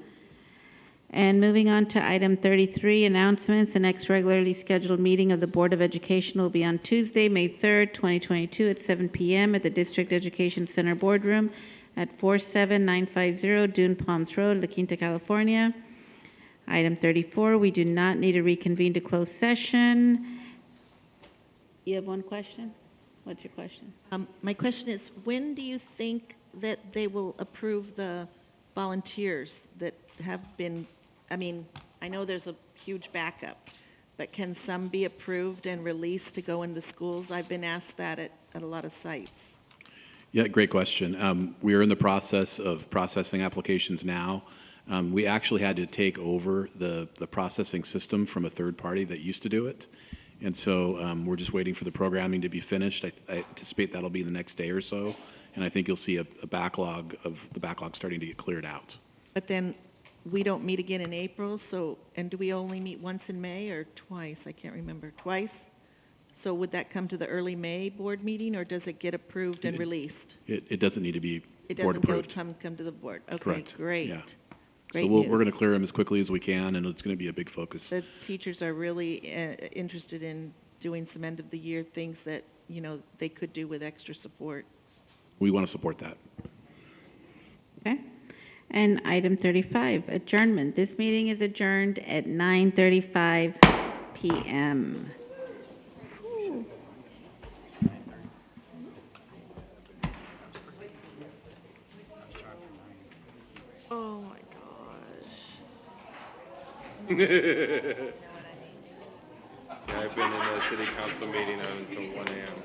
And moving on to item 33, announcements. The next regularly scheduled meeting of the Board of Education will be on Tuesday, May 3rd, 2022 at 7 p.m. at the District Education Center Boardroom at 47950 Dune Palms Road, La Quinta, California. Item 34, we do not need to reconvene to close session. You have one question? What's your question? My question is, when do you think that they will approve the volunteers that have been, I mean, I know there's a huge backup, but can some be approved and released to go into schools? I've been asked that at a lot of sites. Yeah, great question. We are in the process of processing applications now. We actually had to take over the processing system from a third party that used to do it. And so we're just waiting for the programming to be finished. I anticipate that'll be the next day or so. And I think you'll see a backlog of the backlog starting to get cleared out. But then we don't meet again in April, so, and do we only meet once in May or twice? I can't remember. Twice? So would that come to the early May board meeting, or does it get approved and released? It doesn't need to be It board doesn't approved. come to the board. Okay, Correct. great. Yeah. Great So we're news. going to clear them as quickly as we can, and it's going to be a big focus. The teachers are really interested in doing some end of the year things that, you know, they could do with extra support. We want to support that. Okay. And item 35, adjournment. This meeting is adjourned at 9:35 p.m. Oh my gosh. Yeah, I've been in a city council meeting until 1 a.m.